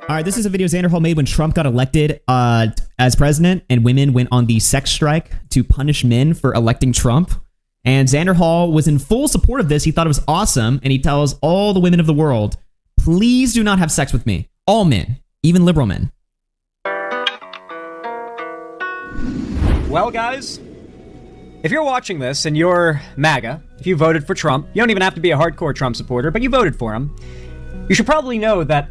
All right, this is a video Xanderhal made when Trump got elected as president, and women went on the sex strike to punish men for electing Trump. And Xanderhal was in full support of this. He thought it was awesome, and he tells all the women of the world, please do not have sex with me. All men, even liberal men. Well, guys, if you're watching this and you're MAGA, if you voted for Trump, you don't even have to be a hardcore Trump supporter, but you voted for him, you should probably know that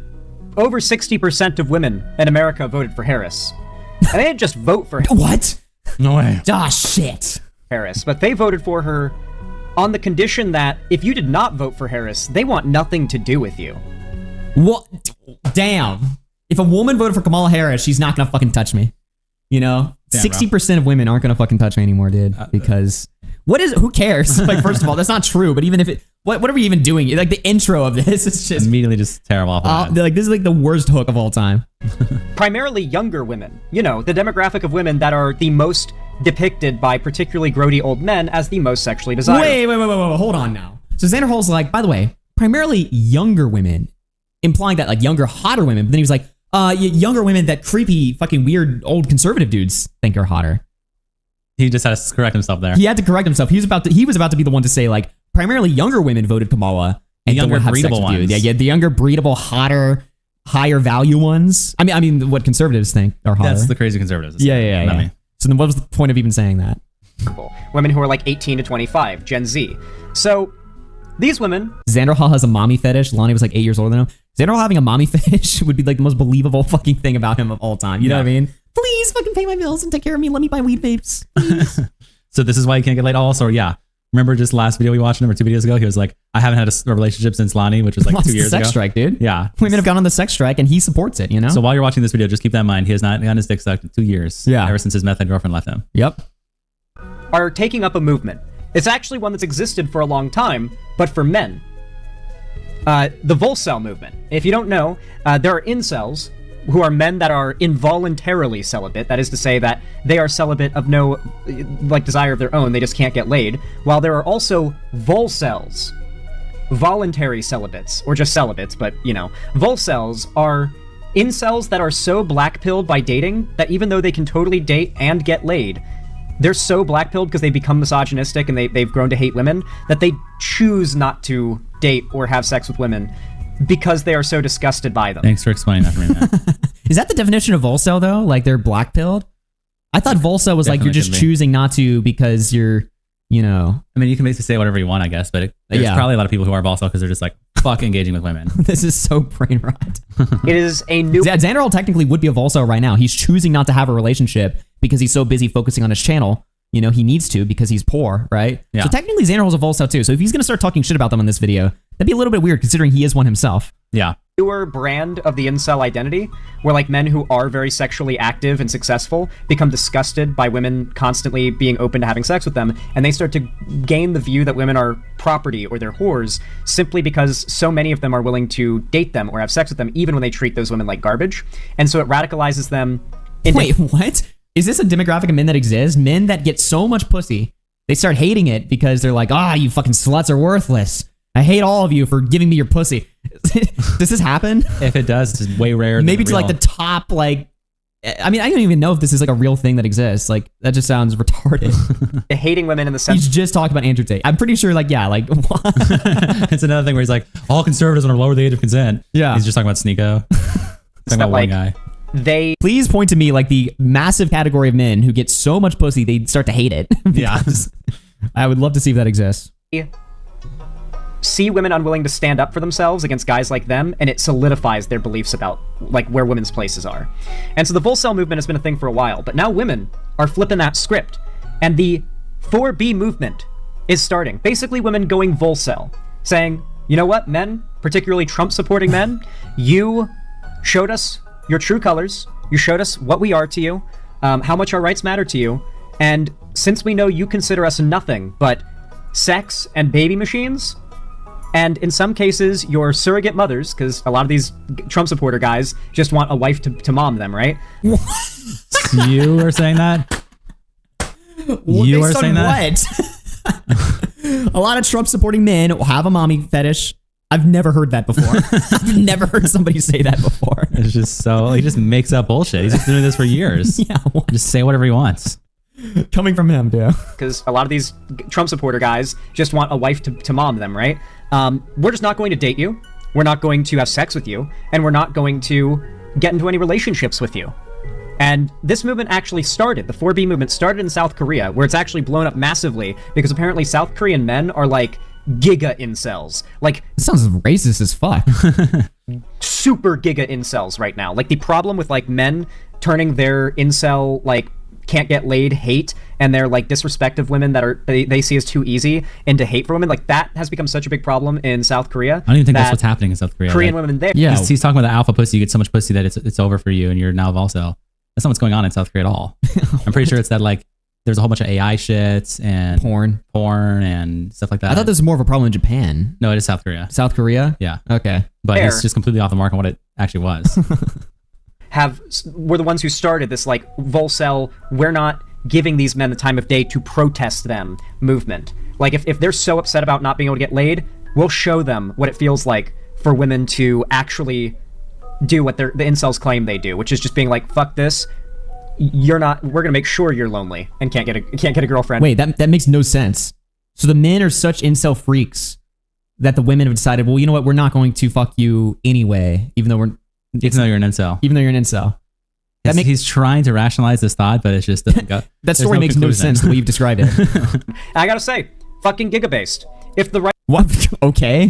over 60% of women in America voted for Harris. And they didn't just vote for What? No way. Ah, shit. Harris, but they voted for her on the condition that if you did not vote for Harris, they want nothing to do with you. What? Damn. If a woman voted for Kamala Harris, she's not gonna fucking touch me. You know? Damn, 60% of women aren't gonna fucking touch me anymore, dude. Because who cares? Like, first of all, that's not true, but even if it, what are we even doing? Like, the intro of this is just immediately just terrible off. like, this is like the worst hook of all time. Primarily younger women. You know, the demographic of women that are the most depicted by particularly grody old men as the most sexually desirable. Wait, hold on now. So Xanderhal's like, by the way, primarily younger women, implying that like younger, hotter women. But then he was like, younger women that creepy, fucking weird old conservative dudes think are hotter. He just had to correct himself there. He had to correct himself. He was about to be the one to say like, primarily younger women voted Kamala and The younger don't have sex breedable with you. ones. Yeah, the younger breedable, hotter, higher value ones. I mean, what conservatives think are hotter. That's the crazy conservatives. Yeah. Not me. So then, what was the point of even saying that? Women who are like 18 to 25, Gen Z. So these women. Xanderhal has a mommy fetish. Lonnie was like 8 years older than him. Xanderhal having a mommy fetish would be like the most believable fucking thing about him of all time. You know what I mean? Please fucking pay my bills and take care of me. Let me buy weed vapes. Please. So this is why you can't get laid. Also, yeah. Remember just last video we watched, number 2 videos ago? He was like, I haven't had a relationship since Lonnie, which was like 2 years ago. Sex strike, dude. Yeah. Women have gone on the sex strike and he supports it, you know? So while you're watching this video, just keep that in mind. He has not gotten his dick sucked in 2 years. Yeah. Ever since his meth head girlfriend left him. Yep. Are taking up a movement. It's actually one that's existed for a long time, but for men. The Volcel movement. If you don't know, there are incels who are men that are involuntarily celibate. That is to say that they are celibate of no, like, desire of their own. They just can't get laid. While there are also Volcels, voluntary celibates, or just celibates, but, you know. Volcels are incels that are so black-pilled by dating that even though they can totally date and get laid, they're so black-pilled because they become misogynistic and they've grown to hate women that they choose not to date or have sex with women because they are so disgusted by them. Thanks for explaining that for me, man. Is that the definition of Volcel, though? Like, they're black-pilled? I thought Volcel was like, you're just choosing not to because you're, you know... I mean, you can basically say whatever you want, I guess, but there's probably a lot of people who are Volcel because they're just like, fuck engaging with women. This is so brain rot. It is a new... Xanderhal technically would be a Volcel right now. He's choosing not to have a relationship because he's so busy focusing on his channel. You know, he needs to because he's poor, right? Yeah. So technically Xanderhal's a Volcel too. So if he's going to start talking shit about them in this video, that'd be a little bit weird considering he is one himself. Yeah. Newer brand of the incel identity, where like men who are very sexually active and successful become disgusted by women constantly being open to having sex with them, and they start to gain the view that women are property or they're whores simply because so many of them are willing to date them or have sex with them even when they treat those women like garbage. And so it radicalizes them into... Wait, what? Is this a demographic of men that exists? Men that get so much pussy, they start hating it because they're like, you fucking sluts are worthless. I hate all of you for giving me your pussy. Does this happen? If it does, it's way rarer. Maybe to like the top, like, I mean, I don't even know if this is like a real thing that exists. Like, that just sounds retarded. Hating women in the sense... He's just talking about Andrew Tate. I'm pretty sure, like, yeah, like, what? It's another thing where he's like, all conservatives want to lower the age of consent. Yeah. He's just talking about Sneeko. Talking about one guy. Please point to me like the massive category of men who get so much pussy they start to hate it. Yeah. I would love to see if that exists. See women unwilling to stand up for themselves against guys like them, and it solidifies their beliefs about like where women's places are. And so the Volcel movement has been a thing for a while, but now women are flipping that script, and the 4B movement is starting. Basically, women going Volcel, saying, you know what, men, particularly Trump-supporting men, you showed us your true colors. You showed us what we are to you, how much our rights matter to you, and since we know you consider us nothing but sex and baby machines, and in some cases your surrogate mothers, because a lot of these Trump supporter guys just want a wife to mom them, right? You are saying that? You are saying that? What? A lot of Trump supporting men have a mommy fetish. I've never heard that before. I've never heard somebody say that before. It's just so he just makes up bullshit. He's just doing this for years. Yeah, just say whatever he wants. coming from him, dude. Because a lot of these Trump supporter guys just want a wife to mom them, right? We're just not going to date you. We're not going to have sex with you, and we're not going to get into any relationships with you. And this movement actually started, the 4B movement started in South Korea, where it's actually blown up massively because apparently South Korean men are like giga incels. Like, This sounds racist as fuck. super giga incels right now. Like, the problem with like men turning their incel, like, can't get laid hate and their like disrespect of women that are they see as too easy into hate for women, like that has become such a big problem in South Korea. I don't even think that's what's happening in South Korea. Korean women there. Yeah. He's talking about the alpha pussy. You get so much pussy that it's over for you and you're now also. That's not what's going on in South Korea at all. I'm pretty sure it's that like there's a whole bunch of AI shits and Porn and stuff like that. I thought this was more of a problem in Japan. No, it is South Korea. South Korea? Yeah. Okay. But Fair. it's just completely off the mark on what it actually was. Were the ones who started this like Volcel, we're not giving these men the time of day to protest them movement. Like if they're so upset about not being able to get laid, we'll show them what it feels like for women to actually do what the incels claim they do, which is just being like, fuck this, we're gonna make sure you're lonely and can't get a girlfriend. Wait, that makes no sense. So the men are such incel freaks that the women have decided, well, you know what, we're not going to fuck you anyway, even though you're an incel. He's trying to rationalize this thought, but it just doesn't go. That story makes no sense the way you've described it. I gotta say, fucking giga-based. If the right What? Okay.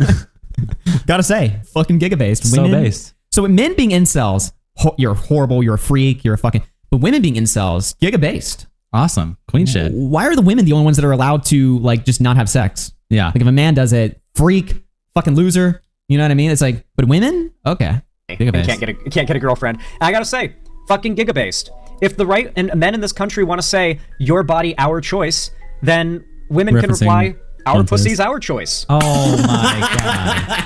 Gotta say, fucking giga-based. So based. So men being incels, you're horrible, you're a freak, you're a fucking... But women being incels, giga-based. Awesome. Queen shit. Why are the women the only ones that are allowed to, like, just not have sex? Yeah. Like, if a man does it, freak, fucking loser, you know what I mean? It's like, but women? Okay. and can't get a girlfriend. And I gotta say, fucking giga-based. If the right and men in this country want to say your body, our choice, then women can reply, our pussy's our choice. Oh my god.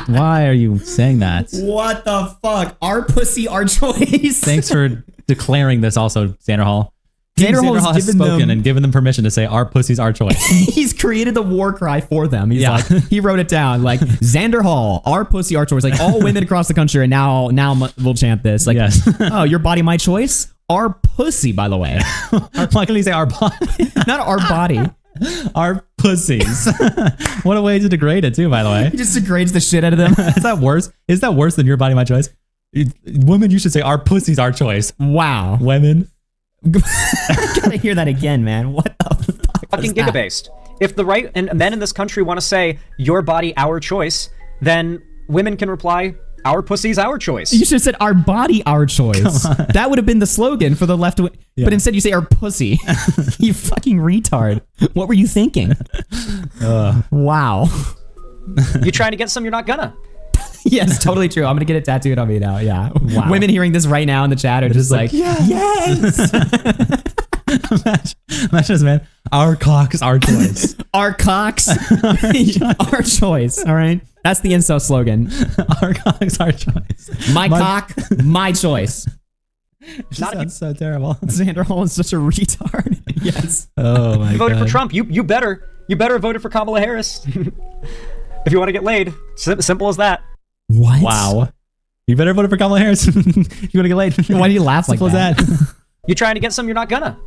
Why are you saying that? What the fuck? Our pussy, our choice. Thanks for declaring this also, Xanderhal. Xanderhal has spoken and given them permission to say our pussy's our choice. He's created the war cry for them. He's like, he wrote it down like Xanderhal, our pussy, our choice. Like all women across the country, and now we'll chant this. Like, yes. Oh, your body, my choice. Our pussy, by the way. Why can't you say our body? Not our body. Our pussies. What a way to degrade it too, by the way. He just degrades the shit out of them. Is that worse? Is that worse than your body, my choice? Women, you should say our pussy's our choice. Wow. Women. Gotta hear that again, man. What the fuck? Fucking giga-based. If the right and men in this country want to say your body, our choice, then women can reply, our pussy's our choice. You should have said our body, our choice. That would have been the slogan for the left wing. Yeah. But instead you say our pussy. You fucking retard. What were you thinking? Wow. You trying to get some, you're not gonna. Yes, totally true. I'm gonna get it tattooed on me now. Yeah. Wow. Women hearing this right now in the chat are just like, yes. Imagine this, man. Our cock's our choice. Our cocks, our choice. All right. That's the incel slogan. Our cock's our choice. My cock, my choice. Sounds so terrible. Xanderhal is such a retard. Yes. Oh my god. You voted for Trump. You better have voted for Kamala Harris. If you want to get laid, simple as that. What? Wow. You better vote for Kamala Harris if you want to get laid. Why do you laugh like that? You trying to get some, you're not gonna.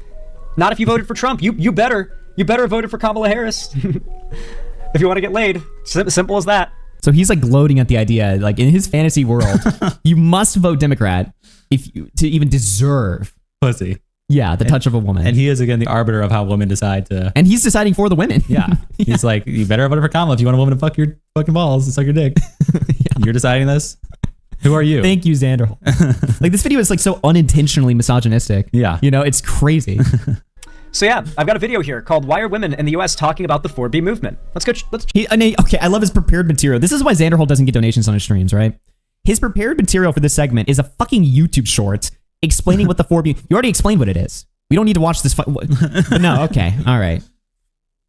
Not if you voted for Trump. You better have voted for Kamala Harris. If you want to get laid, simple as that. So he's like gloating at the idea, like in his fantasy world, you must vote Democrat to even deserve pussy. Yeah, the touch of a woman. And he is again the arbiter of how women decide to. And he's deciding for the women. Yeah. He's like, you better vote for Kamala if you want a woman to fuck your fucking balls and suck your dick. Yeah. You're deciding this? Who are you? Thank you, Xanderhal. Like this video is like so unintentionally misogynistic. Yeah. You know, it's crazy. So yeah, I've got a video here called "Why Are Women in the U.S. Talking About the 4B Movement?" Let's go. Okay, I love his prepared material. This is why Xanderhal doesn't get donations on his streams, right? His prepared material for this segment is a fucking YouTube short explaining what the 4B. You already explained what it is. We don't need to watch this. But no, okay, all right.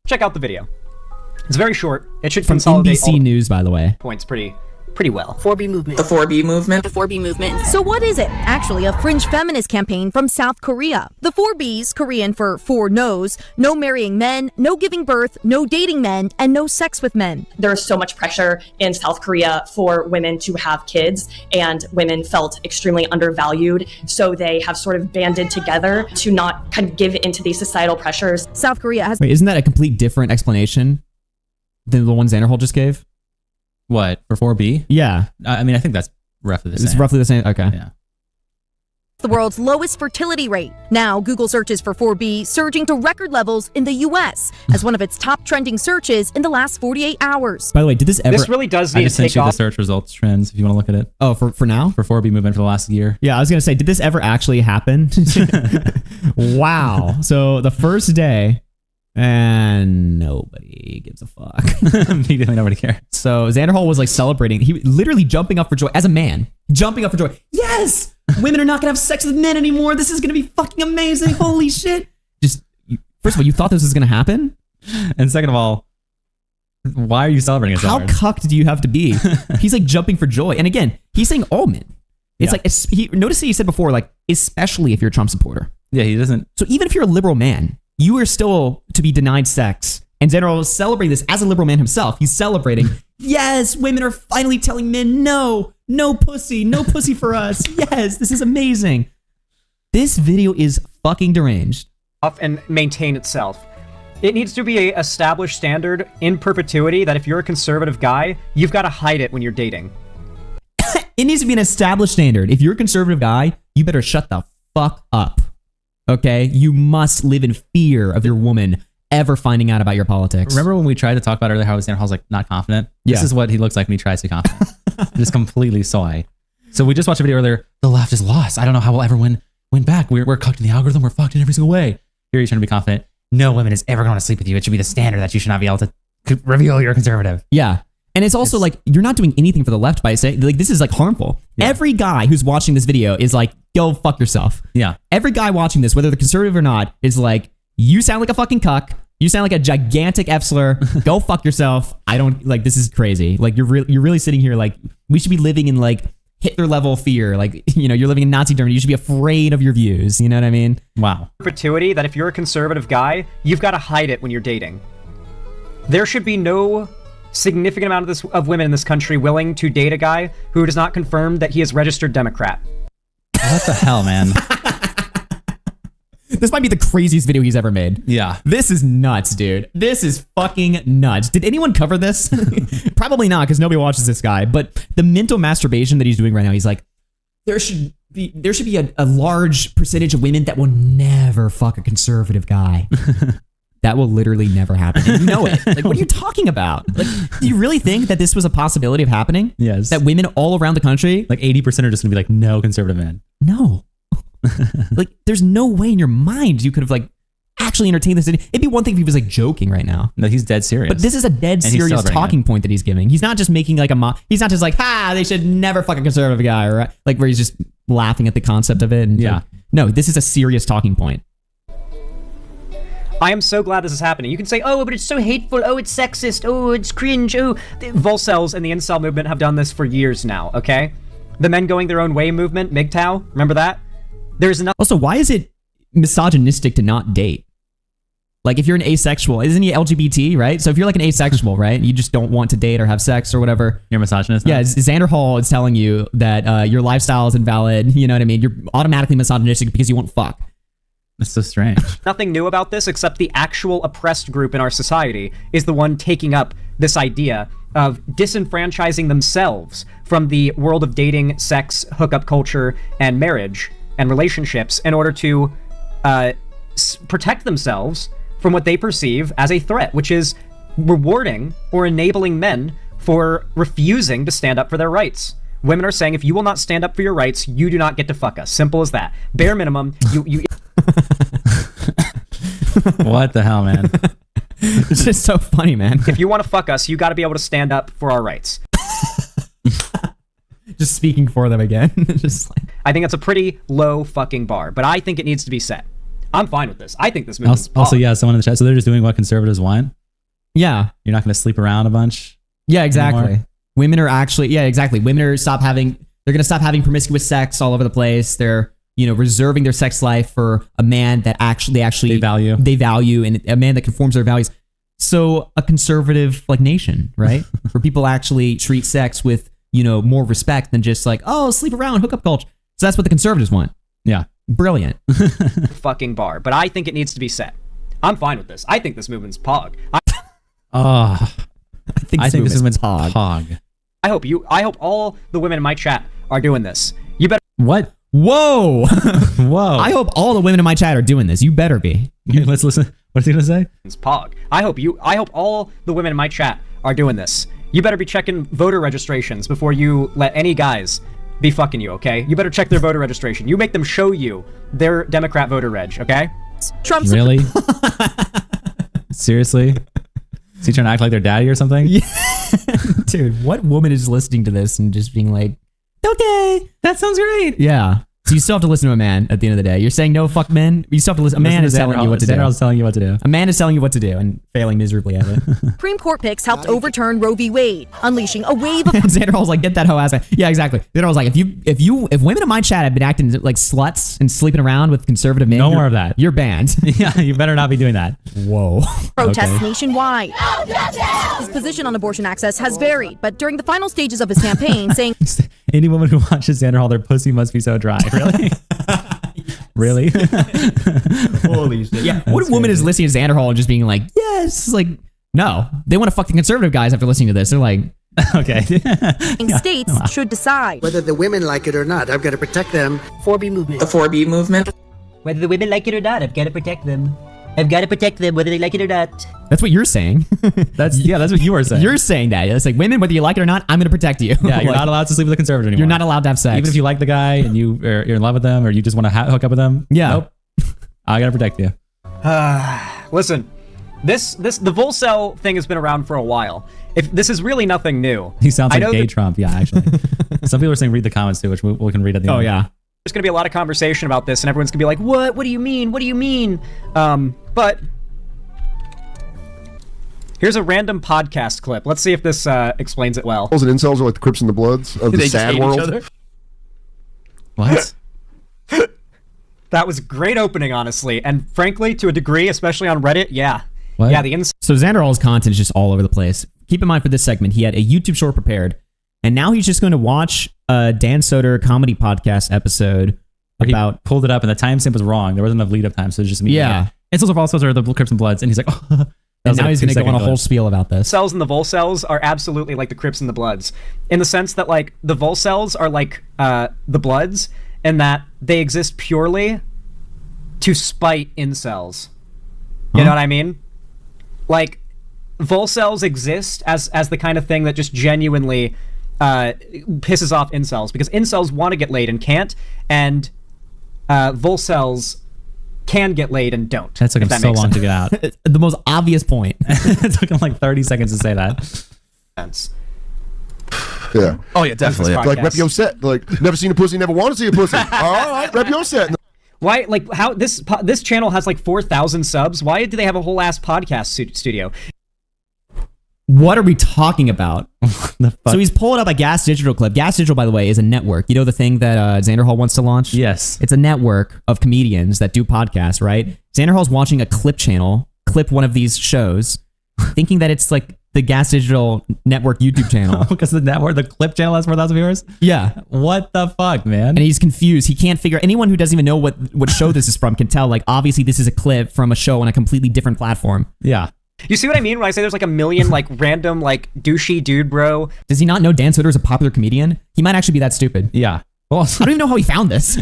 Check out the video. It's very short. It should From consolidate NBC News, by the way. points pretty pretty well. 4B movement. The 4B movement. The 4B movement. So what is it? Actually, a fringe feminist campaign from South Korea. The 4Bs, Korean for 4 no's, no marrying men, no giving birth, no dating men, and no sex with men. There was so much pressure in South Korea for women to have kids, and women felt extremely undervalued. So they have sort of banded together to not kind of give into these societal pressures. South Korea has... Wait, isn't that a complete different explanation than the one Xanderhal just gave? What, for 4B? Yeah. I mean, I think that's roughly the same. It's roughly the same. Okay. Yeah. the world's lowest fertility rate. Now, Google searches for 4B surging to record levels in the US as one of its top trending searches in the last 48 hours. By the way, did this ever... This really does I need just to sent take you the off. search results trends if you want to look at it. Oh, for now? For 4B movement for the last year. Yeah, I was going to say, did this ever actually happen? Wow. So the first day, and nobody gives a fuck. Immediately nobody cares. So Xanderhal was like celebrating. He literally jumping up for joy as a man. Jumping up for joy. Yes! Women are not going to have sex with men anymore. This is going to be fucking amazing. Holy shit. Just, first of all, you thought this was going to happen? And second of all, why are you celebrating it so How hard? cucked do you have to be? He's like jumping for joy. And again, he's saying all men. It's like, notice that he said before, like, especially if you're a Trump supporter. Yeah, he doesn't. So even if you're a liberal man, you are still to be denied sex. And Xanderhal is celebrating this as a liberal man himself. He's celebrating, yes, women are finally telling men, no pussy for us. Yes, this is amazing. This video is fucking deranged. And maintain itself. It needs to be a established standard in perpetuity that if you're a conservative guy, you've got to hide it when you're dating. It needs to be an established standard. If you're a conservative guy, you better shut the fuck up. Okay? You must live in fear of your woman ever finding out about your politics. Remember when we tried to talk about earlier how Xanderhal's like not confident? This Yeah. is what he looks like when he tries to be confident. Just completely soy. So we just watched a video earlier. The left is lost. I don't know how we'll ever win back. We're cooked in the algorithm. We're fucked in every single way. Here he's trying to be confident. No woman is ever going to sleep with you. It should be the standard that you should not be able to reveal you're a conservative. Yeah. And it's also like, you're not doing anything for the left by saying, like, this is like harmful. Yeah. Every guy who's watching this video is like, go fuck yourself. Yeah. Every guy watching this, whether they're conservative or not, is like, you sound like a fucking cuck. You sound like a gigantic F-slur. Go fuck yourself. I don't, like, this is crazy. Like, you're really sitting here like, we should be living in like Hitler level fear. Like, you know, you're living in Nazi Germany. You should be afraid of your views. You know what I mean? Wow. Perpetuity that if you're a conservative guy, you've got to hide it when you're dating. There should be no significant amount of women in this country willing to date a guy who does not confirm that he is registered Democrat. What the hell, man? This might be the craziest video he's ever made. Yeah. This is nuts, dude. This is fucking nuts. Did anyone cover this? Probably not, because nobody watches this guy. But the mental masturbation that he's doing right now, he's like, there should be a large percentage of women that will never fuck a conservative guy. That will literally never happen. And you know it. Like, what are you talking about? Like, do you really think that this was a possibility of happening? Yes. That women all around the country, Like 80% are just going to be like, no conservative men. no. Like, there's no way in your mind you could have like actually entertained this. It'd be one thing if he was like joking right now. No, he's dead serious. But this is a dead he's serious celebrating talking it. point that he's giving. He's not just making like he's not just like, they should never fuck a conservative guy, right? Like, where he's just laughing at the concept of it. And Yeah. like, no, this is a serious talking point. I am so glad this is happening. You can say, oh, but it's so hateful. Oh, it's sexist. Oh, it's cringe. Oh, the Volcels and the incel movement have done this for years now, okay? The men going their own way movement, MGTOW, remember that? There's enough. Also, why is it misogynistic to not date? Like, if you're an asexual, isn't he LGBT, right? So if you're like an asexual, right, you just don't want to date or have sex or whatever. You're a misogynist now? Yeah, Xanderhal is telling you that your lifestyle is invalid. You know what I mean? You're automatically misogynistic because you won't fuck. That's so strange. Nothing new about this except the actual oppressed group in our society is the one taking up this idea of disenfranchising themselves from the world of dating, sex, hookup culture, and marriage and relationships in order to protect themselves from what they perceive as a threat, which is rewarding or enabling men for refusing to stand up for their rights. Women are saying, if you will not stand up for your rights, you do not get to fuck us. Simple as that. Bare minimum, you What the hell, man? It's just so funny, man. if you want to fuck us, you got to be able to stand up for our rights. Just speaking for them again. Just like, I think that's a pretty low fucking bar, but I think it needs to be set. I'm fine with this. I think this movie. Also, yeah, someone in the chat. So they're just doing what conservatives want? yeah. You're not going to sleep around a bunch? Yeah, exactly. Anymore? Women are actually, yeah, exactly. Women are they're going to stop having promiscuous sex all over the place. They're, reserving their sex life for a man that they value and a man that conforms to their values. So a conservative nation, right? Where people actually treat sex with, more respect than just sleep around, hookup culture. So that's what the conservatives want. Yeah. Brilliant. Fucking bar. But I think it needs to be set. I'm fine with this. I think this movement's pog. I think this movement's pog. I hope all the women in my chat are doing this. You better. What? Whoa. Whoa. I hope all the women in my chat are doing this. You better be. Okay, let's listen. What's he gonna say? It's pog. I hope all the women in my chat are doing this. You better be checking voter registrations before you let any guys be fucking you, okay? You better check their voter registration. You make them show you their Democrat voter reg, okay? Trump's Really? Seriously? Is he trying to act like their daddy or something? Yeah. Dude, what woman is listening to this and just being like, okay, That sounds great. yeah. So you still have to listen to a man at the end of the day. You're saying no, fuck men. You still have to listen. A man is telling you what to do. Xanderhal's telling you what to do. A man is telling you what to do and failing miserably at it. Supreme Court picks helped overturn Roe v. Wade, unleashing a wave of And Xanderhal's like, get that hoe ass back. Yeah, exactly. Xanderhal's like, if women in my chat have been acting like sluts and sleeping around with conservative men, No more of that. You're banned. Yeah, you better not be doing that. Whoa. protests Okay. nationwide. His position on abortion access has varied, but during the final stages of his campaign, saying Any woman who watches Xanderhal, their pussy must be so dry. Really? Really? Holy shit. Yeah. What woman is listening to Xanderhal and just being like, yes? No. They want to fuck the conservative guys after listening to this. They're like, Okay. states should decide. Whether the women like it or not, I've got to protect them. 4B movement. The 4B movement. Whether the women like it or not, I've got to protect them. I've got to protect them whether they like it or not. that's what you're saying. That's what you were saying. You're saying that. It's like, women, whether you like it or not, I'm going to protect you. Yeah, you're Like, not allowed to sleep with a conservative anymore. You're not allowed to have sex. Even if you like the guy and you're in love with them or you just want to hook up with them. Yeah. Nope. I gotta protect you. Listen, the Volcel thing has been around for a while. If this is really nothing new. He sounds I like know gay that Trump. Yeah, actually. Some people are saying read the comments too, which we can read at the end. Oh, yeah. There's going to be a lot of conversation about this, and everyone's going to be like, what? What do you mean? What do you mean? But here's a random podcast clip. Let's see if this explains it well. And incels are like the Crips and the Bloods of the sad world. What? That was a great opening, honestly. And frankly, to a degree, especially on Reddit, yeah. What? Yeah, the incels So Xanderhal's content is just all over the place. Keep in mind for this segment, he had a YouTube short prepared, and now he's just going to watch a Dan Soder comedy podcast episode He about. pulled it up and the timestamp was wrong. There wasn't enough lead up time, so it's just me. Yeah. Incels are also the Crips and Bloods, and he's like, oh. And now he's going to go on a whole spiel about this. cells and the Volcels are absolutely like the Crips and the Bloods, in the sense that like the Volcels are like the Bloods, and that they exist purely to spite incels. You know what I mean? Like, Volcels exist as the kind of thing that just genuinely pisses off incels, because incels want to get laid and can't, and Volcels can get laid and don't. That took him so long to get out. The most obvious point. It took him like 30 seconds to say that. sense. Yeah. Oh yeah, definitely. This Like podcast. rep your set. Like never seen a pussy, never want to see a pussy. All right, rep your set. Why, like, how this channel has like 4,000 subs? Why do they have a whole ass podcast studio? What are we talking about? The fuck? So he's pulling up a Gas Digital clip. Gas Digital, by the way, is a network. You know the thing that Xanderhal wants to launch? Yes. It's a network of comedians that do podcasts, right? Xanderhal's watching a clip channel, clip one of these shows, thinking that it's like the Gas Digital Network YouTube channel. Because the network, the clip channel has 4,000 viewers? Yeah. What the fuck, man? And he's confused. He can't figure. Anyone who doesn't even know what show this is from can tell, like, obviously this is a clip from a show on a completely different platform. Yeah. You see what I mean when I say there's like a million like random like douchey dude bro? Does he not know Dan Soder is a popular comedian? He might actually be that stupid. Yeah. Well, I don't even know how he found this.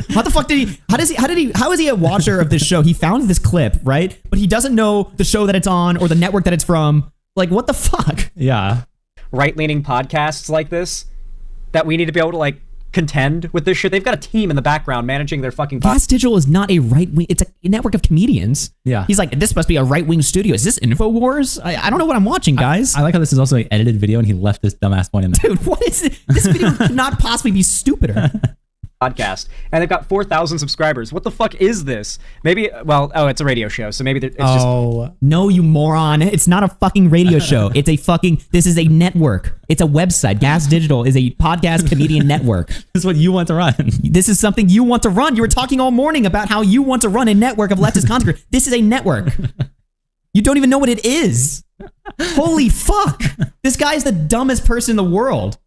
How the fuck did he? How is he a watcher of this show? He found this clip, right? But he doesn't know the show that it's on or the network that it's from. Like, what the fuck? yeah. Right-leaning podcasts like this that we need to be able to like contend with this shit. They've got a team in the background managing their fucking Gas Digital is not a right wing. It's a network of comedians. Yeah. He's like, this must be a right wing studio. Is this InfoWars? I don't know what I'm watching, guys. I like how this is also an edited video and he left this dumbass point in there. Dude, what is it? This video could not possibly be stupider. podcast, and they've got 4,000 subscribers. What the fuck is this? Maybe, well, it's a radio show, so maybe it's just... No, you moron. It's not a fucking radio show. It's a fucking... This is a network. It's a website. Gas Digital is a podcast comedian network. This is what you want to run. This is something you want to run. You were talking all morning about how you want to run a network of leftist content. This is a network. You don't even know what it is. Holy fuck. This guy is the dumbest person in the world.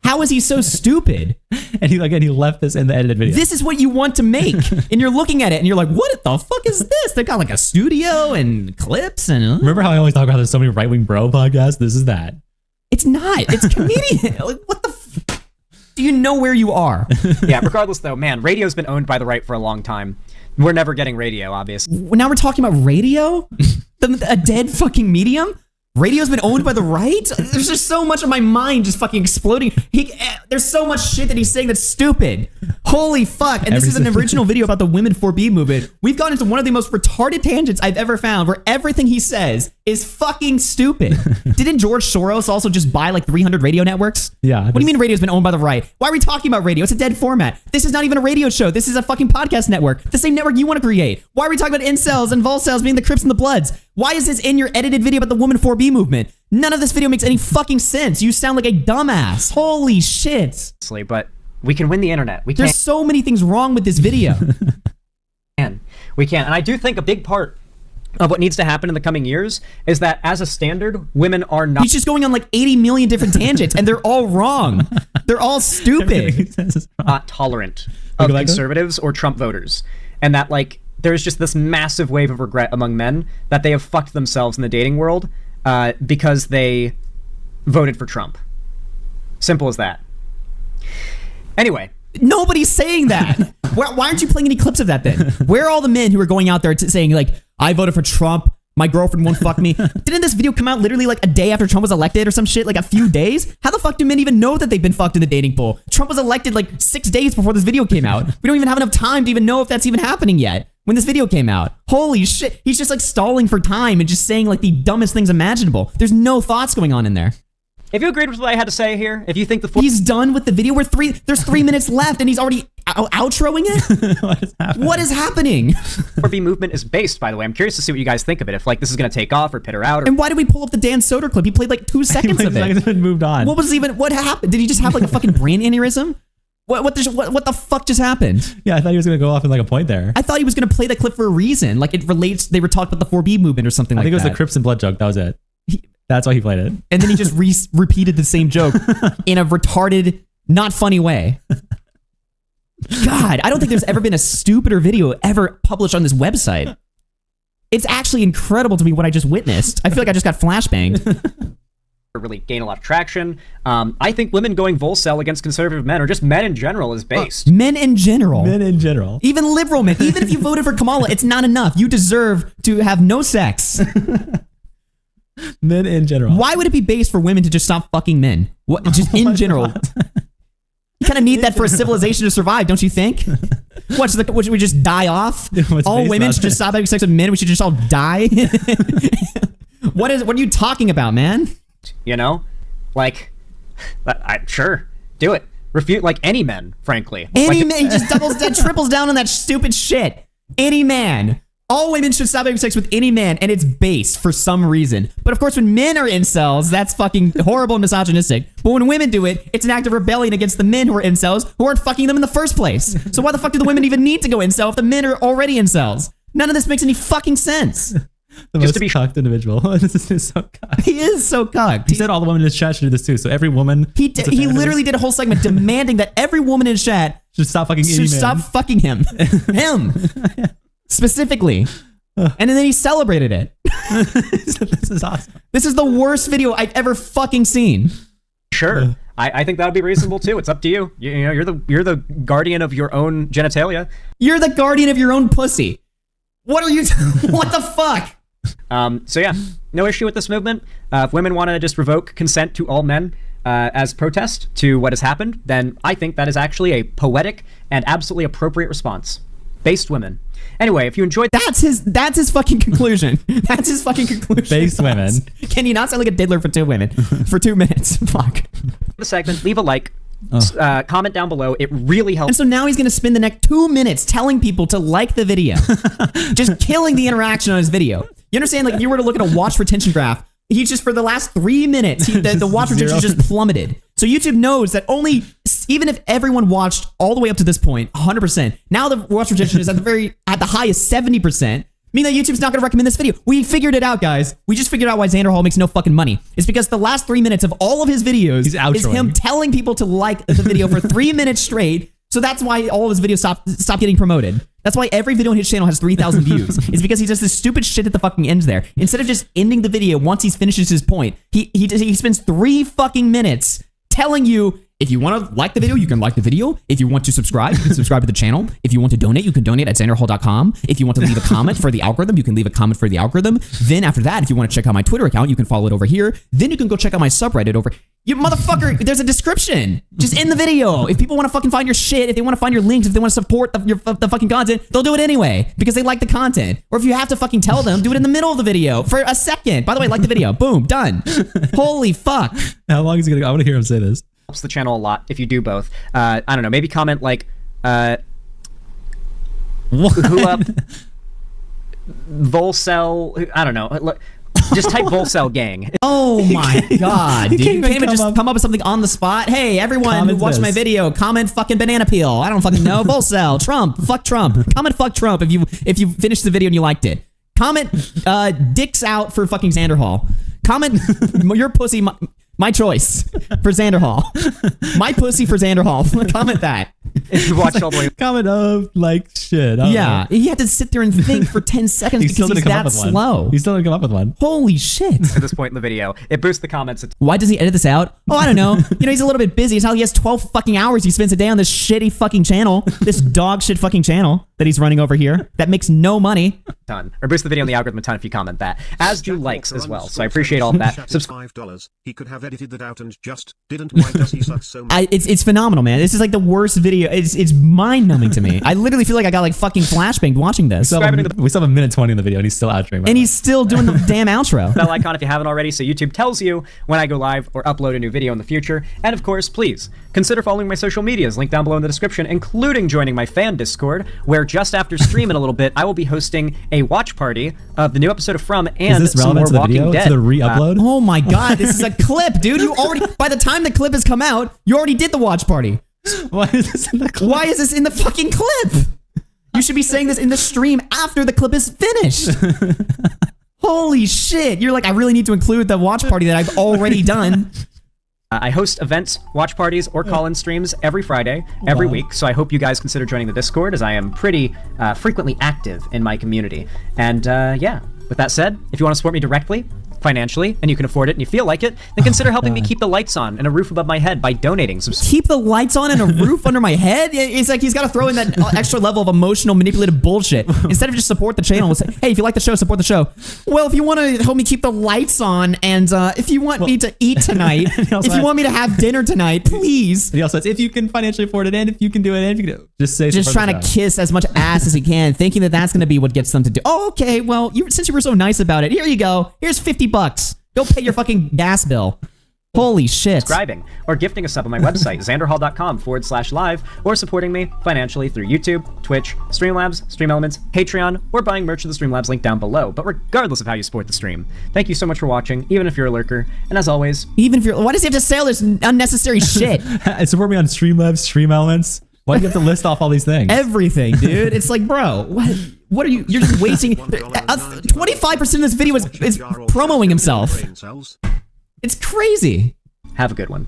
How is he so stupid? And he left this in the edited video. This is what you want to make. And you're looking at it and you're like, what the fuck is this? They got like a studio and clips and... Remember how I always talk about there's so many right-wing bro podcasts? This is that. It's not. It's comedian. Like, what the... Do you know where you are? Yeah, regardless though, man, radio's been owned by the right for a long time. We're never getting radio, obviously. Now we're talking about radio? A dead fucking medium? Radio's been owned by the right? There's just so much of my mind just fucking exploding. There's so much shit that he's saying that's stupid. Holy fuck. And this is an original video about the Women 4B movement. We've gone into one of the most retarded tangents I've ever found where everything he says is fucking stupid. Didn't George Soros also just buy like 300 radio networks? Yeah. What do you mean radio's been owned by the right? Why are we talking about radio? It's a dead format. This is not even a radio show. This is a fucking podcast network. The same network you want to create. Why are we talking about incels and volcels being the Crips and the Bloods? Why is this in your edited video about the Woman 4B movement? None of this video makes any fucking sense. You sound like a dumbass. Holy shit. But we can win the internet. There's so many things wrong with this video. We can. And I do think a big part of what needs to happen in the coming years is that as a standard, women are not... He's just going on like 80 million different tangents and they're all wrong. They're all stupid. Not tolerant of conservatives or Trump voters. And that like there's just this massive wave of regret among men that they have fucked themselves in the dating world because they voted for Trump. Simple as that. Anyway. Nobody's saying that. Why aren't you playing any clips of that then? Where are all the men who are going out there saying like, I voted for Trump, my girlfriend won't fuck me? Didn't this video come out literally like a day after Trump was elected or some shit? Like a few days? How the fuck do men even know that they've been fucked in the dating pool? Trump was elected like 6 days before this video came out. We don't even have enough time to even know if that's even happening yet when this video came out. Holy shit. He's just like stalling for time and just saying like the dumbest things imaginable. There's no thoughts going on in there. If you agreed with what I had to say here, if you think he's done with the video, there's 3 minutes left and he's already outroing it? What is happening? 4B movement is based, by the way. I'm curious to see what you guys think of it. If like this is going to take off or peter out. And why did we pull up the Dan Soder clip? He played like 2 seconds of it. And moved on. What happened? Did he just have like a fucking brain aneurysm? What the fuck just happened? Yeah, I thought he was going to go off in like a point there. I thought he was going to play that clip for a reason. Like it relates, they were talking about the 4B movement or something like that. I think it was the Crips and Blood joke. That was it. That's why he played it. And then he just repeated the same joke in a retarded, not funny way. God, I don't think there's ever been a stupider video ever published on this website. It's actually incredible to me what I just witnessed. I feel like I just got flashbanged. Really gain a lot of traction. I think women going volcel against conservative men or just men in general is based. Men in general. Men in general. Even liberal men. Even if you voted for Kamala, it's not enough. You deserve to have no sex. Men in general. Why would it be based for women to just stop fucking men? What, just in general. You kind of need that for a civilization to survive, don't you think? What should we just die off? All women should just stop having sex with men. We should just all die. What are you talking about, man? You know, like, sure, do it. Refute like any men, frankly. Any man, he just triples down on that stupid shit. Any man. All women should stop having sex with any man, and it's based for some reason. But of course, when men are incels, that's fucking horrible and misogynistic. But when women do it, it's an act of rebellion against the men who are incels who aren't fucking them in the first place. So why the fuck do the women even need to go incel if the men are already incels? None of this makes any fucking sense. The most cucked individual. This is so cucked. He is so cucked. He said all the women in his chat should do this too. So every woman... He literally did a whole segment demanding that every woman in his chat should stop fucking any man. Stop fucking him. Him. Specifically. And then he celebrated it. This is awesome. This is the worst video I've ever fucking seen. Sure. I think that would be reasonable too. It's up to you. You know, you're the guardian of your own genitalia. You're the guardian of your own pussy. What are you... What the fuck? So yeah, no issue with this movement. If women want to just revoke consent to all men as protest to what has happened, then I think that is actually a poetic and absolutely appropriate response. Based women. Anyway, if you enjoyed... That's his fucking conclusion. That's his fucking conclusion. Based women. Can you not sound like a diddler for 2 women? For 2 minutes. Fuck. The segment, leave a like, comment down below. It really helps. And so now he's going to spend the next 2 minutes telling people to like the video. Just killing the interaction on his video. You understand? Like, if you were to look at a watch retention graph, he's just, for the last 3 minutes, the watch retention just plummeted. So YouTube knows that even if everyone watched all the way up to this point, 100%, now the watch retention is at the highest 70%, meaning that YouTube's not going to recommend this video. We figured it out, guys. We just figured out why Xanderhal makes no fucking money. It's because the last 3 minutes of all of his videos is him telling people to like the video for 3 minutes straight. So that's why all of his videos stop getting promoted. That's why every video on his channel has 3,000 views. It's because he does this stupid shit at the fucking ends there. Instead of just ending the video once he finishes his point, he spends 3 fucking minutes telling you, if you want to like the video, you can like the video. If you want to subscribe, you can subscribe to the channel. If you want to donate, you can donate at Xanderhal.com. If you want to leave a comment for the algorithm, you can leave a comment for the algorithm. Then after that, if you want to check out my Twitter account, you can follow it over here. Then you can go check out my subreddit over. You motherfucker, there's a description. Just in the video. If people want to fucking find your shit, if they want to find your links, if they want to support the fucking content, they'll do it anyway because they like the content. Or if you have to fucking tell them, do it in the middle of the video for a second. By the way, like the video. Boom, done. Holy fuck. How long is he gonna go? I want to hear him say this. Helps the channel a lot if you do both. I don't know, maybe comment like who up Volcel, I don't know. Just type Volcel gang. Oh my god, dude. You can't even just come up with something on the spot. Hey, everyone who watched my video, comment fucking banana peel. I don't fucking know. Volcel, Trump, fuck Trump. Comment fuck Trump if you finished the video and you liked it. Comment dicks out for fucking Xanderhal. Comment your pussy, my choice for Xanderhal. My pussy for Xanderhal. Comment that. If you watched all the way. Comment of like shit. Yeah, he had to sit there and think for 10 seconds because he's that slow. He still didn't come up with one. Holy shit. At this point in the video, it boosts the comments. Why does he edit this out? Oh, I don't know. You know, he's a little bit busy. It's how he has 12 fucking hours he spends a day on this shitty fucking channel. This dog shit fucking channel that he's running over here that makes no money. Ton. Or boost the video on the algorithm a ton if you comment that. As do likes as well. So I appreciate all of that. $5. He could have edited that out and just didn't. Why does he suck so much? It's phenomenal, man. This is like the worst video. It's mind-numbing to me. I literally feel like I got like fucking flashbang watching this. We still have 1:20 in the video and he's still outroing. And he's still doing the damn outro. Bell icon if you haven't already, so YouTube tells you when I go live or upload a new video in the future. And of course, please consider following my social medias, linked down below in the description, including joining my fan Discord, where just after stream in a little bit, I will be hosting a watch party of the new episode of From and some more Walking Dead. To the re-upload? Oh my god, this is a clip, dude. You already, by the time the clip has come out, you already did the watch party. Why is this in the clip? Why is this in the fucking clip? You should be saying this in the stream after the clip is finished. Holy shit. You're like, I really need to include the watch party that I've already done. I host events, watch parties, or call-in streams every Friday, every week, so I hope you guys consider joining the Discord, as I am pretty frequently active in my community. And yeah, with that said, if you want to support me directly, financially, and you can afford it and you feel like it, then consider helping me keep the lights on and a roof above my head by donating some. Keep the lights on and a roof under my head? It's like he's got to throw in that extra level of emotional, manipulative bullshit. Instead of just support the channel, say, hey, if you like the show, support the show. Well, if you want to help me keep the lights on and if you want me to eat tonight, if you want me to have dinner tonight, please. He also says, if you can financially afford it and if you can do it, and if you can just say just trying to kiss as much ass as he can, thinking that that's going to be what gets them to do. Oh, okay, well, since you were so nice about it, here you go. Here's $50. Go pay your fucking gas bill. Holy shit. Subscribing or gifting a sub on my website, xanderhal.com/live, or supporting me financially through YouTube, Twitch, Streamlabs, Stream Elements, Patreon, or buying merch of the Streamlabs link down below. But regardless of how you support the stream, thank you so much for watching, even if you're a lurker. And as always, even if you're, why does he have to say all this unnecessary shit? Support me on Streamlabs, Stream Elements. Why do you have to list off all these things? Everything, dude. It's like, bro, what are you? You're just wasting. 25% of this video is promoting himself. It's crazy. Have a good one.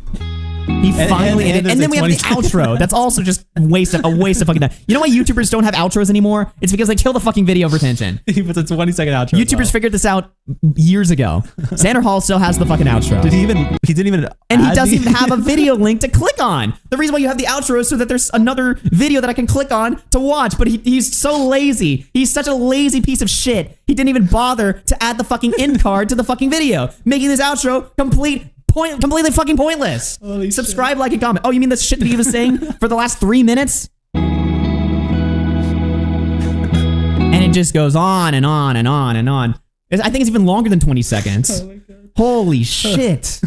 He finally and then we have the outro. That's also just a waste of fucking time. You know why YouTubers don't have outros anymore? It's because they kill the fucking video of retention. He puts a 20-second outro. YouTubers figured this out years ago. Xanderhal still has the fucking outro. He didn't even. And he doesn't even have a video link to click on. The reason why you have the outro is so that there's another video that I can click on to watch. But he's so lazy. He's such a lazy piece of shit. He didn't even bother to add the fucking end card to the fucking video, making this outro completely fucking pointless. Holy Subscribe, like, and comment. Oh, you mean the shit that he was saying for the last 3 minutes? And it just goes on and on and on and on. I think it's even longer than 20 seconds. Oh my God. Holy shit.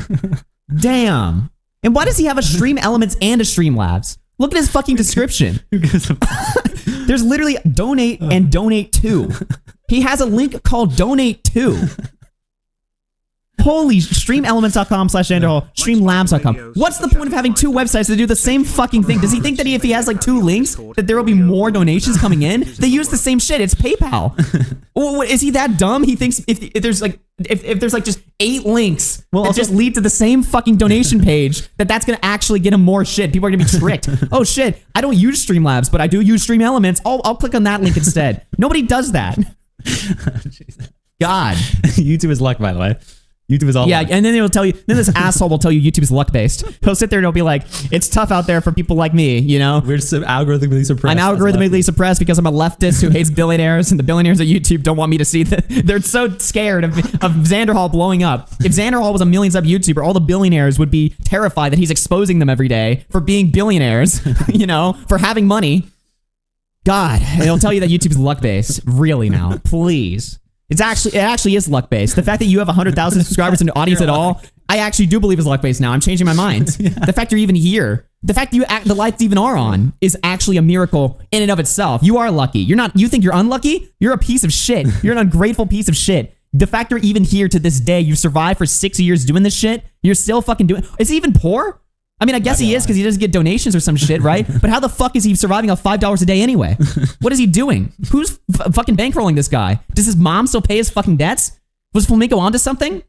Damn. And why does he have a Stream Elements and a Streamlabs? Look at his fucking description. There's literally donate and donate to. He has a link called donate to. Holy, streamelements.com/Xanderhal, streamlabs.com. What's the point of having two websites to do the same fucking thing? Does he think that if he has like two links, that there will be more donations coming in? They use the same shit. It's PayPal. Is he that dumb? He thinks if there's like just 8 links that just lead to the same fucking donation page, that's gonna actually get him more shit. People are gonna be tricked. Oh shit, I don't use Streamlabs, but I do use Stream Elements. I'll click on that link instead. Nobody does that. God. YouTube is luck, by the way. YouTube is all luck. And then this asshole will tell you YouTube is luck based. He'll sit there and he'll be like, it's tough out there for people like me, you know? We're just algorithmically suppressed. I'm algorithmically suppressed because I'm a leftist who hates billionaires, and the billionaires at YouTube don't want me to see that. They're so scared of Xanderhal blowing up. If Xanderhal was a million sub YouTuber, all the billionaires would be terrified that he's exposing them every day for being billionaires, you know, for having money. God, and he'll tell you that YouTube is luck based. Really now, please. It actually is luck based. The fact that you have 100,000 subscribers and audience at all, I actually do believe is luck based now. I'm changing my mind. Yeah. The fact you're even here, the fact that the lights even are on, is actually a miracle in and of itself. You are lucky. You think you're unlucky? You're a piece of shit. You're an ungrateful piece of shit. The fact you're even here to this day, you've survived for 6 years doing this shit. You're still fucking doing. Is he even poor? I mean, I guess he is because he doesn't get donations or some shit, right? But how the fuck is he surviving off $5 a day anyway? What is he doing? Who's fucking bankrolling this guy? Does his mom still pay his fucking debts? Was Flamingo onto something?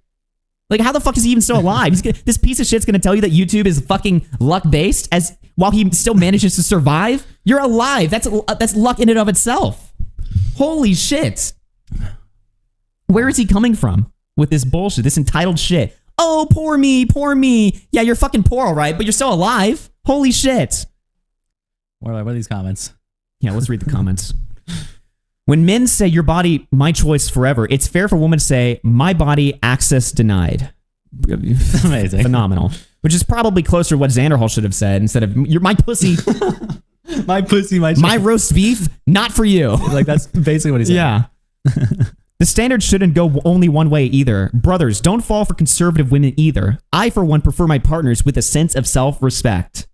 Like, how the fuck is he even still alive? This piece of shit's gonna tell you that YouTube is fucking luck-based while he still manages to survive? You're alive. That's luck in and of itself. Holy shit. Where is he coming from with this bullshit, this entitled shit? Oh, poor me, poor me. Yeah, you're fucking poor, all right, but you're still alive. Holy shit. What are these comments? Yeah, let's read the comments. When men say your body, my choice forever, it's fair for women to say my body, access denied. Amazing. Phenomenal. Which is probably closer to what Xanderhal should have said instead of you're my pussy. My pussy, my choice. My roast beef, not for you. Like, that's basically what he said. Yeah. The standard shouldn't go only one way either. Brothers, don't fall for conservative women either. I, for one, prefer my partners with a sense of self-respect.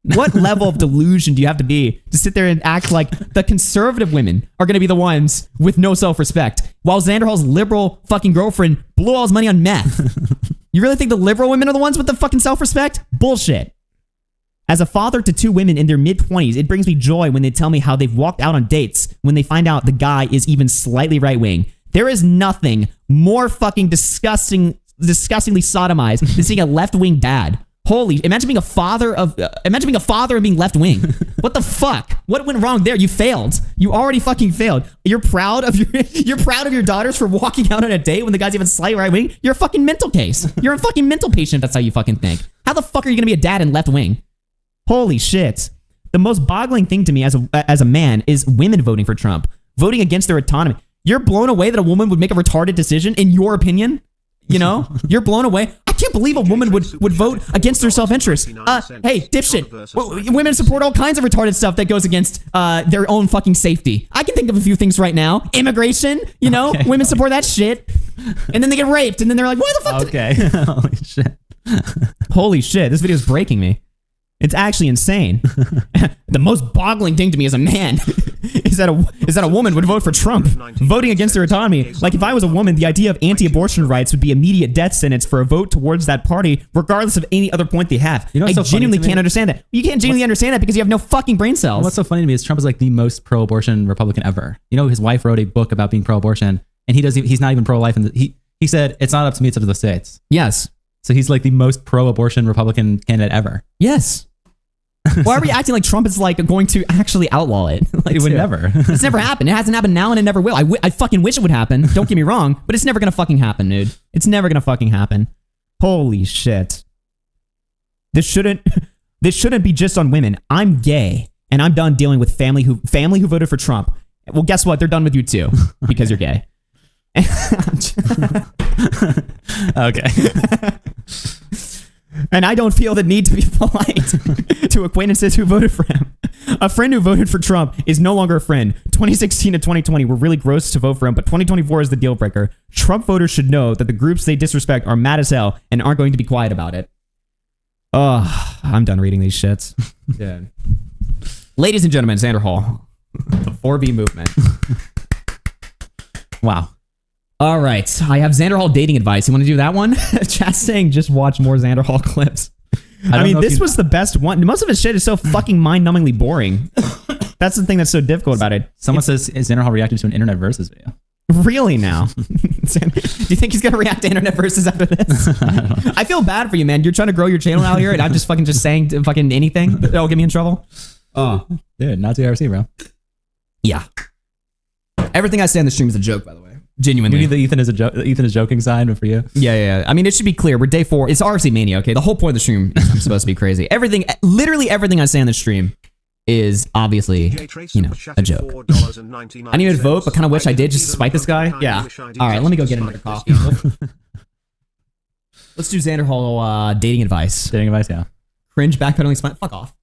What level of delusion do you have to be to sit there and act like the conservative women are going to be the ones with no self-respect, while Xanderhal's liberal fucking girlfriend blew all his money on meth? You really think the liberal women are the ones with the fucking self-respect? Bullshit. As a father to 2 women in their mid-20s, it brings me joy when they tell me how they've walked out on dates when they find out the guy is even slightly right-wing. There is nothing more fucking disgustingly sodomized than seeing a left-wing dad. Holy, imagine being a father and being left-wing. What the fuck? What went wrong there? You failed. You already fucking failed. You're proud of your daughters for walking out on a date when the guy's even slightly right-wing? You're a fucking mental case. You're a fucking mental patient if that's how you fucking think. How the fuck are you gonna be a dad and left-wing? Holy shit. The most boggling thing to me as a man is women voting for Trump, voting against their autonomy. You're blown away that a woman would make a retarded decision, in your opinion? You know? You're blown away. I can't believe a woman would vote against their self-interest. Hey, dipshit. Women support all kinds of retarded stuff that goes against their own fucking safety. I can think of a few things right now. Immigration, you know? Okay. Women support that shit. And then they get raped, and then they're like, why the fuck Holy shit. Holy shit, this video is breaking me. It's actually insane. The most boggling thing to me as a man is that a woman would vote for Trump, voting against their autonomy. Like, if I was a woman, the idea of anti-abortion rights would be immediate death sentence for a vote towards that party, regardless of any other point they have. You know, I genuinely can't understand that. You can't genuinely understand that because you have no fucking brain cells. What's so funny to me is Trump is like the most pro-abortion Republican ever. You know, his wife wrote a book about being pro-abortion, and he's not even pro-life. And he said, it's not up to me, it's up to the states. Yes. So he's like the most pro-abortion Republican candidate ever. Yes. Why are we acting like Trump is like going to actually outlaw it? Like, it would never. It's never happened. It hasn't happened now and it never will. I fucking wish it would happen. Don't get me wrong, but it's never gonna fucking happen, dude. It's never gonna fucking happen. Holy shit. This shouldn't be just on women. I'm gay and I'm done dealing with family who voted for Trump. Well, guess what? They're done with you too because you're gay. Okay. And I don't feel the need to be polite to acquaintances who voted for him. A friend who voted for Trump is no longer a friend. 2016 to 2020 were really gross to vote for him, but 2024 is the deal breaker. Trump voters should know that the groups they disrespect are mad as hell and aren't going to be quiet about it. Oh, I'm done reading these shits. Yeah. Ladies and gentlemen, Xanderhal, the 4B movement. Wow. All right, I have Xanderhal dating advice. You want to do that one? Chat's saying just watch more Xanderhal clips. I mean, this was the best one. Most of his shit is so fucking mind-numbingly boring. That's the thing that's so difficult about it. Someone says Xanderhal reacted to an Internet Versus video. Really now? Do you think he's gonna react to Internet Versus after this? I feel bad for you, man. You're trying to grow your channel out here, and I'm just saying fucking anything that'll get me in trouble. Oh, dude, not to RFC, bro. Yeah. Everything I say on the stream is a joke, by the way. Genuinely. You need the Ethan is joking sign, but for you. Yeah. I mean, it should be clear. We're day 4. It's RFC Mania, okay? The whole point of the stream is I'm supposed to be crazy. Literally everything I say on the stream is obviously, a joke. I need to vote, but kind of wish I did just to spite this guy. Yeah. All right, let me go get another coffee. Let's do Xanderhal dating advice. Dating advice, yeah. Cringe, backpedaling, smile. Fuck off.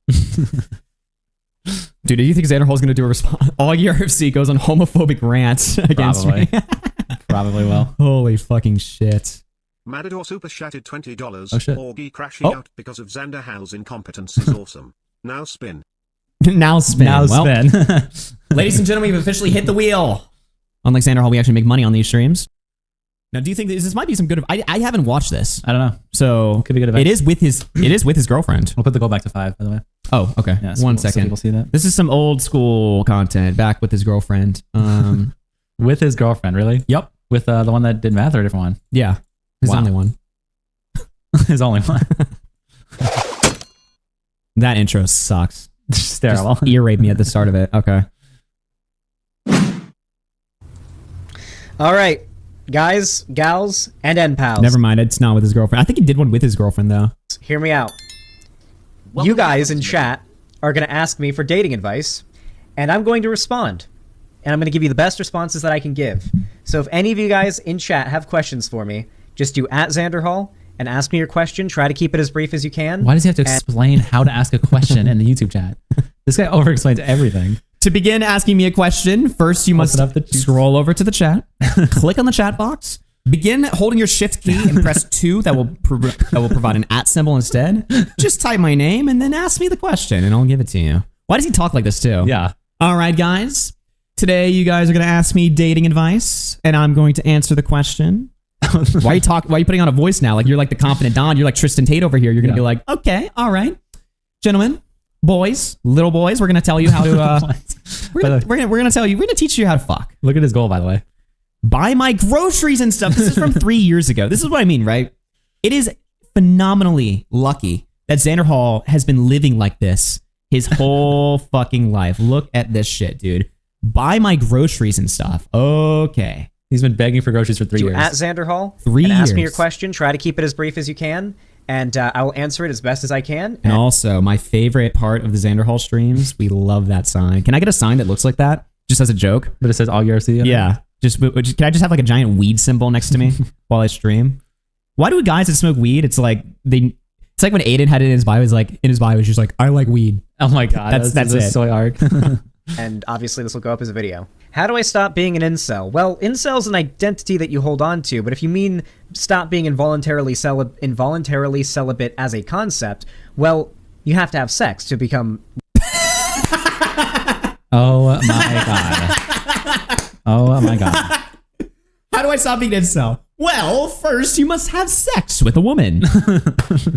Dude, do you think Xanderhal's going to do a response? Augie RFC goes on homophobic rants against me. Probably will. Holy fucking shit. Matador super chatted $20. Oh, shit. Augie crashing out because of Xanderhal's incompetence is awesome. Now spin. Now spin. Spin. Ladies and gentlemen, we've officially hit the wheel. Unlike Xanderhal, we actually make money on these streams. Now, do you think this might be some good? I haven't watched this. I don't know. So could be good advice. It is with his girlfriend. We'll put the goal back to 5, by the way. Oh, okay. Yeah, One second. So people see that. This is some old school content. Back with his girlfriend. With his girlfriend, really? Yep. With the one that did math or a different one? Yeah. His only one. His only one. That intro sucks. Just terrible. Just ear raped me at the start of it. Okay. All right, guys, gals, and end pals. Never mind. It's not with his girlfriend. I think he did one with his girlfriend though. Hear me out. You guys in chat are going to ask me for dating advice, and I'm going to respond. And I'm going to give you the best responses that I can give. So if any of you guys in chat have questions for me, just do @Xanderhal and ask me your question. Try to keep it as brief as you can. Why does he have to explain how to ask a question in the YouTube chat? This guy over-explains everything. To begin asking me a question, first you must scroll over to the chat, click on the chat box, begin holding your shift key and press 2 that will provide an @ symbol instead. Just type my name and then ask me the question and I'll give it to you. Why does he talk like this too? Yeah. All right, guys. Today you guys are going to ask me dating advice and I'm going to answer the question. Why are you putting on a voice now? Like you're like the confident Don. You're like Tristan Tate over here. You're going to be like, okay, all right. Gentlemen, boys, little boys, we're going to tell you how to... we're going to teach you how to fuck. Look at his goal, by the way. Buy my groceries and stuff. This is from 3 years ago. This is what I mean, right? It is phenomenally lucky that Xanderhal has been living like this his whole fucking life. Look at this shit, dude. Buy my groceries and stuff. Okay. He's been begging for groceries for 3 years. @Xanderhal. 3 years. Ask me your question. Try to keep it as brief as you can. And I will answer it as best as I can. And also, my favorite part of the Xanderhal streams, we love that sign. Can I get a sign that looks like that? Just as a joke? But it says Augie RFC? Yeah. Can I just have like a giant weed symbol next to me while I stream? Why do guys that smoke weed, it's like when Aiden had it in his bio, he's just like, I like weed. Oh my god. That's it. Soy arc. And obviously this will go up as a video. How do I stop being an incel? Well, incel is an identity that you hold on to, but if you mean stop being involuntarily celibate as a concept, well, you have to have sex to become... Oh my god. Oh my god. How do I stop being an incel? Well, first you must have sex with a woman.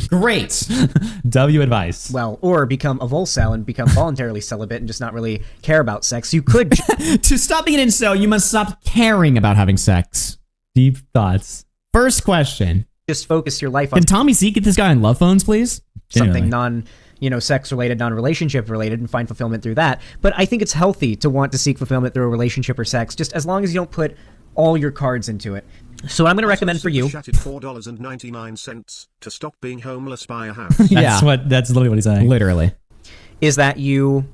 Great. W advice. Well, or become a volcel and become voluntarily celibate and just not really care about sex. You could... To stop being an incel, you must stop caring about having sex. Deep thoughts. First question. Just focus your life on... Can Tommy C get this guy on love phones, please? Something sex related, non-relationship related, and find fulfillment through that. But I think it's healthy to want to seek fulfillment through a relationship or sex, just as long as you don't put all your cards into it. So what I'm going to recommend for you... Chatted $4.99 to stop being homeless by a house. Yeah. That's literally what he's saying. Literally. Is that you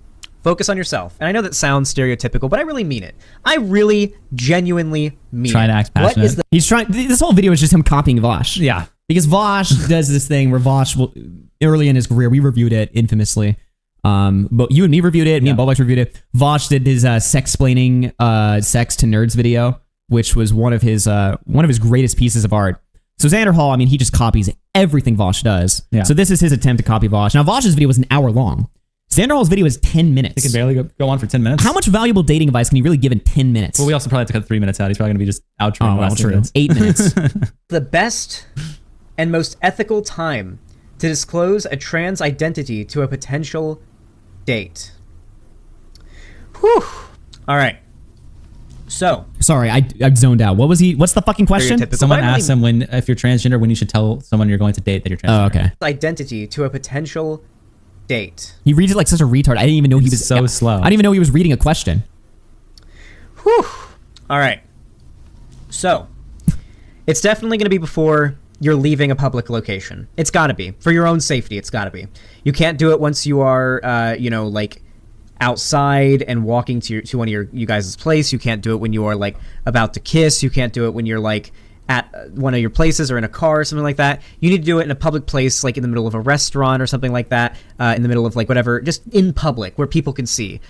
focus on yourself. And I know that sounds stereotypical, but I really mean it. I really genuinely mean Trying to act passionate. What is the... He's trying... This whole video is just him copying Vosh. Yeah. Because Vosh does this thing where Vosh will... Early in his career, we reviewed it infamously. But you and me reviewed it. Me and Bobax reviewed it. Vosh did his sex-splaining sex to nerds video, which was one of his greatest pieces of art. So Xanderhal, I mean, he just copies everything Vosh does. Yeah. So this is his attempt to copy Vosh. Now, Vosh's video was an hour long. Xanderhal's video is 10 minutes. It can barely go on for 10 minutes. How much valuable dating advice can he really give in 10 minutes? Well, we also probably have to cut 3 minutes out. He's probably going to be just outroing the last 2 minutes. 8 minutes. The best and most ethical time to disclose a trans identity to a potential date. Whew. All right. So, Sorry, I zoned out. What's the fucking question? Stereotypical. Someone But I asked him if you're transgender, when you should tell someone you're going to date that you're transgender. Oh, okay. identity to a potential date. He reads it like such a retard. I didn't even know he was so slow. I didn't even know he was reading a question. Whew. All right. So, it's definitely going to be before you're leaving a public location. It's got to be. For your own safety, it's got to be. You can't do it once you are, like outside and walking to one of you guys' place. You can't do it when you are like about to kiss. You can't do it when you're like at one of your places or in a car or something like that. You need to do it in a public place, like in the middle of a restaurant or something like that, in the middle of like whatever, just in public where people can see.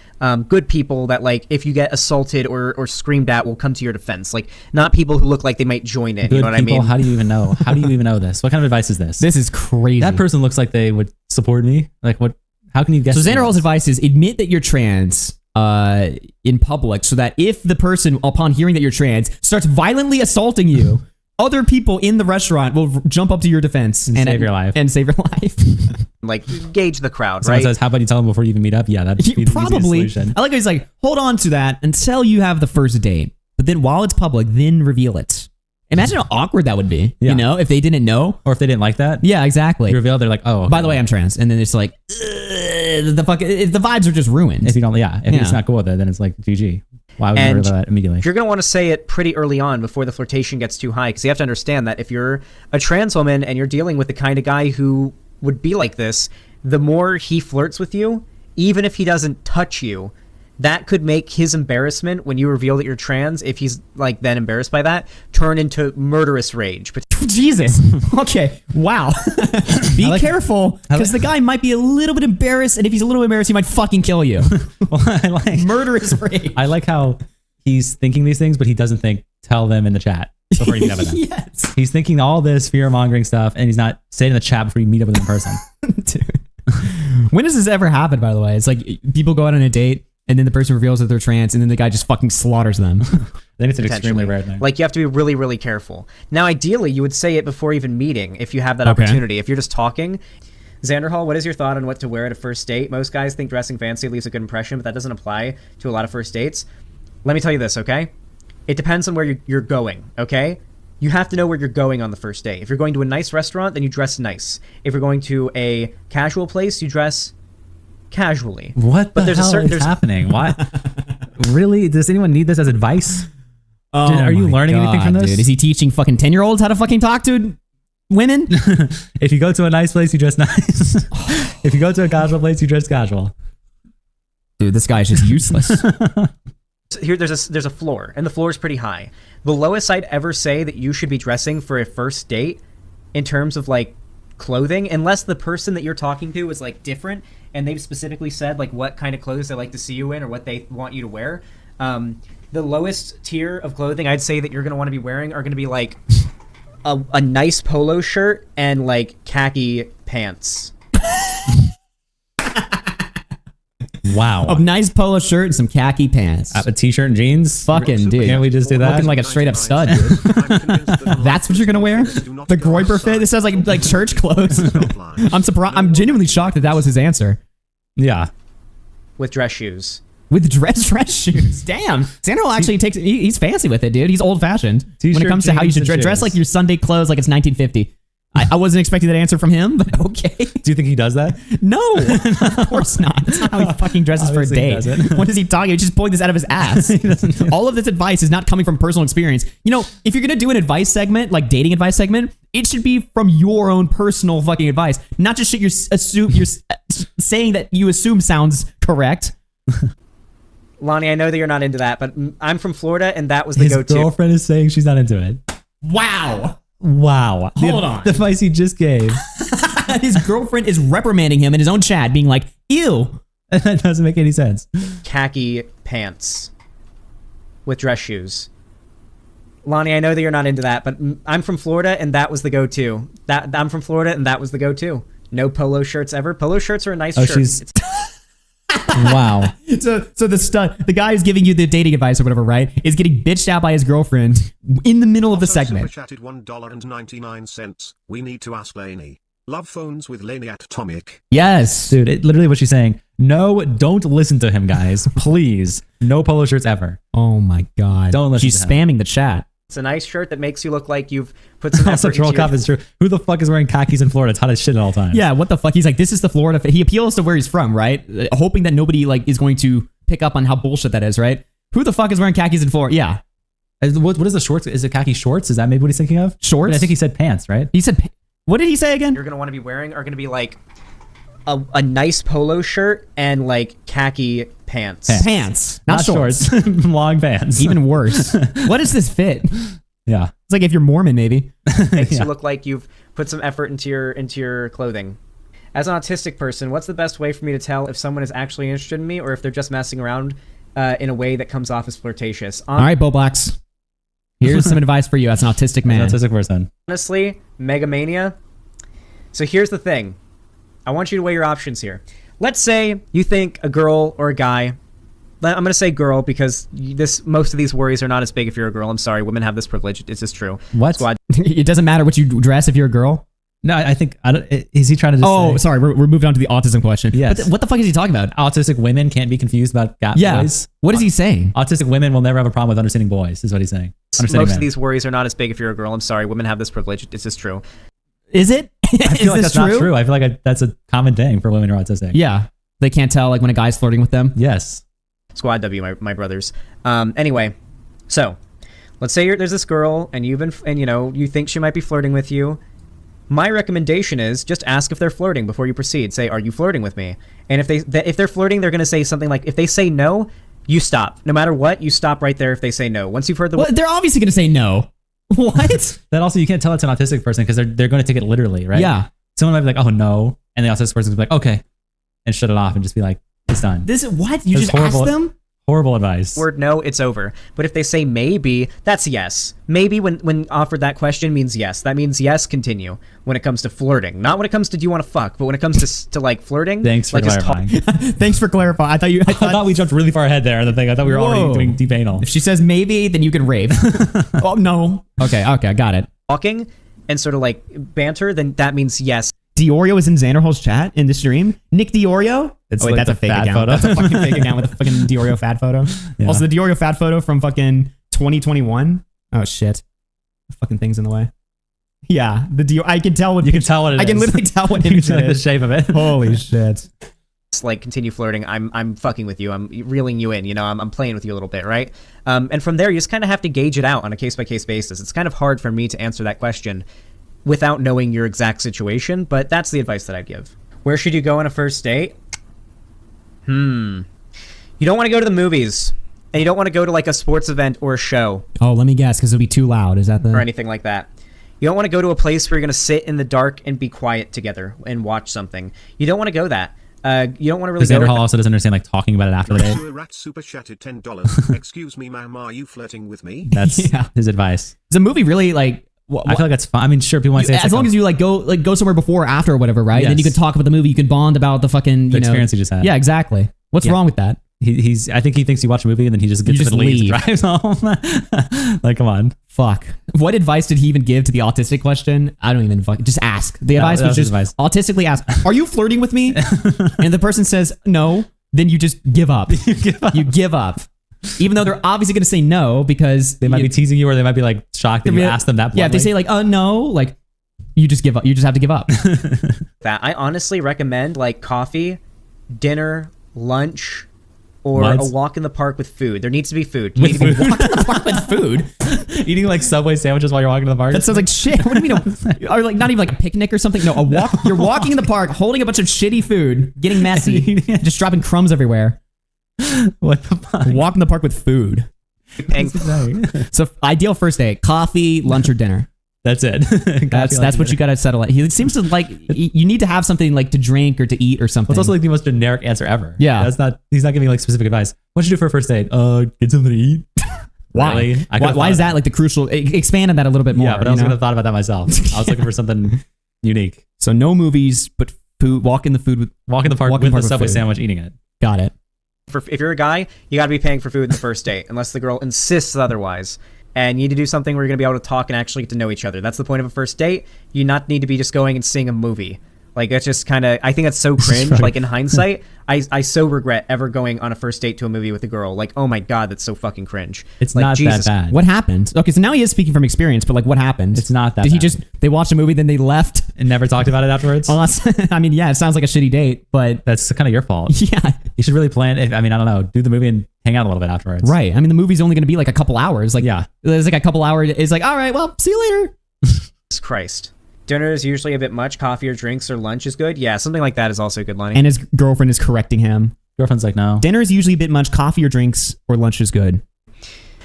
Good people that like if you get assaulted or screamed at will come to your defense. Like not people who look like they might join in. Good You know what people, I mean? How do you even know? How do you even know this? What kind of advice is this? This is crazy. That person looks like they would support me. Like what? How can you guess? So Xanderhal's advice is admit that you're trans in public, so that if the person, upon hearing that you're trans, starts violently assaulting you, other people in the restaurant will jump up to your defense and save your life. And save your life. Like gauge the crowd, Someone right? says, "How about you tell them before you even meet up?" Yeah, that'd be the Probably. easiest solution. I like how he's like, hold on to that until you have the first date, but then while it's public, then reveal it. Imagine how awkward that would be, Yeah. you know, if they didn't know. Or if they didn't like that, Yeah, exactly. you reveal, they're like, "Oh, okay, By the way, I'm trans. And then it's like, the vibes are just ruined. If you don't, if Yeah. it's not cool with it, then it's like GG. Why would you And reveal that immediately? You're going to want to say it pretty early on before the flirtation gets too high, because you have to understand that if you're a trans woman and you're dealing with the kind of guy who would be like this, the more he flirts with you, even if he doesn't touch you, that could make his embarrassment when you reveal that you're trans, if he's like then embarrassed by that, turn into murderous rage. Jesus. Okay. Wow. Be careful, because the guy might be a little bit embarrassed, and if he's a little embarrassed, he might fucking kill you. Well, I like Murderous rage. I like how he's thinking these things, but he doesn't think tell them in the chat before you meet up with them. Yes. He's thinking all this fear mongering stuff, and he's not saying in the chat before you meet up with them in person. Dude. When does this ever happen, by the way? It's like people go out on a date, and then the person reveals that they're trans, and then the guy just fucking slaughters them. I think it's an extremely rare thing. Like you have to be really, really careful. Now, ideally, you would say it before even meeting if you have that Okay. opportunity. If you're just talking. Xanderhal, what is your thought on what to wear at a first date? Most guys think dressing fancy leaves a good impression, but that doesn't apply to a lot of first dates. Let me tell you this, okay? It depends on where you're going, okay? You have to know where you're going on the first date. If you're going to a nice restaurant, then you dress nice. If you're going to a casual place, you dress casually. What the there's hell is happening? Why? Really? Does anyone need this as advice? Are you my learning anything from this? Dude, is he teaching fucking 10-year-olds how to fucking talk to women? If you go to a nice place, you dress nice. If you go to a casual place, you dress casual. Dude, this guy is just useless. Here, there's a floor, and the floor is pretty high. The lowest I'd ever say that you should be dressing for a first date in terms of like clothing, unless the person that you're talking to is like different and they've specifically said like what kind of clothes they like to see you in or what they want you to wear. The lowest tier of clothing I'd say that you're going to want to be wearing are going to be like a nice polo shirt and like khaki pants. Wow. A nice polo shirt and some khaki pants. A t-shirt and jeans? Fucking dude. Can't we just do that? Looking like a straight up stud, dude. That's what you're gonna wear? The Groiper fit? This sounds like church clothes. I'm surprised. I'm genuinely shocked that was his answer. Yeah. With dress shoes. With dress shoes. Damn. Xanderhal actually takes he's fancy with it, dude. He's old fashioned when it comes to how you should dress like your Sunday clothes like it's 1950. I wasn't expecting that answer from him, but okay. Do you think he does that? No, of course not. That's not how he fucking dresses Obviously for a he date. doesn't. What is he talking? He's just pulling this out of his ass. All of this advice is not coming from personal experience. You know, if you're gonna do an advice segment, like dating advice segment, it should be from your own personal fucking advice, not just shit you're saying that you assume sounds correct. Lonnie, I know that you're not into that, but I'm from Florida, and that was the go-to. His girlfriend is saying she's not into it. Wow. Wow. Hold on. The advice he just gave. His girlfriend is reprimanding him in his own chat, being like, ew. That doesn't make any sense. Khaki pants with dress shoes. Lonnie, I know that you're not into that, but I'm from Florida, and that was the go-to. I'm from Florida, and that was the go-to. No polo shirts ever. Polo shirts are a nice shirt. Wow. So the guy who's giving you the dating advice or whatever, right, is getting bitched out by his girlfriend in the middle of the segment. Super chatted $1.99. We need to ask Lainey. Love phones with Lainey at Atomic. Yes. Dude, literally what she's saying. No, don't listen to him, guys. Please. No polo shirts ever. Oh my God. Don't listen She's to him. spamming the chat. It's a nice shirt that makes you look like you've put some Also, effort troll into your... cop is true. Who the fuck is wearing khakis in Florida? It's hot as shit at all times. Yeah, what the fuck? He's like, this is the Florida. He appeals to where he's from, right? Hoping that nobody like is going to pick up on how bullshit that is, right? Who the fuck is wearing khakis in Florida? Yeah. What is the shorts? Is it khaki shorts? Is that maybe what he's thinking of? Shorts? I think he said pants, right? He said, what did he say again? You're going to want to be wearing are going to be like a nice polo shirt and like khaki pants. Pants. Not shorts. Long pants. Even worse. What does this fit? Yeah. It's like if you're Mormon, maybe. Makes you look like you've put some effort into your clothing. As an autistic person, what's the best way for me to tell if someone is actually interested in me or if they're just messing around in a way that comes off as flirtatious? All right, Bo Blacks. Here's some advice for you as an autistic man. As an autistic person. Honestly, Megamania. So here's the thing. I want you to weigh your options here. Let's say you think a girl or a guy. I'm going to say girl because most of these worries are not as big if you're a girl. I'm sorry. Women have this privilege. It's just true. What? Squad. It doesn't matter what you dress if you're a girl? No, I think... is he trying to just say... sorry. We're moving on to the autism question. Yes. What the fuck is he talking about? Autistic women can't be confused about boys? What is he saying? Autistic women will never have a problem with understanding boys, is what he's saying. Most of these worries are not as big if you're a girl. I'm sorry. Women have this privilege. It's just true. Is it? I feel like that's not true. I feel like that's a common thing for women who are autistic. Yeah. They can't tell like when a guy's flirting with them? Yes. Squad W, my brothers. Anyway, so let's say there's this girl and you think she might be flirting with you. My recommendation is just ask if they're flirting before you proceed. Say, "Are you flirting with me?" And if they're flirting, they're going to say something like, if they say no, you stop. No matter what, you stop right there if they say no. Once you've heard the... Well, they're obviously going to say no. What? That also, you can't tell it's an autistic person because they're going to take it literally, right? Yeah. Someone might be like, "Oh no," and the autistic person will be like, "Okay," and shut it off and just be like, "It's done." This is what? You just ask them? Horrible advice. Word no, it's over. But if they say maybe, that's yes. Maybe when offered that question means yes. That means yes, continue. When it comes to flirting, not when it comes to do you want to fuck, but when it comes to like flirting. Thanks for clarifying. Thanks for clarifying. I thought we jumped really far ahead there. The thing I thought we were already doing deep anal. If she says maybe, then you can rave. Oh no. Okay, I got it. Talking and sort of like banter, then that means yes. Diorio is in Xanderhal's chat in the stream. Nick Diorio? Wait, that's a fake account. Photo. That's a fucking fake account with a fucking Diorio fat photo. Yeah. Also, the Diorio fat photo from fucking 2021. Oh shit, the fucking thing's in the way. Yeah, I can tell what you can tell what it is. I can literally tell what it is. The shape of it. Holy shit. It's like continue flirting. I'm fucking with you. I'm reeling you in. I'm playing with you a little bit, right? And from there, you just kind of have to gauge it out on a case by case basis. It's kind of hard for me to answer that question without knowing your exact situation, but that's the advice that I'd give. Where should you go on a first date? You don't want to go to the movies, and you don't want to go to like a sports event or a show. Oh, let me guess, because it'll be too loud. Is that the... Or anything like that. You don't want to go to a place where you're going to sit in the dark and be quiet together and watch something. You don't want to go that. You don't want to really Xanderhal also doesn't understand like talking about it after the date. Rat super chatted $10. Excuse me, ma'am, are you flirting with me? That's his advice. Is the movie really like... I feel like that's fine. I mean, sure, people want to say as long as you go somewhere before or after or whatever, right? Yes. Then you can talk about the movie. You can bond about the fucking experience you just had. Yeah, exactly. What's wrong with that? I think he thinks you watch a movie and then he just gets up and leaves and drives home. Like, come on. Fuck. What advice did he even give to the autistic question? I don't even fucking... Just ask. The advice was just autistically ask, "Are you flirting with me?" And the person says no, then you just give up. You give up. Even though they're obviously going to say no because... They might be teasing you or they might be like shocked that you asked them that bluntly. Yeah, if they say like, no, like you just give up. You just have to give up. That I honestly recommend like coffee, dinner, lunch, or a walk in the park with food. There needs to be food. You need to be walk in the park with food? Eating like Subway sandwiches while you're walking to the park? That sounds like shit. What do you mean? Or like not even like a picnic or something? No, a walk. You're walking in the park, holding a bunch of shitty food, getting messy, just dropping crumbs everywhere. What the fuck? Walk in the park with food. So ideal first date: coffee, lunch, or dinner. That's it. That's what you gotta settle at. He seems to like. You need to have something like to drink or to eat or something. It's also like the most generic answer ever. Yeah, he's not giving like specific advice. What should you do for a first date? Get something to eat. Why? Really? Why is that like the crucial? Expand on that a little bit more. Yeah, but I was gonna have thought about that myself. I was looking for something unique. So no movies, but food. Walk in the park with a Subway sandwich, eating it. Got it. If you're a guy, you got to be paying for food in the first date, unless the girl insists otherwise. And you need to do something where you're going to be able to talk and actually get to know each other. That's the point of a first date. You not need to be just going and seeing a movie. Like, that's just kind of, I think that's so cringe. Like, in hindsight, I so regret ever going on a first date to a movie with a girl. Like, oh my God, that's so fucking cringe. It's like, not Jesus. that bad. What happened? Okay, so now he is speaking from experience, but like, what happened? It's not that Did he bad. just, they watched a movie, then they left? And never talked about it afterwards? I mean, yeah, it sounds like a shitty date, but That's kind of your fault. yeah. You should really plan. I don't know. Do the movie and hang out a little bit afterwards. Right. I mean, the movie's only going to be like a couple hours. Like, Yeah. There's like a couple hours. It's like, all right, well, see you later. Jesus Christ. Dinner is usually a bit much. Coffee or drinks or lunch is good. Yeah, something like that is also good, Lonnie. And his girlfriend is correcting him. Girlfriend's like, no. Dinner is usually a bit much. Coffee or drinks or lunch is good.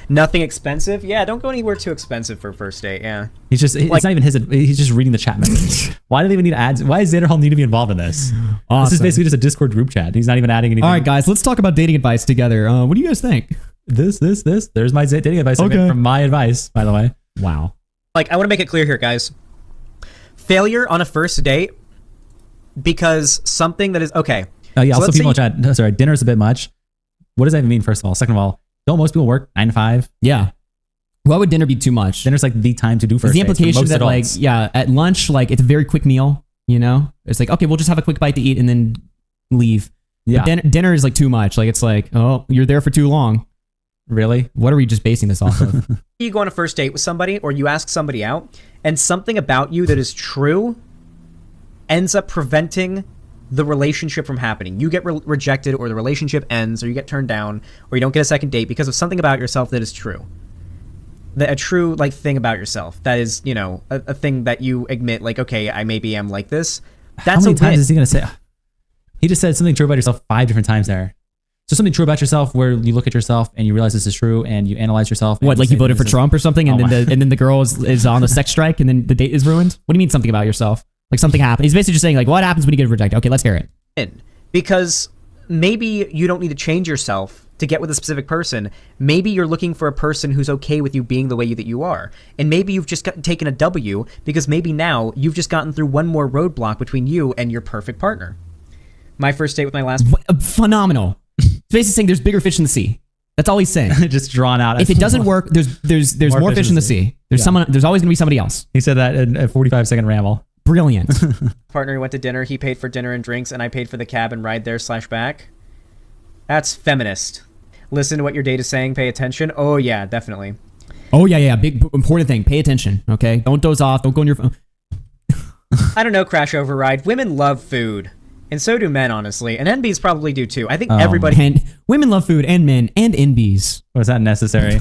Nothing expensive. Yeah, don't go anywhere too expensive for a first date. Yeah. He's just, it's not even his, he's just reading the chat message. Why do they even need ads? Why does Xanderhal need to be involved in this? Awesome. This is basically just a Discord group chat. He's not even adding anything. All right, guys, let's talk about dating advice together. What do you guys think? This. There's my dating advice segment from my advice, by the way. Wow. Like, I want to make it clear here, guys. Failure on a first date because something that is okay. Yeah, So also let's people in say chat, sorry, dinner's a bit much. What does that even mean, first of all? Second of all, don't most people work 9 to 5? Yeah. Why would dinner be too much? Dinner's like the time to do first Is the dates for implication most that adults. like, yeah, at lunch, like it's a very quick meal, you know? It's like, okay, we'll just have a quick bite to eat and then leave. Yeah. But dinner is like too much. Like, it's like, oh, you're there for too long. Really? What are we just basing this off of? you go on a first date with somebody or you ask somebody out and something about you that is true ends up preventing the relationship from happening. You get rejected or the relationship ends or you get turned down or you don't get a second date because of something about yourself that is true. A true like thing about yourself that is, you know, a thing that you admit like, okay, I maybe am like this. That's How many a times win. is he going to say? He just said something true about yourself 5 different times there. So something true about yourself where you look at yourself and you realize this is true and you analyze yourself. And What, like say you voted for this is- Trump or something, and Oh then the girl is on the sex strike, and then the date is ruined? What do you mean something about yourself? Like something happened. He's basically just saying like, what happens when you get rejected? Okay, let's hear it. Because maybe you don't need to change yourself to get with a specific person. Maybe you're looking for a person who's okay with you being the way that you are. And maybe you've just taken a W because maybe now you've just gotten through one more roadblock between you and your perfect partner. My first date with my last... Phenomenal. He's basically saying there's bigger fish in the sea. That's all he's saying. just drawn out. If it doesn't work, there's more fish in the sea. There's there's always going to be somebody else. He said that in a 45-second ramble. Brilliant. partner went to dinner. He paid for dinner and drinks, and I paid for the cab and ride there / back. That's feminist. Listen to what your date is saying. Pay attention. Oh, yeah, definitely. Oh, yeah. Big, important thing. Pay attention, okay? Don't doze off. Don't go on your phone. I don't know, Crash Override. Women love food. And so do men, honestly. And NBs probably do, too. I think everybody And women love food, and men, and NBs. Was that necessary?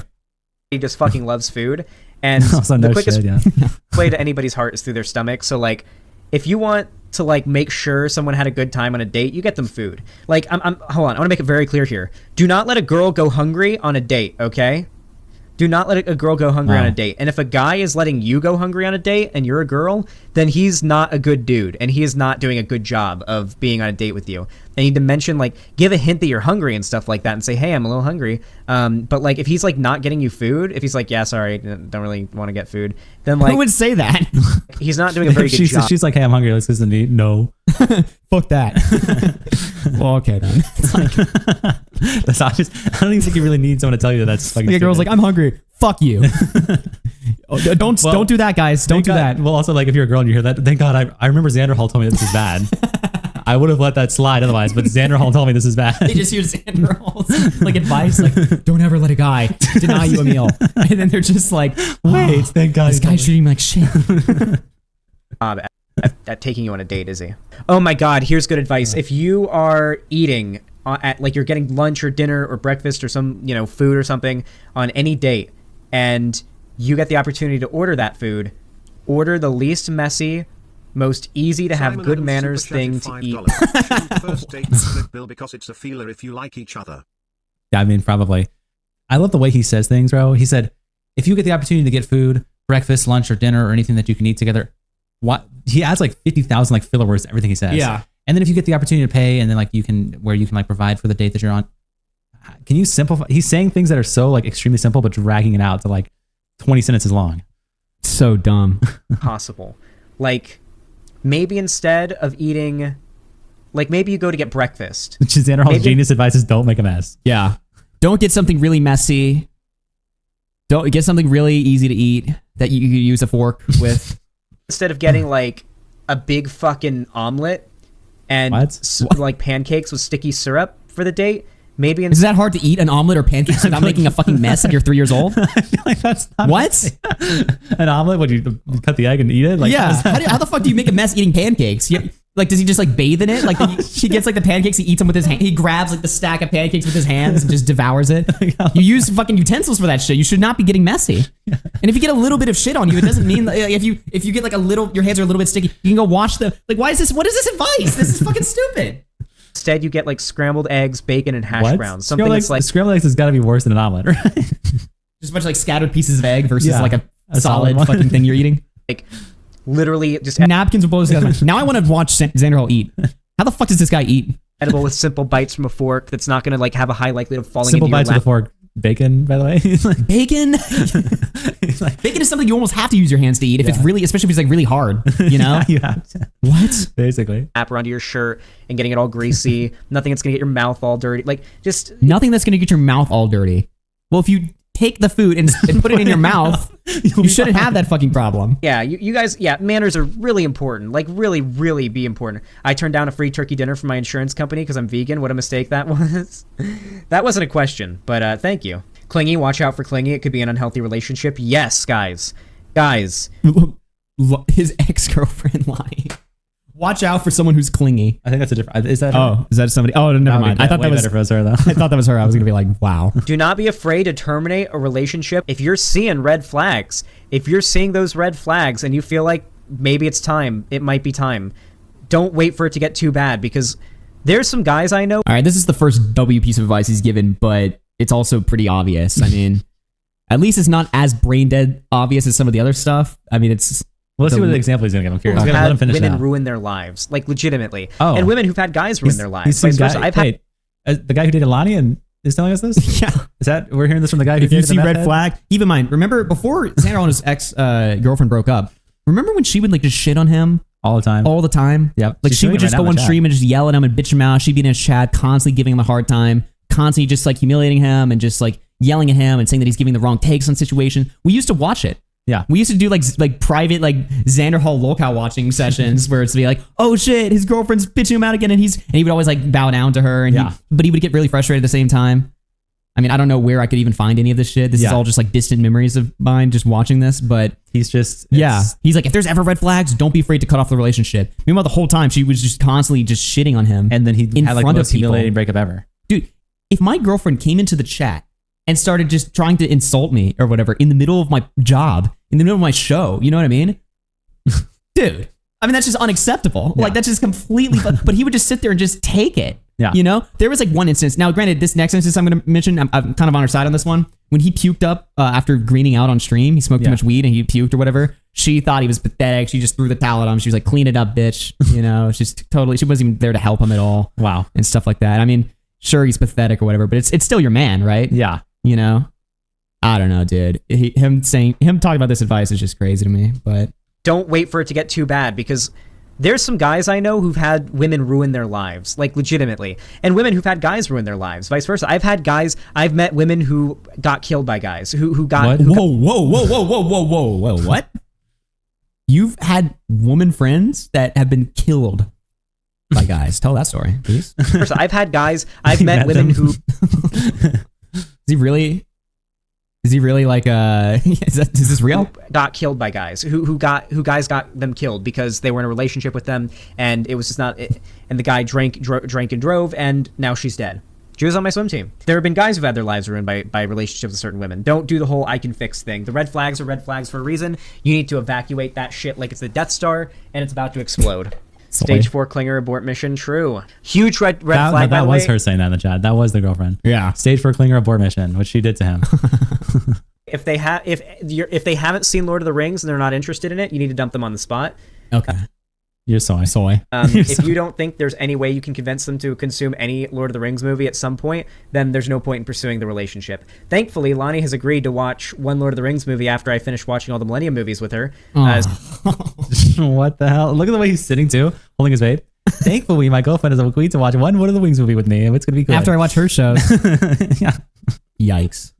just fucking loves food. And Also, the no quickest shit, yeah. way to anybody's heart is through their stomach. So, like, if you want to, like, make sure someone had a good time on a date, you get them food. Like, hold on. I want to make it very clear here. Do not let a girl go hungry on a date, okay? Do not let a girl go hungry on a date. And if a guy is letting you go hungry on a date and you're a girl, then he's not a good dude. And he is not doing a good job of being on a date with you. And you need to mention, like, give a hint that you're hungry and stuff like that and say, hey, I'm a little hungry. But, like, if he's, like, not getting you food, if he's like, yeah, sorry, don't really want to get food, then, like... Who would say that? He's not doing a very good job. She's like, hey, I'm hungry. Let's listen to me. No. Fuck that. Well, okay, then. It's like, That's obvious. I don't even think you really need someone to tell you that that's fucking like a girl's like, stupid. I'm hungry. Fuck you. Don't do that, guys. Don't do that. Well, also, like, if you're a girl and you hear that, thank God, I remember Xanderhal told me this is bad. I would have let that slide otherwise, but Xanderhal told me this is bad. They just hear Xanderhal's like advice, like, don't ever let a guy deny you a meal. And then they're just like, Wait, thank God. this guy's treating me like shit. at taking you on a date, is he? Oh my God, here's good advice. If you are eating at, like, you're getting lunch or dinner or breakfast or some, you know, food or something on any date, and you get the opportunity to order that food, order the least messy, most easy to have Simon good Adams manners super thing chatted to eat. $5. First date split bill because it's a feeler if you like each other. Yeah, I mean, probably. I love the way he says things, bro. He said, if you get the opportunity to get food, breakfast, lunch, or dinner, or anything that you can eat together, what he adds like 50,000 like filler words to everything he says. Yeah. And then if you get the opportunity to pay, and then like you can like provide for the date that you're on, can you simplify? He's saying things that are so like extremely simple, but dragging it out to like 20 sentences long. So dumb. Possible. Like, maybe instead of eating, like maybe you go to get breakfast. Xanderhal's genius advice is don't make a mess. Yeah. Don't get something really messy. Don't get something really easy to eat that you can use a fork with. Instead of getting like a big fucking omelet and like pancakes with sticky syrup for the date, maybe is that hard to eat, an omelet or pancakes without making a fucking mess and you're 3 years old? I feel like that's not what? An omelet? Would you cut the egg and eat it? Like, yeah. How the fuck do you make a mess eating pancakes? Like, does he just like bathe in it? Like, he gets like the pancakes, he eats them with his hand. He grabs like the stack of pancakes with his hands and just devours it. You use fucking utensils for that shit. You should not be getting messy. Yeah. And if you get a little bit of shit on you, it doesn't mean if you get like a little, your hands are a little bit sticky, you can go wash the. Like, why is this? What is this advice? This is fucking stupid. Instead, you get like scrambled eggs, bacon, and hash browns. Something that's like scrambled eggs has got to be worse than an omelet, right? Just a bunch of like scattered pieces of egg versus like a solid fucking thing you're eating. Like. Literally just napkins with both together. Now I want to watch Xanderhal eat. How the fuck does this guy eat? Edible with simple bites from a fork that's not going to like have a high likelihood of falling simple into your lap. Simple bites with a fork. Bacon, by the way. Bacon? Bacon is something you almost have to use your hands to eat if it's really, especially if it's like really hard, you know? You have to. What? Basically. Wrap around your shirt and getting it all greasy. Nothing that's going to get your mouth all dirty. Like just nothing that's going to get your mouth all dirty. Well, if you take the food and put it in your mouth, you shouldn't have that fucking problem. Yeah, you guys, manners are really important. Like, really, really be important. I turned down a free turkey dinner from my insurance company because I'm vegan. What a mistake that was. That wasn't a question, but thank you. Clingy, watch out for clingy. It could be an unhealthy relationship. Yes, guys. Guys. His ex-girlfriend lying. Watch out for someone who's clingy. I think that's a different. Is that her? Oh, is that somebody? Oh, never mind. I thought that was her though. I thought that was her. I was gonna be like, wow. Do not be afraid to terminate a relationship if you're seeing red flags. If you're seeing those red flags and you feel like maybe it's time, it might be time. Don't wait for it to get too bad because there's some guys I know. All right, this is the first W piece of advice he's given, but it's also pretty obvious. I mean, at least it's not as brain dead obvious as some of the other stuff. I mean, it's. Well, let's see what the example he's going to give. I'm curious. Let him finish women ruin their lives, like legitimately. Oh. And women who've had guys ruin their lives. Vice versa. The guy who dated Lonnie and is telling us this? Yeah. Is that, we're hearing this from the guy who if you dated see the red flag, keep in mind, remember before Xanderhal and his ex-girlfriend broke up, remember when she would like just shit on him? All the time. All the time? Yep. Like she would just go on stream and just yell at him and bitch him out. She'd be in his chat, constantly giving him a hard time, constantly just like humiliating him and just like yelling at him and saying that he's giving the wrong takes on situation. We used to watch it. Yeah. We used to do like private like Xanderhal locale watching sessions where it's to be like, oh shit, his girlfriend's bitching him out again, and he would always like bow down to her, and but he would get really frustrated at the same time. I mean, I don't know where I could even find any of this shit. This is all just like distant memories of mine just watching this, but he's just he's like, if there's ever red flags, don't be afraid to cut off the relationship. Meanwhile, the whole time she was just constantly just shitting on him, and then he had like the most humiliating breakup ever. Dude, if my girlfriend came into the chat and started just trying to insult me or whatever in the middle of my job, in the middle of my show, you know what I mean? Dude, I mean, that's just unacceptable. Yeah. Like, that's just completely, but he would just sit there and just take it. Yeah. You know? There was like one instance. Now, granted, this next instance I'm going to mention, I'm kind of on her side on this one. When he puked up after greening out on stream, he smoked too much weed and he puked or whatever. She thought he was pathetic. She just threw the towel at him. She was like, clean it up, bitch. You know, it's just totally, she wasn't even there to help him at all. Wow. And stuff like that. I mean, sure, he's pathetic or whatever, but it's still your man, right? Yeah. You know? I don't know, dude. Him talking about this advice is just crazy to me, but don't wait for it to get too bad because there's some guys I know who've had women ruin their lives, like legitimately, and women who've had guys ruin their lives, vice versa. I've met women who got killed by guys who got. Whoa, what? You've had woman friends that have been killed by guys. Tell that story, please. I've had guys. I've met women who. Is he really like is this real? Got killed by guys who guys got them killed because they were in a relationship with them and it was just not and the guy drank and drove and now she's dead. She was on my swim team. There have been guys who've had their lives ruined by relationships with certain women. Don't do the whole I can fix thing. The red flags are red flags for a reason. You need to evacuate that shit like it's the Death Star and it's about to explode. Stage 4 clinger abort mission, true. Huge red flag. That was her saying that in the chat. That was the girlfriend. Yeah. Stage 4 clinger abort mission, which she did to him. If they haven't seen Lord of the Rings and they're not interested in it, you need to dump them on the spot. Okay. You're soy. If you don't think there's any way you can convince them to consume any Lord of the Rings movie at some point, then there's no point in pursuing the relationship. Thankfully, Lonnie has agreed to watch one Lord of the Rings movie after I finish watching all the Millennium movies with her. What the hell? Look at the way he's sitting too, holding his vape. Thankfully, my girlfriend has agreed to watch one Lord of the Rings movie with me, and it's gonna be good. After I watch her shows. Yeah. Yikes.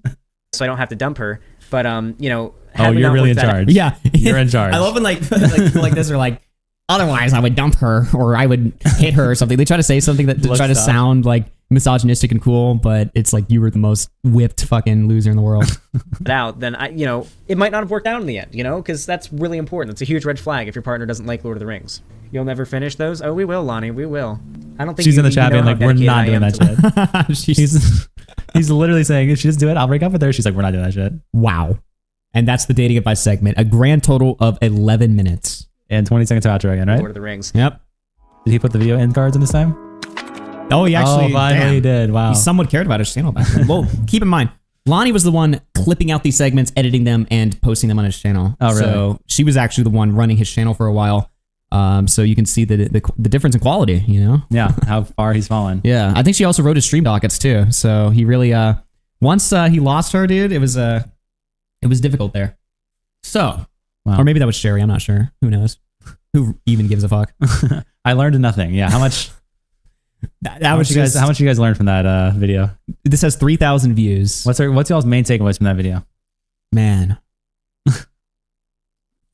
So I don't have to dump her. But oh, you're really in charge. Yeah. You're in charge. I love when like people like this are like, otherwise I would dump her or I would hit her or something. They try to say something that to try to sound like misogynistic and cool, but it's like you were the most whipped fucking loser in the world. Then it might not have worked out in the end, because that's really important. It's a huge red flag if your partner doesn't like Lord of the Rings. You'll never finish those? Oh, we will, Lonnie. We will. I don't think she's in the chat being like, we're not doing that shit. He's literally saying, if she doesn't do it, I'll break up with her. She's like, we're not doing that shit. Wow. And that's the dating advice segment. A grand total of 11 minutes. And 20 seconds to outro again, right? Lord of the Rings. Yep. Did he put the video end cards in this time? Oh, he actually finally did. Wow. He somewhat cared about his channel back then. Well, keep in mind, Lonnie was the one clipping out these segments, editing them, and posting them on his channel. Oh, really? So she was actually the one running his channel for a while. So you can see the difference in quality, Yeah, how far he's fallen. Yeah, I think she also wrote his stream dockets too. So he really, once he lost her, dude, it was difficult there. So, Wow. or maybe that was Sherry. I'm not sure. Who knows? Who even gives a fuck? I learned nothing. Yeah, how much? How much you guys learned from that video? This has 3,000 views. What's y'all's main takeaways from that video? Man,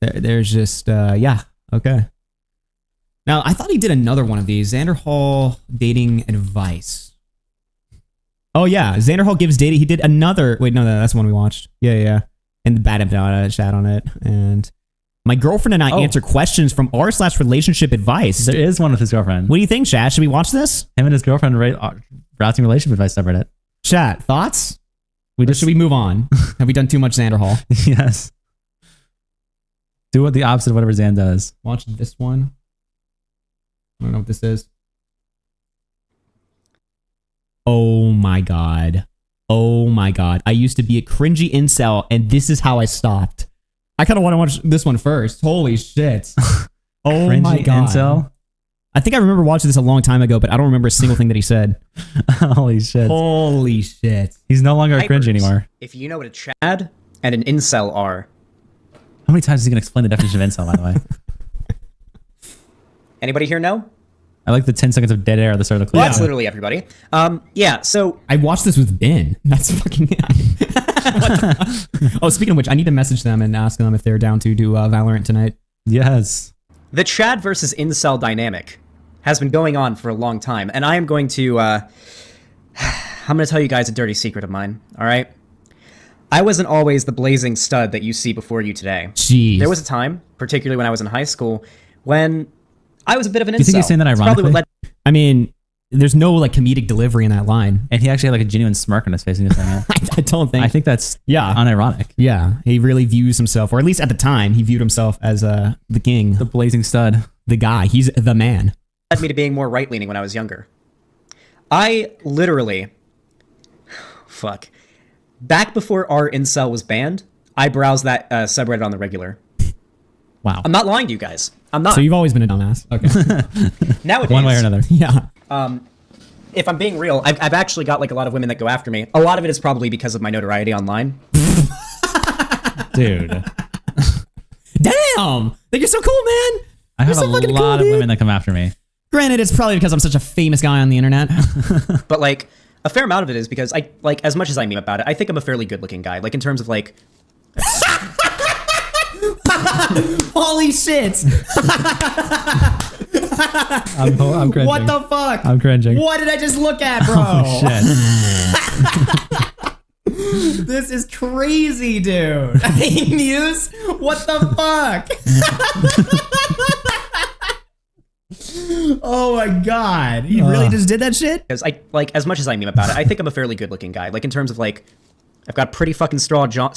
there's just yeah, okay. Now I thought he did another one of these Xanderhal dating advice. Oh yeah, Xanderhal gives dating. He did another. Wait, no, that's the one we watched. Yeah, and the bad chat on it. And my girlfriend and I answer questions from r/relationship advice. There is one with his girlfriend. What do you think, chat? Should we watch this? Him and his girlfriend browsing relationship advice subreddit. Chat, thoughts? Should we move on? Have we done too much Xanderhal? Yes. Do what the opposite of whatever Xan does. Watch this one. I don't know what this is. Oh my god. Oh my god. I used to be a cringy incel, and this is how I stopped. I kind of want to watch this one first. Holy shit. Oh cringy my god. Incel? I think I remember watching this a long time ago, but I don't remember a single thing that he said. Holy shit. Holy shit. He's no longer a cringe anymore. If you know what a Chad and an incel are. How many times is he going to explain the definition of incel, by the way? Anybody here know? I like the 10 seconds of dead air at the start of the clip. Well, that's literally everybody. So I watched this with Ben. That's fucking... Oh, speaking of which, I need to message them and ask them if they're down to do Valorant tonight. Yes. The Chad versus incel dynamic has been going on for a long time, and I am going to... I'm going to tell you guys a dirty secret of mine, all right? I wasn't always the blazing stud that you see before you today. Jeez. There was a time, particularly when I was in high school, when I was a bit of an incel. You think he's saying that ironically? I mean, there's no like comedic delivery in that line. And he actually had like a genuine smirk on his face. I don't think. I think that's unironic. Yeah, he really views himself, or at least at the time, he viewed himself as the king. The blazing stud. The guy. He's the man. Led me to being more right-leaning when I was younger. I literally... Fuck. Back before r incel was banned, I browsed that subreddit on the regular. Wow. I'm not lying to you guys. I'm not. So you've always been a dumbass. Okay. Nowadays, one way or another. Yeah. If I'm being real, I've actually got like a lot of women that go after me. A lot of it is probably because of my notoriety online. Dude. Damn! Like, you're so cool, man! I have so a lot of women that come after me. Granted, it's probably because I'm such a famous guy on the internet. But like, a fair amount of it is because I, like, as much as I meme about it, I think I'm a fairly good-looking guy. Like, in terms of like... Holy shit! I'm cringing. What the fuck? I'm cringing. What did I just look at, bro? Oh, shit. This is crazy, dude. Hey, Muse, what the fuck? Oh my god. You really just did that shit? Because I, like, as much as I meme about it, I think I'm a fairly good-looking guy. Like, in terms of like, I've got pretty fucking strong jaw.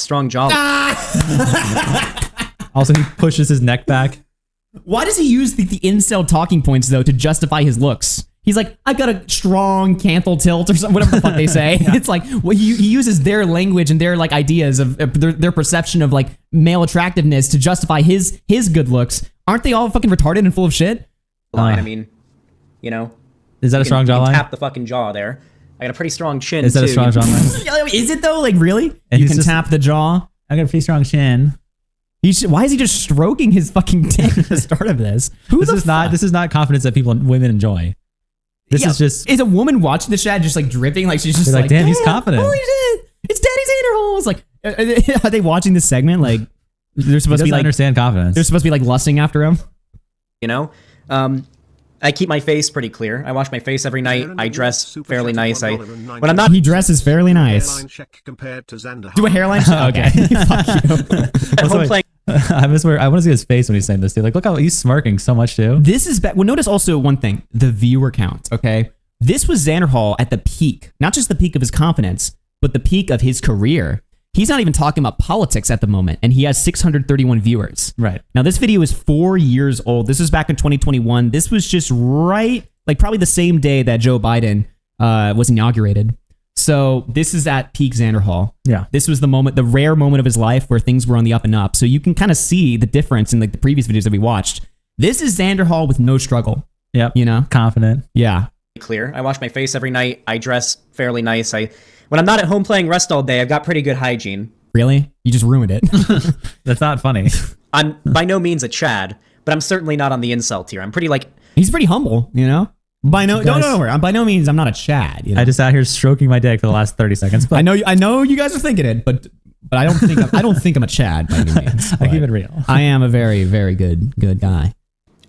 Also, he pushes his neck back. Why does he use the incel talking points, though, to justify his looks? He's like, I've got a strong canthal tilt or something, whatever the fuck they say. Yeah. It's like, well, he uses their language and their like ideas of their perception of like male attractiveness to justify his good looks Aren't they all fucking retarded and full of shit? line. I mean, you know, is that a strong jawline? Tap the fucking jaw there. I got a pretty strong chin. Is that too. a strong jawline? Is it though? Like really? And You he's can just- tap the jaw. I got a pretty strong chin. Why is he just stroking his fucking dick at the start of this? This is not confidence that women enjoy. This is just is a woman watching the chat just like dripping, like she's just like, damn, he's "Yeah, confident." Holy shit, it's Daddy Xanderhal. It's like, are they watching this segment? Like they're supposed to be like understand confidence. They're supposed to be like lusting after him. You know, I keep my face pretty clear. I wash my face every night. I dress fairly nice. When I'm not, He dresses fairly nice. Check compared to Xanderhal. Do a hairline check. Okay, fuck you. at home playing. I want to see his face when he's saying this, dude. Like, look how he's smirking so much too. This is well. Notice also one thing: the viewer count. Okay, this was Xanderhal at the peak, not just the peak of his confidence, but the peak of his career. He's not even talking about politics at the moment, and he has 631 viewers. Right. Now, this video is 4 years old. This was back in 2021. This was just right, like probably the same day that Joe Biden was inaugurated. So this is at peak Xanderhal. Yeah. This was the moment, the rare moment of his life where things were on the up and up. So you can kind of see the difference in like the previous videos that we watched. This is Xanderhal with no struggle. Yep. You know? Confident. Yeah. Clear. I wash my face every night. I dress fairly nice. When I'm not at home playing Rust all day, I've got pretty good hygiene. Really? You just ruined it. That's not funny. I'm by no means a Chad, but I'm certainly not on the incel tier. I'm pretty like He's pretty humble, you know? By no, Guys- don't worry. By no means, I'm not a Chad. You know? I just out here stroking my dick for the last 30 seconds. But I know you guys are thinking it, but I don't think I'm a Chad by any means. I keep but it real. I am a very, very good guy.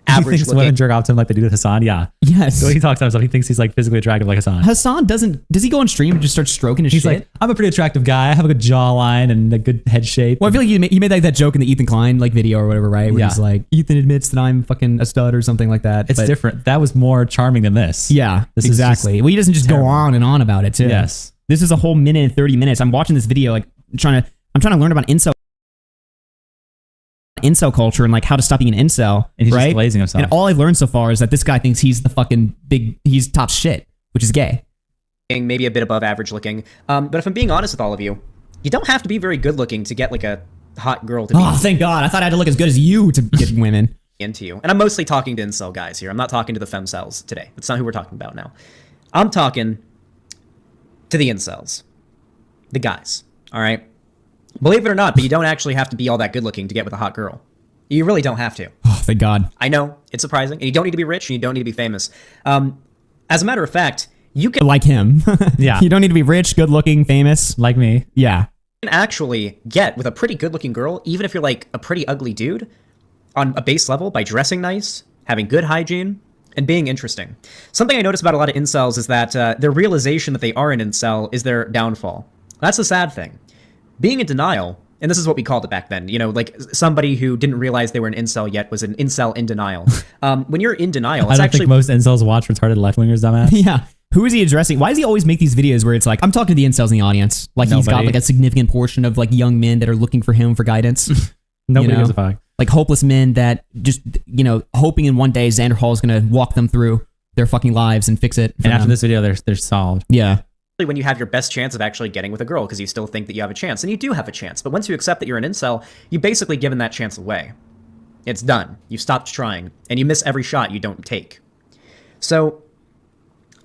He average thinks women looking. jerk off to him like they do to Hassan. Yeah. Yes. The way he talks about himself, he thinks he's like physically attractive like Hassan. Hassan does he go on stream and just start stroking his He's shit? like, I'm a pretty attractive guy. I have a good jawline and a good head shape. Well, I feel like you made that joke in the Ethan Klein like video or whatever, right? Where Yeah. he's like, Ethan admits that I'm fucking a stud or something like that. It's But different. That was more charming than this. Yeah, This is exactly. Well, he doesn't just terrible. go on and on about it too. Yes. This is a whole minute and 30 minutes. I'm watching this video, like I'm trying to learn about incel culture and like how to stop being an incel. And he's just right? glazing himself. And all I've learned so far is that this guy thinks he's the fucking he's top shit, which is gay. Maybe a bit above average looking. But if I'm being honest with all of you, you don't have to be very good looking to get like a hot girl to be Oh, thank God. I thought I had to look as good as you to get women. into you. And I'm mostly talking to incel guys here. I'm not talking to the femcels today. That's not who we're talking about now. I'm talking to the incels. The guys. All right? Believe it or not, but you don't actually have to be all that good looking to get with a hot girl. You really don't have to. Oh, thank God. I know, it's surprising. And you don't need to be rich and you don't need to be famous. As a matter of fact, you can Like him. Yeah. You don't need to be rich, good looking, famous. Like me. Yeah. actually get with a pretty good looking girl, even if you're like a pretty ugly dude, on a base level by dressing nice, having good hygiene, and being interesting. Something I notice about a lot of incels is that their realization that they are an incel is their downfall. That's the sad thing. Being in denial, and this is what we called it back then, you know, like somebody who didn't realize they were an incel yet was an incel in denial. When you're in denial, I it's don't actually think most incels watch retarded left-wingers, dumbass. Yeah. Who is he addressing? Why does he always make these videos where it's like, I'm talking to the incels in the audience? Like he's got Nobody. like a significant portion of like young men that are looking for him for guidance. Nobody You know? gives a fuck. Like hopeless men that just, you know, hoping in one day Xanderhal is going to walk them through their fucking lives and fix it. for And after them. this video, they're solved. Yeah. when you have your best chance of actually getting with a girl because you still think that you have a chance. And you do have a chance. But once you accept that you're an incel, you've basically given that chance away. It's done. You've stopped trying. And you miss every shot you don't take. So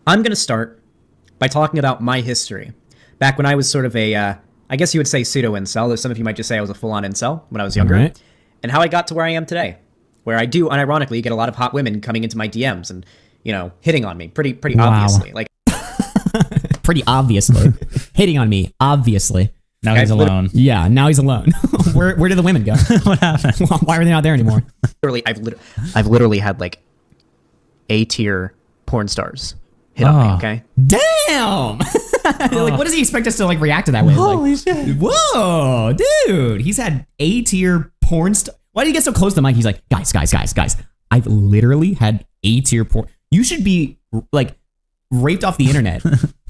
I'm going to start by talking about my history. Back when I was sort of a, I guess you would say pseudo-incel, though some of you might just say I was a full-on incel when I was younger. Right. And how I got to where I am today. Where I do, unironically, get a lot of hot women coming into my DMs and, you know, hitting on me pretty Wow. obviously. Like, Pretty obviously. Hitting on me, obviously. Now he's alone. Yeah, now he's alone. Where did the women go? What happened? Why are they not there anymore? literally, I've literally had like A-tier porn stars hit on me. Oh. Okay, Damn! Like, what does he expect us to like react to that way? Holy Like, shit. whoa, dude! He's had A-tier porn star. Why do you get so close to the mic? He's like, guys. I've literally had A-tier porn. You should be like raped off the internet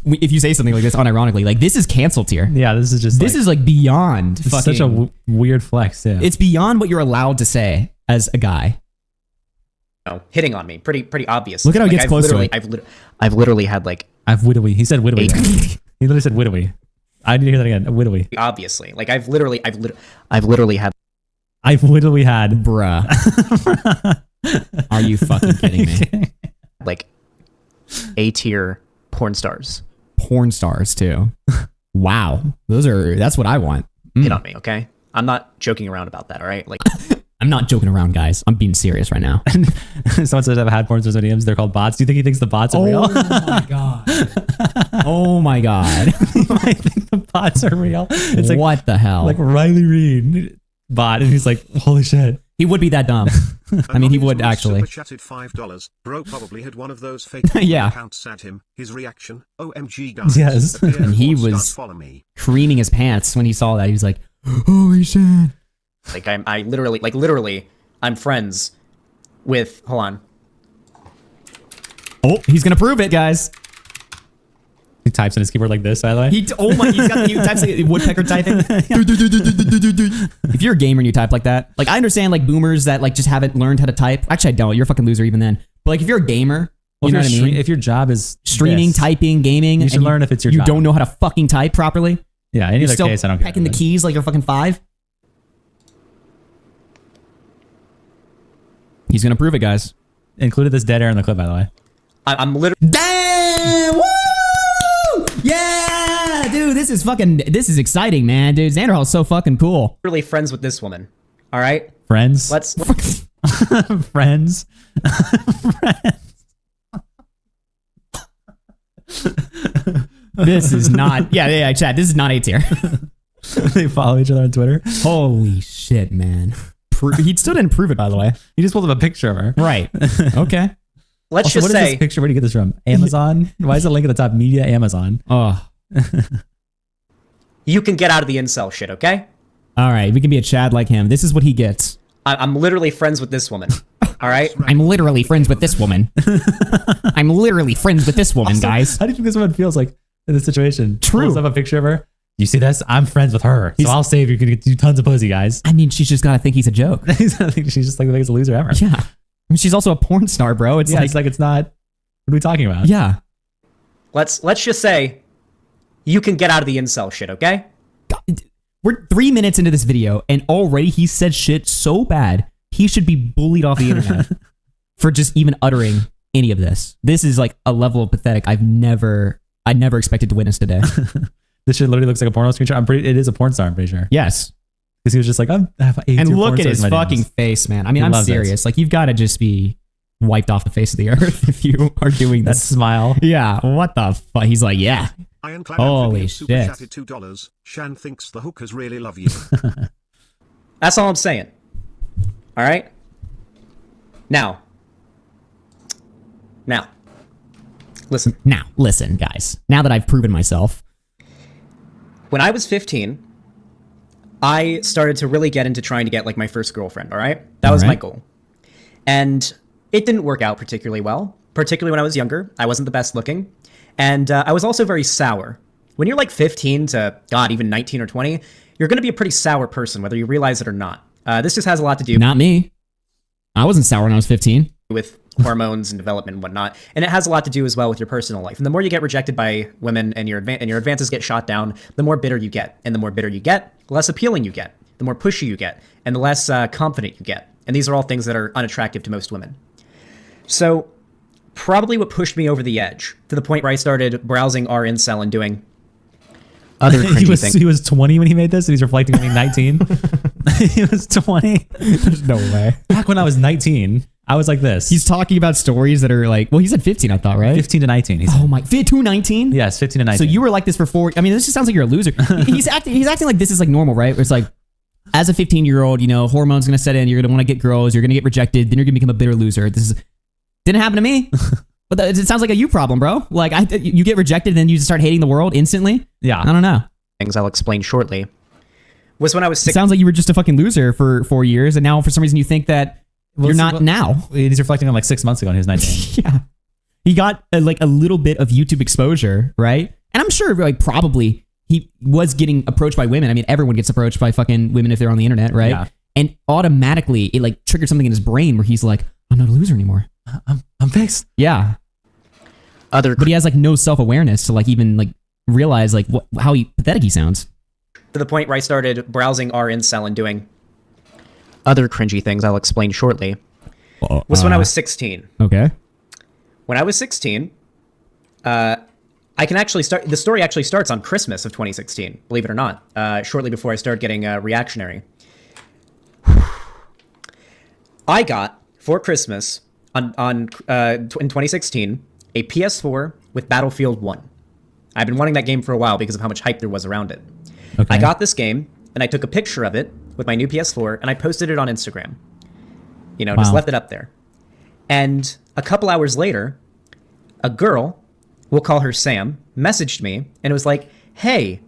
if you say something like this unironically. Like, this is cancel tier. Yeah, this is just. This is like beyond. it's Fucking, such a weird flex. Yeah. It's beyond what you're allowed to say as a guy. no, hitting on me pretty obvious. Look at how he gets close to it. I've literally had like I've widowy. He said widowy. he literally said widowy. I need to hear that again. Widowy. obviously like I've literally had I've literally had. Bruh. Are you fucking kidding me? Like A-tier porn stars. Porn stars too. Wow. That's what I want. Get on me, okay? I'm not joking around about that, all right? Like, I'm not joking around, guys. I'm being serious right now. Someone says I've had porn stars on DMs. They're called bots. Do you think he thinks the bots are real? Oh my god. Oh my god. I think the bots are real. It's like, what the hell? like Riley Reid bot, and he's like, holy shit. He would be that dumb. I mean, he would actually. Super chatted $5. Bro probably had one of those fake Yeah. accounts at him. His reaction, OMG guys. Yes. The beer And he won't was start follow me. Careening his pants when he saw that. He was like, holy shit. like I literally, I'm friends with, hold on. Oh, he's gonna prove it, guys. He types in his keyboard like this, by the way. He's got the types like woodpecker typing. If you're a gamer and you type like that, like I understand like boomers that like just haven't learned how to type. Actually, I don't. You're a fucking loser even then. But like if you're a gamer, you know what I mean? If your job is Streaming, this, typing, gaming, you should and learn if it's your you job. don't know how to fucking type properly. Yeah, any You're other still case, I don't care. pecking the keys like you're fucking 5. He's gonna prove it, guys. Included this dead air in the clip, by the way. I'm literally Damn! Woo! Yeah, dude, this is exciting, man. Dude, Xanderhal is so fucking cool. friends with this woman. All right? Friends? Let's Friends? This is not. Yeah, chat. This is not A-tier. They follow each other on Twitter. Holy shit, man. He still didn't prove it, by the way. He just pulled up a picture of her. Right. Okay. let's Also, just what is say this picture? Where do you get this from? Amazon? Why is the link at the top? Media Amazon. Oh. you can get out of the incel shit, okay? All right. We can be a Chad like him. This is what he gets. I'm literally friends with this woman. All right? I'm literally friends with this woman. I'm literally friends with this woman, Also, guys. How do you think this woman feels like in this situation? True. Pulls up a picture of her. You see this? I'm friends with her. So I'll save you. You can get tons of pussy, guys. I mean, she's just got to think he's a joke. I think she's just like the biggest loser ever. Yeah. I mean, she's also a porn star, bro. It's It's like it's not. What are we talking about? yeah. Let's just say you can get out of the incel shit, okay? God, we're 3 minutes into this video, and already he said shit so bad, he should be bullied off the internet for just even uttering any of this. This is like a level of pathetic I never expected to witness today. This shit literally looks like a porno screenshot. It is a porn star, I'm pretty sure. Yes. Because he was just like, I have 8 And look porn at stars his in my fucking DMs. face, man. I mean, He I'm loves it. serious. Like, you've got to just be wiped off the face of the earth if you are doing That this. smile. Yeah, what the fuck? He's like, yeah. Ironclad Holy Amphibian super shit. chatted $2. Shan thinks the hookers really love you. That's all I'm saying. All right? Now. Listen. Now, listen, guys. Now that I've proven myself. When I was 15, I started to really get into trying to get like my first girlfriend, all right? That was my goal. And it didn't work out particularly well, particularly when I was younger. I wasn't the best looking. And I was also very sour. When you're like 15 to, God, even 19 or 20, you're going to be a pretty sour person, whether you realize it or not. This just has a lot to do Not me. I wasn't sour when I was 15. with hormones and development and whatnot. And it has a lot to do as well with your personal life. And the more you get rejected by women and your advances get shot down, the more bitter you get. And the more bitter you get, the less appealing you get, the more pushy you get, and the less confident you get. And these are all things that are unattractive to most women. So probably what pushed me over the edge to the point where I started browsing our incel and doing other cringy things. He was 20 when he made this, and he's reflecting on being 19. He was 20. There's no way. Back when I was 19, I was like this. He's talking about stories that are like, well, he said 15, I thought, right? 15 to 19. He said. Oh my, 219? Yes, 15 to 19. So you were like this for 4. I mean, this just sounds like you're a loser. He's acting like this is like normal, right? It's like, as a 15-year-old, you know, hormones going to set in. You're going to want to get girls. You're going to get rejected. Then you're going to become a bitter loser. This didn't happen to me. But it sounds like a you problem, bro. Like you get rejected, then you just start hating the world instantly. Yeah. I don't know. Things I'll explain shortly. Was when I was It 6. sounds like you were just a fucking loser for 4 years, and now for some reason you think that you're not now. He's reflecting on like 6 months ago when he was 19. Yeah. He got a little bit of YouTube exposure, right? And I'm sure like probably he was getting approached by women. I mean, everyone gets approached by fucking women if they're on the internet, right? Yeah. And automatically it like triggered something in his brain where he's like, I'm not a loser anymore. I'm fixed. Yeah. But he has like no self-awareness to like even like realize like how pathetic he sounds. To the point where I started browsing our incel and doing other cringy things I'll explain shortly, was when I was 16. Okay. When I was 16, I can actually start. The story actually starts on Christmas of 2016, believe it or not, shortly before I started getting reactionary. I got, for Christmas, in 2016, a PS4 with Battlefield 1. I've been wanting that game for a while because of how much hype there was around it. Okay. I got this game, and I took a picture of it with my new PS4, and I posted it on Instagram. You know, just left it up there. And a couple hours later, a girl, we'll call her Sam, messaged me, and it was like, hey,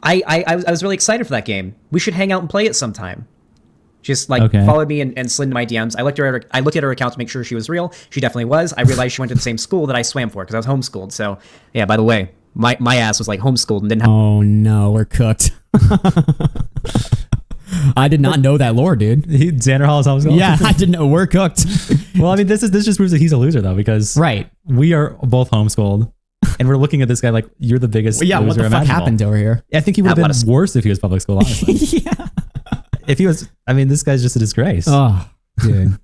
I was really excited for that game. We should hang out and play it sometime. Just like followed me and slid into my DMs. I looked at her account to make sure she was real. She definitely was. I realized she went to the same school that I swam for because I was homeschooled. So yeah, by the way, my ass was like homeschooled and didn't have. Oh no, we're cooked. I did not know that lore, dude. Xanderhal is homeschooled? Yeah, I didn't know. We're cooked. Well, I mean, this just proves that he's a loser though, because we are both homeschooled. And we're looking at this guy like you're the biggest loser what the fuck imaginable. happened over here? I think he would have been worse if he was public school, honestly. Yeah. If he was, I mean, this guy's just a disgrace. Oh, dude.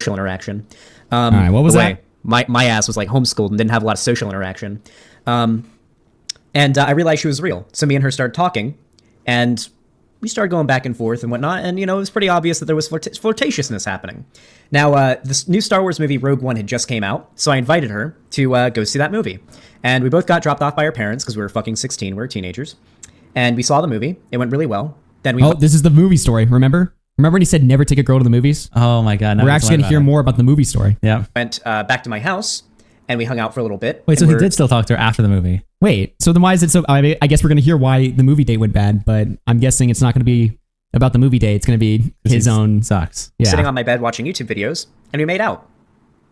Social interaction. All right, what was that? My ass was like homeschooled and didn't have a lot of social interaction. And I realized she was real. So me and her started talking, and we started going back and forth and whatnot. And, you know, it was pretty obvious that there was flirtatiousness happening. Now, this new Star Wars movie, Rogue One, had just came out. So I invited her to go see that movie. And we both got dropped off by our parents because we were fucking 16. We were teenagers. And we saw the movie. It went really well. Then we this is the movie story, remember? Remember when he said never take a girl to the movies? Oh my God. We're actually going to hear more about the movie story. Yeah. Went back to my house, and we hung out for a little bit. Wait, so he did still talk to her after the movie? Wait, so then why is it so... I guess we're going to hear why the movie date went bad, but I'm guessing it's not going to be about the movie date. It's going to be his own... Sucks. Yeah. Sitting on my bed watching YouTube videos, and we made out.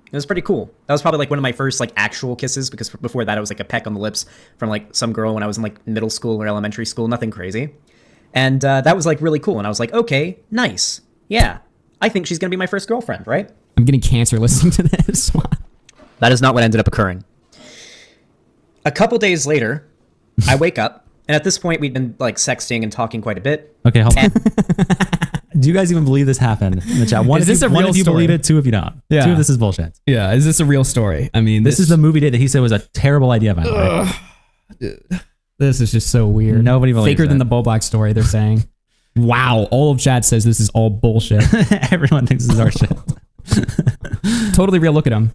It was pretty cool. That was probably like one of my first like actual kisses, because before that it was like a peck on the lips from like some girl when I was in like middle school or elementary school, nothing crazy. And that was like really cool. And I was like, okay, nice. Yeah, I think she's going to be my first girlfriend, right? I'm getting cancer listening to this. That is not what ended up occurring. A couple days later, I wake up. And at this point, we'd been like sexting and talking quite a bit. Okay, hold on. Do you guys even believe this happened in the chat? One, is this a real one of you story? believe it, two of you don't. Yeah. Two of this is bullshit. Yeah, is this a real story? I mean, this is the movie date that he said was a terrible idea, by the way. Dude. This is just so weird. Nobody believes Faker than it. the Bobak story, they're saying. Wow, all of chat says this is all bullshit. Everyone thinks this is our shit. Totally real. Look at him.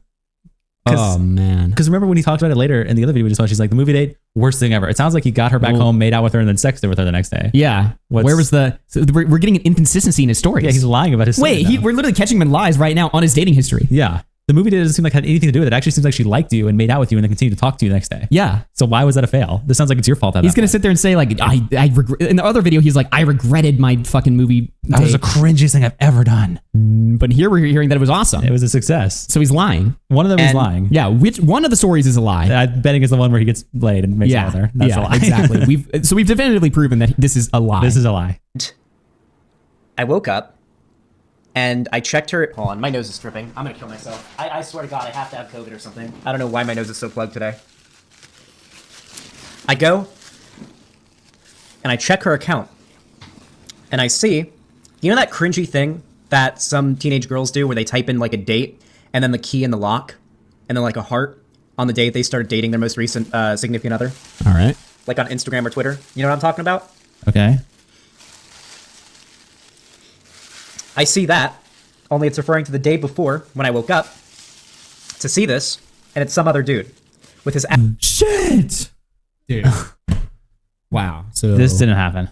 Oh, man. Because remember when he talked about it later in the other video we just watched, she's like, the movie date, worst thing ever. It sounds like he got her back home, made out with her, and then sexted with her the next day. Yeah. Where was the... So we're getting an inconsistency in his stories. Yeah, he's lying about his story. Wait, we're literally catching him in lies right now on his dating history. Yeah. The movie date doesn't seem like it had anything to do with it. It actually seems like she liked you and made out with you and then continued to talk to you the next day. Yeah. So why was that a fail? This sounds like it's your fault. He's going to sit there and say like, I regret... In the other video, he's like, I regretted my fucking movie That was the cringiest thing I've ever done. But here we're hearing that it was awesome. It was a success. So he's lying. One of them is lying. Yeah, which one of the stories is a lie? I'm betting it's the one where he gets laid and makes out with her. That's a lie. Exactly. We've definitively proven that this is a lie. This is a lie. I woke up and I checked her. Hold on, my nose is dripping. I'm gonna kill myself. I swear to God, I have to have COVID or something. I don't know why my nose is so plugged today. I go and I check her account and I see, you know that cringy thing that some teenage girls do where they type in like a date and then the key in the lock and then like a heart on the date they started dating their most recent significant other? All right. Like on Instagram or Twitter. You know what I'm talking about? Okay. I see that, only it's referring to the day before when I woke up to see this, and it's some other dude with his shit, dude. Wow. So this didn't happen.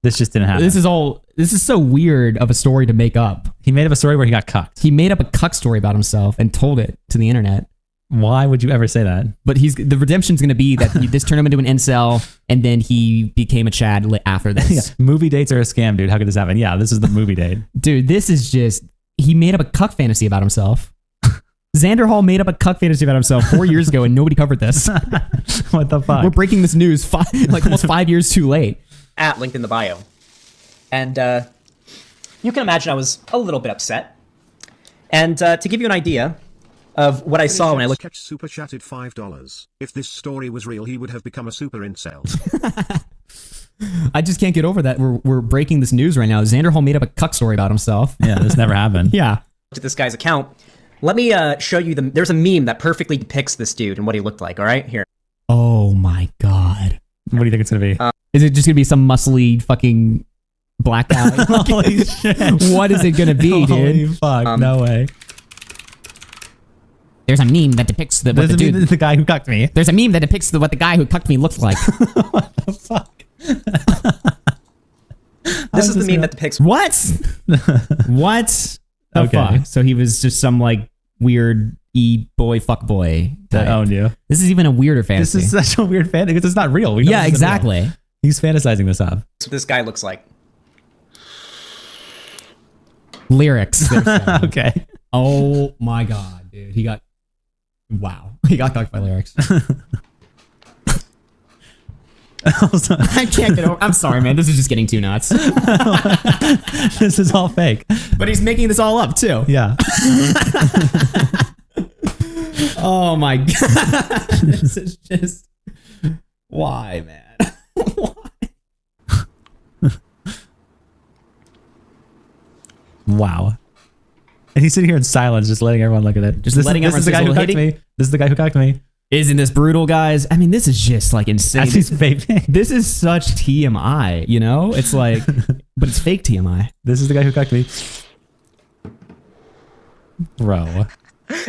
This just didn't happen. This is so weird of a story to make up. He made up a story where he got cucked. He made up a cuck story about himself and told it to the internet. Why would you ever say that? But the redemption's going to be that this turned him into an incel, and then he became a Chad after this. Yeah. Movie dates are a scam, dude. How could this happen? Yeah, this is the movie date. Dude, this is just... He made up a cuck fantasy about himself. Xanderhal made up a cuck fantasy about himself 4 years ago, and nobody covered this. What the fuck? We're breaking this news almost 5 years too late. Linked in the bio. And you can imagine I was a little bit upset. And to give you an idea of what I saw when I looked... Super chatted $5. If this story was real, he would have become a super incel. I just can't get over that. We're breaking this news right now. Xanderhal made up a cuck story about himself. Yeah, this never happened. Yeah. To this guy's account. Let me show you there's a meme that perfectly depicts this dude and what he looked like. All right, here. Oh my god. What do you think it's gonna be? Is it just gonna be some muscly fucking black guy? Holy shit. What is it gonna be, dude? Holy fuck, no way. There's a meme that depicts what the dude. The guy who cucked me. There's a meme that depicts what the guy who cucked me looks like. What the fuck? This is the meme that depicts What? What? The Okay. fuck? So he was just some like weird boy fuck boy That type. owned you. This is even a weirder fantasy. This is such a weird fan because it's not real. We know Yeah, this isn't real. exactly. He's fantasizing this up. what this guy looks like. Lyrics. Okay. Oh my god, dude. He got cucked by lyrics. I can't get over. I'm sorry, man. This is just getting too nuts. This is all fake. But he's making this all up too. Yeah. Oh my god. This is just why, man? Why? Wow. And he's sitting here in silence, just letting everyone look at it. Just letting this is the guy who everyone cucked me. This is the guy who cucked me. Isn't this brutal, guys? I mean, this is just like insane. As he's vaping. This is such TMI, you know? It's like, but it's fake TMI. This is the guy who cucked me. Bro.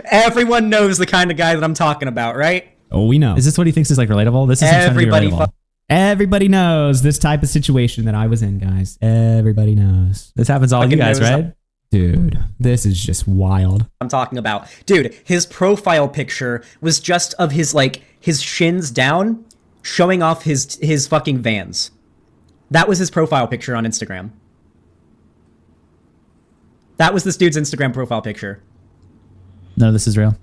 Everyone knows the kind of guy that I'm talking about, right? Oh, we know. Is this what he thinks is like relatable? This is Everybody relatable. Everybody knows this type of situation that I was in, guys. Everybody knows. This happens to all you Fucking guys, knows right? Dude, this is just wild. I'm talking about. Dude, his profile picture was just of his shins down, showing off his fucking Vans. That was his profile picture on Instagram. That was this dude's Instagram profile picture. No, this is real.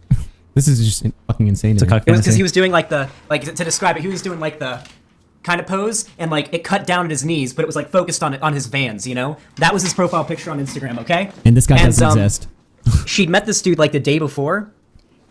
This is just fucking insane. It's a cuck It was because fantasy. he was doing to describe it, he was doing like the kind of pose and like it cut down at his knees, but it was like focused on his Vans, you know? That was his profile picture on Instagram, okay? And this guy doesn't exist. She'd met this dude like the day before.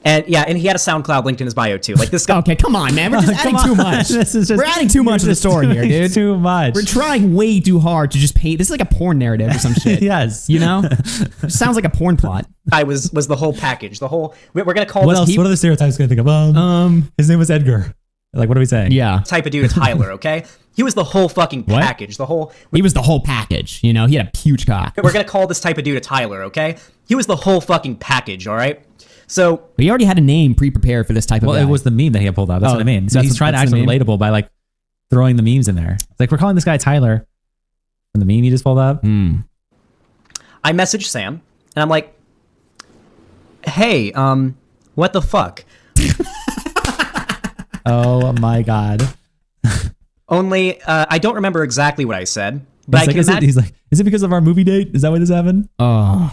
And yeah, and he had a SoundCloud linked in his bio too. Like this guy. Okay, come on, man. We're just adding too much. We're adding too much to the story here, dude. Too much. We're trying way too hard to just paint. This is like a porn narrative or some shit. Yes. You know? It sounds like a porn plot. I was the whole package. The whole we're gonna call What this else? What other stereotypes can I think of? His name was Edgar. Like, what are we saying? Yeah. type of dude is Tyler, okay? He was the whole fucking package. He was the whole package. You know, he had a huge cock. We're gonna call this type of dude a Tyler, okay? He was the whole fucking package, all right? So But he already had a name pre-prepared for this type of Well, guy. it was the meme that he had pulled out. That's what I mean. So that's he's trying to that's act the meme? relatable by like throwing the memes in there. It's like, we're calling this guy Tyler from the meme he just pulled up. I messaged Sam and I'm like, hey, what the fuck? Oh my god. Only I don't remember exactly what I said, but I can imagine he's like, is it because of our movie date? Is that why this happened? Oh.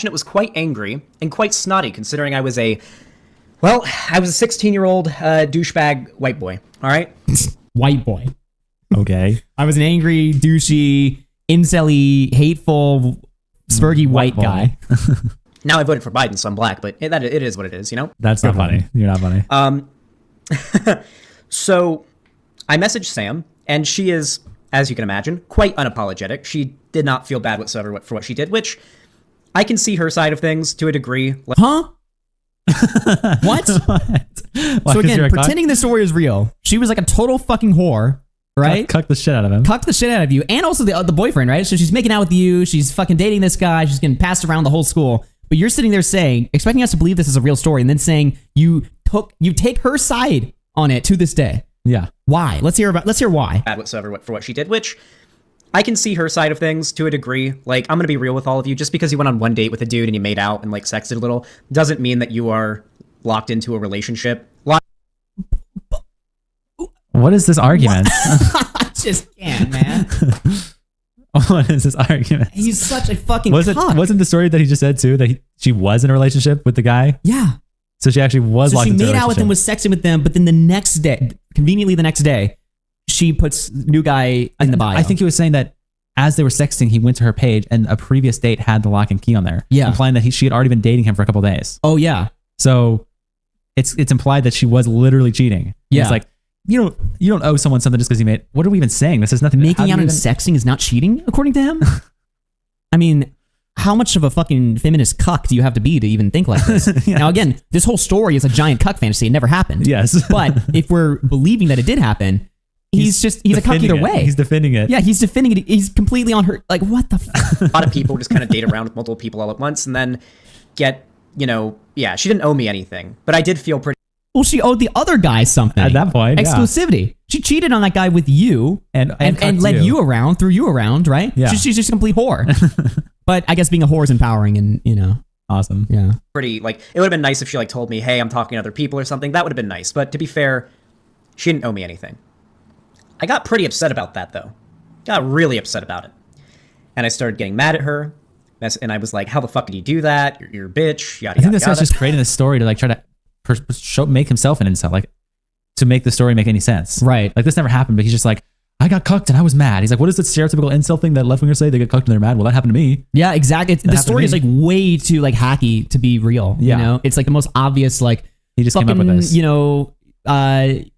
it was quite angry and quite snotty considering I was a 16-year-old douchebag white boy, all right? White boy. Okay. I was an angry, douchey, incel-y, hateful, spurgy white boy. guy. Now I voted for Biden, so I'm black, but it is what it is, you know? That's not funny. You're not funny. So I messaged Sam, and she is, as you can imagine, quite unapologetic. She did not feel bad whatsoever for what she did, which I can see her side of things to a degree. Huh? What? Why, So 'cause again, you're a pretending the story is real, she was like a total fucking whore, right? Cuck the shit out of him. Cucked the shit out of you, and also the boyfriend, right? So she's making out with you, she's fucking dating this guy, she's getting passed around the whole school. But you're sitting there saying, expecting us to believe this is a real story, and then saying you take her side on it to this day. Yeah. Why? Let's hear why. Bad whatsoever for what she did, which I can see her side of things to a degree. Like, I'm gonna be real with all of you. Just because you went on one date with a dude and you made out and like sexted a little doesn't mean that you are locked into a relationship. What is this argument? I just can't, man. What is this argument? He's such a fucking Wasn't the story that he just said too that she was in a relationship with the guy? Yeah. So she actually was So locked she into a made out with him, relationship. was sexing with them, but then the next day, conveniently the next day, she puts new guy in the bio. I think he was saying that as they were sexting, he went to her page and a previous date had the lock and key on there. Yeah. Implying that she had already been dating him for a couple days. Oh yeah. So it's implied that she was literally cheating. Yeah. It's like, you don't owe someone something just because you made. What are we even saying? This is nothing. Making out and sexting is not cheating, according to him. I mean, how much of a fucking feminist cuck do you have to be to even think like this? Yes. Now, again, this whole story is a giant cuck fantasy. It never happened. Yes. But if we're believing that it did happen, he's a cuck either way. He's defending it. Yeah, he's defending it. He's completely on her. Like, what the fuck? A lot of people just kind of date around with multiple people all at once and then get, she didn't owe me anything, but I did feel pretty. Well, she owed the other guy something. At that point, exclusivity. Yeah. She cheated on that guy with you and led you around, threw you around, right? Yeah. She's just a complete whore. But I guess being a whore is empowering and, Awesome. Yeah. Pretty, it would have been nice if she, told me, hey, I'm talking to other people or something. That would have been nice. But to be fair, she didn't owe me anything. I got pretty upset about that, though. Got really upset about it. And I started getting mad at her. And I was like, how the fuck did you do that? You're a bitch. Yada, I think yada, this guy's yada. just creating this story to try to make himself an incel, to make the story make any sense. Right. This never happened, but he's just I got cucked and I was mad. He's like, what is the stereotypical incel thing that left wingers say? They get cucked and they're mad. Well, that happened to me. Yeah, exactly. The story is way too hacky to be real. Yeah. It's the most obvious he just fucking, came up with this.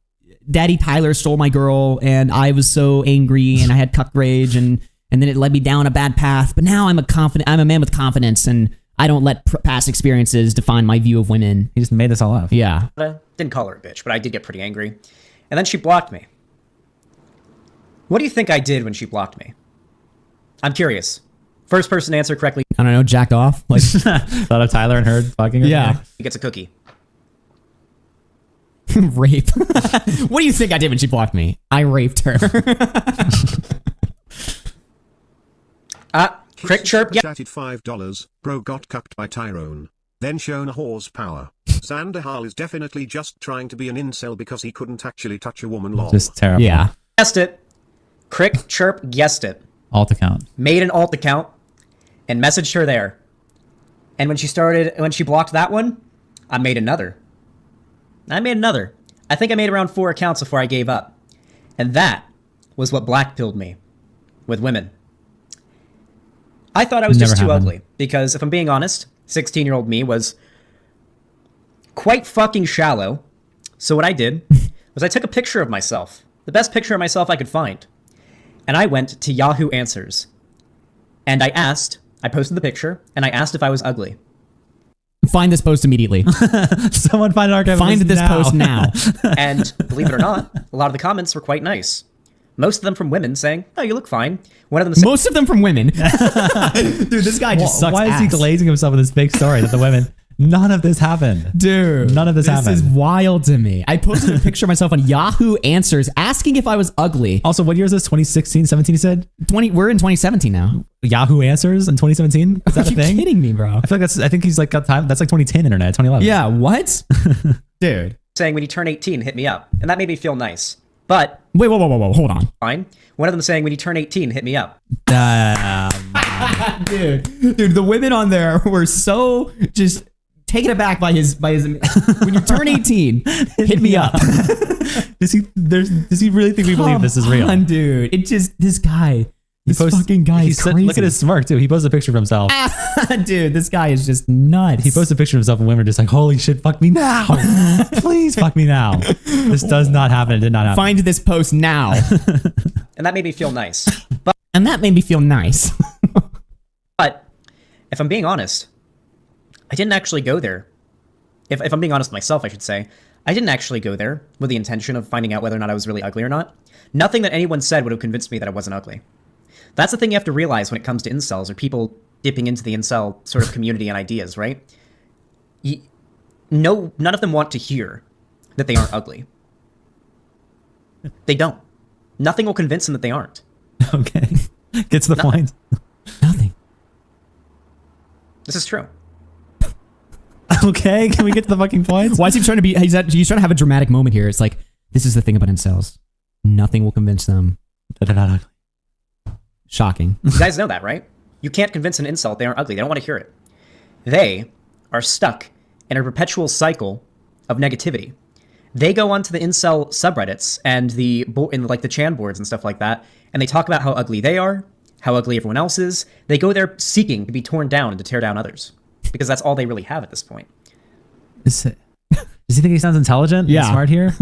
Daddy Tyler stole my girl and I was so angry and I had cuck rage and then it led me down a bad path. But now I'm a man with confidence and I don't let past experiences define my view of women. He just made this all up. Yeah. Didn't call her a bitch, but I did get pretty angry. And then she blocked me. What do you think I did when she blocked me? I'm curious. First person to answer correctly. I don't know, jacked off? Thought of Tyler and her fucking. Yeah. He gets a cookie. Rape. What do you think I did when she blocked me? I raped her. Crick chirp. Yeah. Chatted $5. Bro got cucked by Tyrone. Then shown a whore's power. Xanderhal is definitely just trying to be an incel because he couldn't actually touch a woman. Lol. Just terrible. Yeah. Guessed it. Crick chirp guessed it. Alt account. Made an alt account and messaged her there. And when she blocked that one, I made another. I think I made around 4 accounts before I gave up. And that was what blackpilled me with women. I thought I was just too ugly because if I'm being honest, 16-year-old me was quite fucking shallow. So what I did was I took a picture of myself, the best picture of myself I could find. And I went to Yahoo Answers. And I posted the picture and I asked if I was ugly. Find this post immediately. Someone find an archive. Find this post now. And believe it or not, a lot of the comments were quite nice. Most of them from women saying, "Oh, you look fine." One of them said, most of them from women. Dude, this guy just sucks Why ass. is he glazing himself with this fake story that the women... None of this happened. Dude. None of this happened. This is wild to me. I posted a picture of myself on Yahoo Answers asking if I was ugly. Also, what year is this? 2016, 17, you said? We're in 2017 now. Yahoo Answers in 2017? Is that a thing? Are you kidding me, bro? I feel like I think he's got time. That's 2010 internet, 2011. Yeah, what? Dude. saying, when you turn 18, hit me up. And that made me feel nice. But... Wait, whoa, hold on. Fine. One of them saying, when you turn 18, hit me up. Dude, the women on there were so just... taken aback by his when you turn 18, hit me up. Does he really think we believe this is real? Come on, dude. It just, this guy, fucking guy is crazy. Look at his smirk too. He posted a picture of himself. Dude, this guy is just nuts. He posted a picture of himself and women are just like, holy shit, fuck me now. Please fuck me now. This does not happen. It did not happen. Find this post now. And that made me feel nice. But if I'm being honest, I didn't actually go there. If I'm being honest with myself, I should say, I didn't actually go there with the intention of finding out whether or not I was really ugly or not. Nothing that anyone said would have convinced me that I wasn't ugly. That's the thing you have to realize when it comes to incels or people dipping into the incel sort of community and ideas, right? None of them want to hear that they aren't ugly. They don't. Nothing will convince them that they aren't. Okay. Get to the point. Nothing. This is true. Okay, can we get to the fucking point? Why is he trying to be? He's trying to have a dramatic moment here. It's like, this is the thing about incels. Nothing will convince them that they're not ugly. Shocking. You guys know that, right? You can't convince an incel they aren't ugly. They don't want to hear it. They are stuck in a perpetual cycle of negativity. They go onto the incel subreddits and the Chan boards and stuff like that, and they talk about how ugly they are, how ugly everyone else is. They go there seeking to be torn down and to tear down others. Because that's all they really have at this point. Does he think he sounds intelligent? Yeah. And smart here?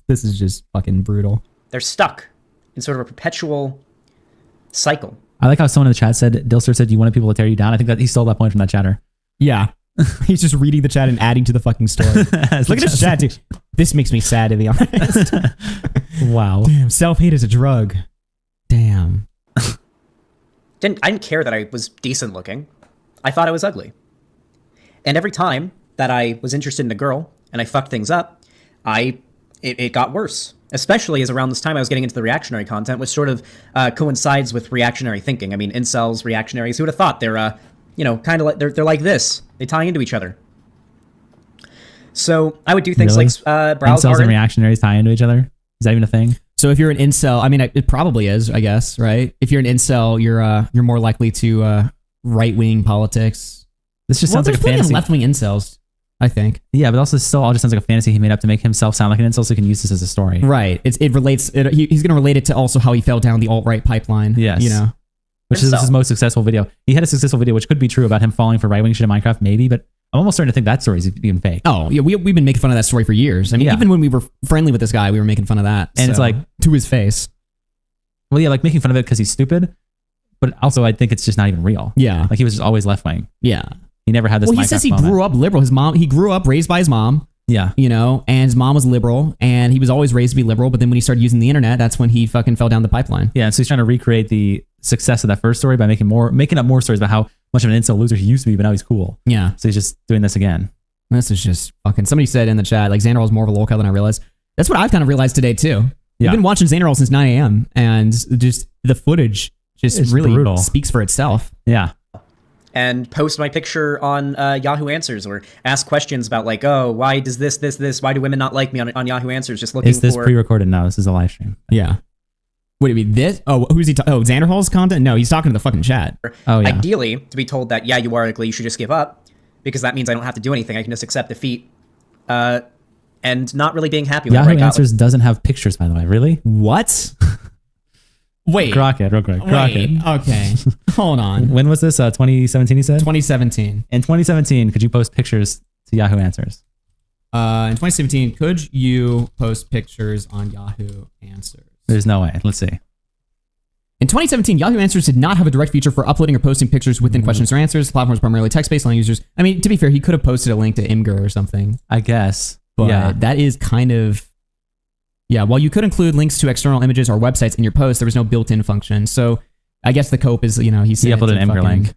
This is just fucking brutal. They're stuck in sort of a perpetual cycle. I like how someone in the chat said, Dilster said, you wanted people to tear you down. I think that he stole that point from that chatter. Yeah. He's just reading the chat and adding to the fucking story. Look at this chat, dude. This makes me sad, to be honest. Wow. Damn, self-hate is a drug. Damn. I didn't care that I was decent looking. I thought I was ugly. And every time that I was interested in a girl and I fucked things up, it got worse. Especially as around this time I was getting into the reactionary content, which sort of coincides with reactionary thinking. I mean, incels, reactionaries, who would have thought they're, kind of like, they're like this. They tie into each other. So I would do things Really? like browse Incels RN. and reactionaries tie into each other? Is that even a thing? So if you're an incel, I mean, it probably is, I guess, right? If you're an incel, you're more likely to right-wing politics. This just sounds like a fantasy. Left-wing incels, I think. Yeah, but also still all just sounds like a fantasy he made up to make himself sound like an incel so he can use this as a story. Right. It relates. He's going to relate it to also how he fell down the alt-right pipeline. Yes. Which is his most successful video. He had a successful video, which could be true about him falling for right-wing shit in Minecraft, maybe, but I'm almost starting to think that story is even fake. Oh, yeah, we've been making fun of that story for years. I mean, even when we were friendly with this guy, we were making fun of that. And it's like, to his face. Well, yeah, like making fun of it because he's stupid, but also I think it's just not even real. Yeah. Like he was just always left-wing. Yeah. He never had this. Well, he says he grew up liberal. He grew up raised by his mom. Yeah. And his mom was liberal, and he was always raised to be liberal, but then when he started using the internet, that's when he fucking fell down the pipeline. Yeah, and so he's trying to recreate the success of that first story by making up more stories about how much of an incel loser he used to be, but now he's cool. Yeah. So he's just doing this again. This is just fucking... Somebody said in the chat, like, Xanderhal is more of a lolcow than I realized. That's what I've kind of realized today, too. Yeah. I've been watching Xanderhal since 9 a.m., and just the footage just It's really brutal. speaks for itself. Yeah. And post my picture on Yahoo Answers, or ask questions about like, oh, why does this? Why do women not like me on Yahoo Answers? Just looking Is this for... pre-recorded? No, this is a live stream. Yeah. What do you mean, this? Oh, who's he talking? Oh, Xanderhal's content? No, he's talking to the fucking chat. Oh, yeah. Ideally, to be told that, yeah, you are ugly, you should just give up, because that means I don't have to do anything. I can just accept defeat, and not really being happy with Yahoo what I got. Answers doesn't have pictures, by the way. Really? What? Wait. Crockett, real quick. Crockett. Okay. Hold on. When was this? 2017, you said? 2017. In 2017, could you post pictures to Yahoo Answers? In 2017, could you post pictures on Yahoo Answers? There's no way. Let's see. In 2017, Yahoo Answers did not have a direct feature for uploading or posting pictures within questions or answers. The platform is primarily text-based, allowing users... I mean, to be fair, he could have posted a link to Imgur or something. I guess. But yeah. that is kind of... Yeah, while you could include links to external images or websites in your post, there was no built-in function. So I guess the cope is, he uploaded an Imgur link.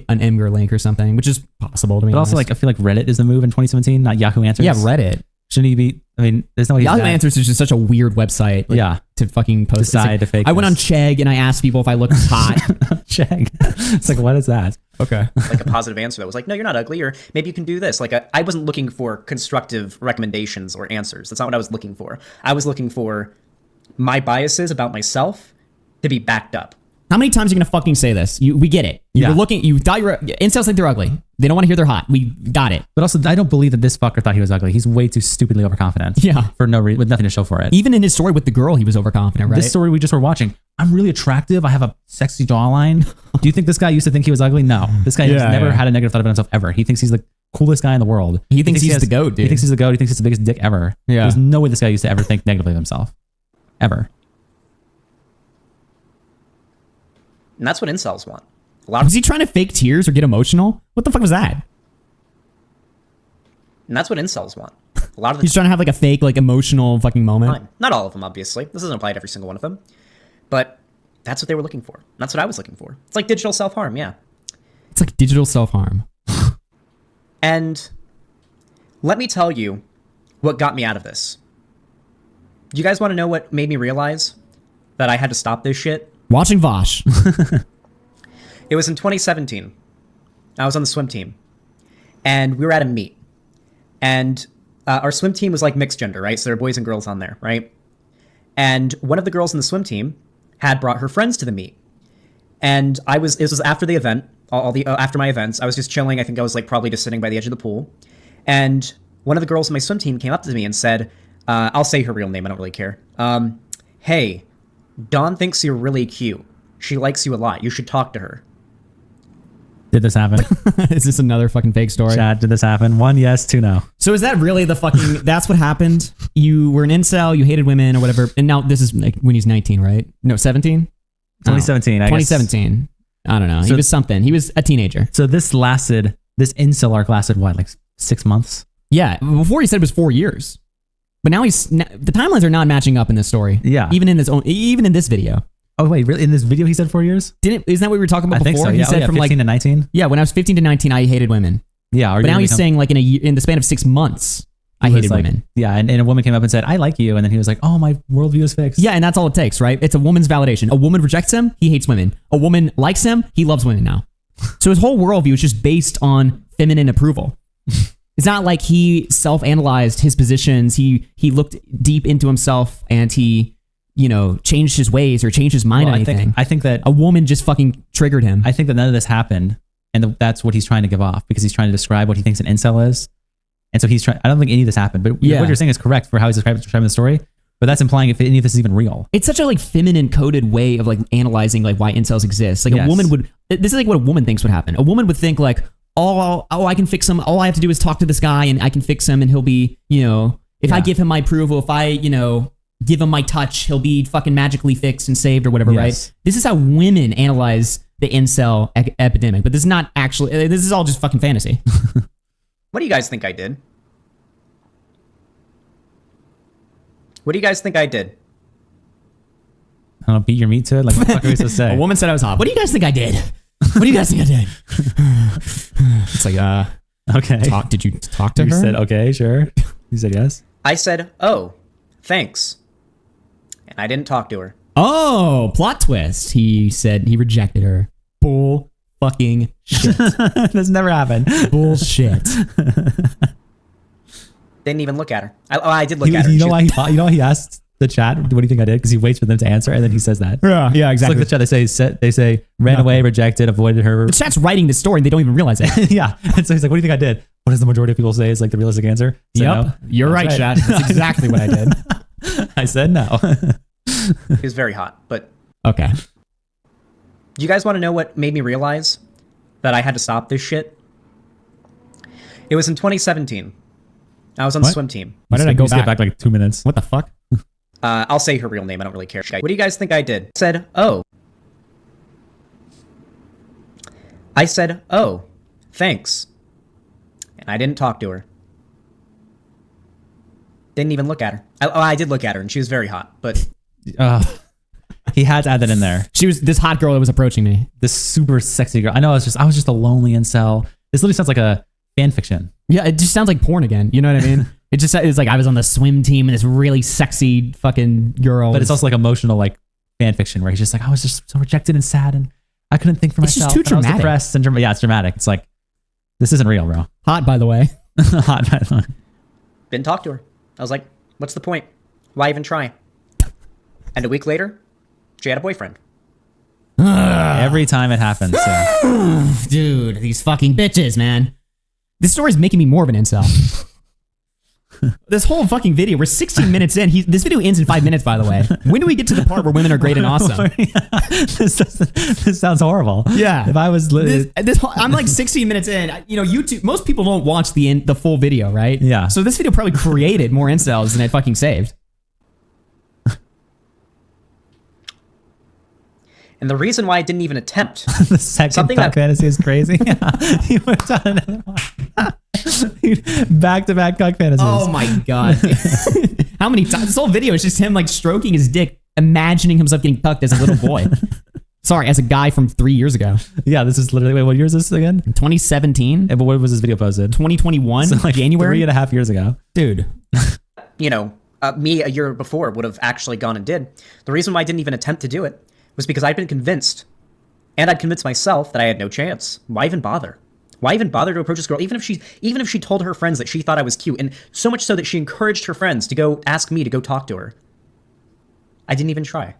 An Imgur link or something, which is possible to me. But also, like, I feel like Reddit is the move in 2017, not Yahoo Answers. Yeah, Reddit. Shouldn't he be? I mean, there's no way. Yahoo Answers is just such a weird website. Like, yeah. To fucking post. Decide to fake. I went on Chegg and I asked people if I looked hot. Chegg. It's like, what is that? Okay. Like a positive answer that was like, no, you're not ugly, or maybe you can do this. Like, I wasn't looking for constructive recommendations or answers. That's not what I was looking for. I was looking for my biases about myself to be backed up. How many times are you gonna fucking say this? We get it. You thought you were incels think they're ugly. They don't want to hear they're hot. We got it. But also, I don't believe that this fucker thought he was ugly. He's way too stupidly overconfident. Yeah. For no reason, with nothing to show for it. Even in his story with the girl, he was overconfident, right? This story we just were watching, I'm really attractive. I have a sexy jawline. Do you think this guy used to think he was ugly? No. This guy has never had a negative thought about himself ever. He thinks he's the coolest guy in the world. He thinks he's the GOAT, dude. He thinks he's the GOAT. He thinks he's the biggest dick ever. Yeah. There's no way this guy used to ever think negatively of himself. Ever. And that's what incels want. Was he trying to fake tears or get emotional? What the fuck was that? And that's what incels want. A lot of the He's trying to have like a fake, like emotional fucking moment. time. Not all of them, obviously. This doesn't apply to every single one of them. But that's what they were looking for. That's what I was looking for. It's like digital self-harm, yeah. It's like digital self-harm. And let me tell you what got me out of this. Do you guys want to know what made me realize that I had to stop this shit? Watching Vosh. It was in 2017. I was on the swim team. And we were at a meet. And our swim team was like mixed gender, right? So there were boys and girls on there, right? And one of the girls in the swim team had brought her friends to the meet. And it was after the event, after my events. I was just chilling. I think I was like probably just sitting by the edge of the pool. And one of the girls in my swim team came up to me and said, I'll say her real name, I don't really care. Hey, Dawn thinks you're really cute. She likes you a lot. You should talk to her. Did this happen? Is this another fucking fake story? Chat, did this happen? 1 yes, 2 no. So is that really the fucking, that's what happened? You were an incel, you hated women or whatever, and now this is like when he's 19, right? No, 17? 2017, I guess. 2017. I don't know. He was something. He was a teenager. So this incel arc lasted what, like 6 months? Yeah, before he said it was 4 years. But now the timelines are not matching up in this story. Yeah. Even in this video. Oh wait, really? In this video he said 4 years? Isn't that what we were talking about I think before? so, He yeah. said from 15 to 19? Yeah, when I was 15 to 19, I hated women. Yeah. But now he's saying like in the span of 6 months, I hated women. Yeah, and a woman came up and said, I like you. And then he was like, oh, my worldview is fixed. Yeah, and that's all it takes, right? It's a woman's validation. A woman rejects him, he hates women. A woman likes him, he loves women now. So his whole worldview is just based on feminine approval. It's not like he self-analyzed his positions. He looked deep into himself and he, changed his ways or changed his mind on anything. I think that a woman just fucking triggered him. I think that none of this happened, and that's what he's trying to give off because he's trying to describe what he thinks an incel is. And so he's trying. I don't think any of this happened, but what you're saying is correct for how he's describing the story. But that's implying if any of this is even real. It's such a like feminine coded way of like analyzing like why incels exist. Like a woman would. This is like what a woman thinks would happen. A woman would think like, oh, I can fix him. All I have to do is talk to this guy and I can fix him and he'll be, if I give him my approval, if I, give him my touch, he'll be fucking magically fixed and saved or whatever, right? This is how women analyze the incel epidemic, but this is not actually. This is all just fucking fantasy. What do you guys think I did? What do you guys think I did? I don't know, beat your meat to it? Like, what the fuck are we supposed to say? A woman said I was hot. What do you guys think I did? What do you guys think I did? It's like, okay. Did you talk to her? You said, okay, sure. You said yes. I said, oh, thanks. And I didn't talk to her. Oh, plot twist. He said he rejected her. Bull fucking shit. This never happened. Bullshit. Didn't even look at her. I did look at her. You know why he asked the chat, what do you think I did? Because he waits for them to answer and then he says that. Yeah, exactly. It's like the chat, they say ran away, rejected, avoided her. The chat's writing the story and they don't even realize it. Yeah. And so he's like, what do you think I did? What does the majority of people say is like the realistic answer? Yep. No. You're right, chat. That's exactly what I did. I said no. He was very hot, but... Okay. Do you guys want to know what made me realize that I had to stop this shit? It was in 2017. I was on the swim team. Why did I go back like 2 minutes? What the fuck? I'll say her real name. I don't really care. What do you guys think I did? I said, oh, thanks. And I didn't talk to her. Didn't even look at her. I did look at her and she was very hot, but... He had to add that in there. She was this hot girl that was approaching me. This super sexy girl. I know I was just a lonely incel. This literally sounds like a fan fiction. Yeah, it just sounds like porn again. You know what I mean? It's like I was on the swim team and this really sexy fucking girl. But it's also like emotional like fan fiction where he's just like, I was just so rejected and sad and I couldn't think for myself. It's just too dramatic. I was depressed and yeah, it's dramatic. It's like, this isn't real, bro. Hot, by the way. Hot, by the way. Didn't talk to her. I was like, what's the point? Why even try? And a week later, she had a boyfriend. Every time it happens. Yeah. Dude, these fucking bitches, man. This story's making me more of an incel. This whole fucking video, we're 16 minutes in. This video ends in 5 minutes, by the way. When do we get to the part where women are great and awesome? This sounds horrible. Yeah. If I was... I'm like 16 minutes in. YouTube, most people don't watch the full video, right? Yeah. So this video probably created more incels than it fucking saved. And the reason why I didn't even attempt the second Duck Fantasy is crazy. He went on another one. Back-to-back Duck Fantasies. Oh my god. How many times? This whole video is just him like stroking his dick, imagining himself getting cucked as a little boy. Sorry, as a guy from 3 years ago. Yeah, this is literally... Wait, what year is this again? 2017. But what was this video posted? 2021, so like January. 3.5 years ago. Dude. Me a year before would have actually gone and did. The reason why I didn't even attempt to do it was because I'd been convinced, and I'd convinced myself that I had no chance. Why even bother? Why even bother to approach this girl? Even if she told her friends that she thought I was cute, and so much so that she encouraged her friends to go ask me to go talk to her. I didn't even try.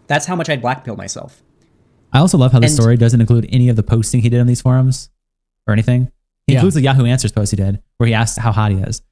That's how much I'd blackpilled myself. I also love how this story doesn't include any of the posting he did on these forums or anything. He includes the Yahoo Answers post he did, where he asked how hot he is.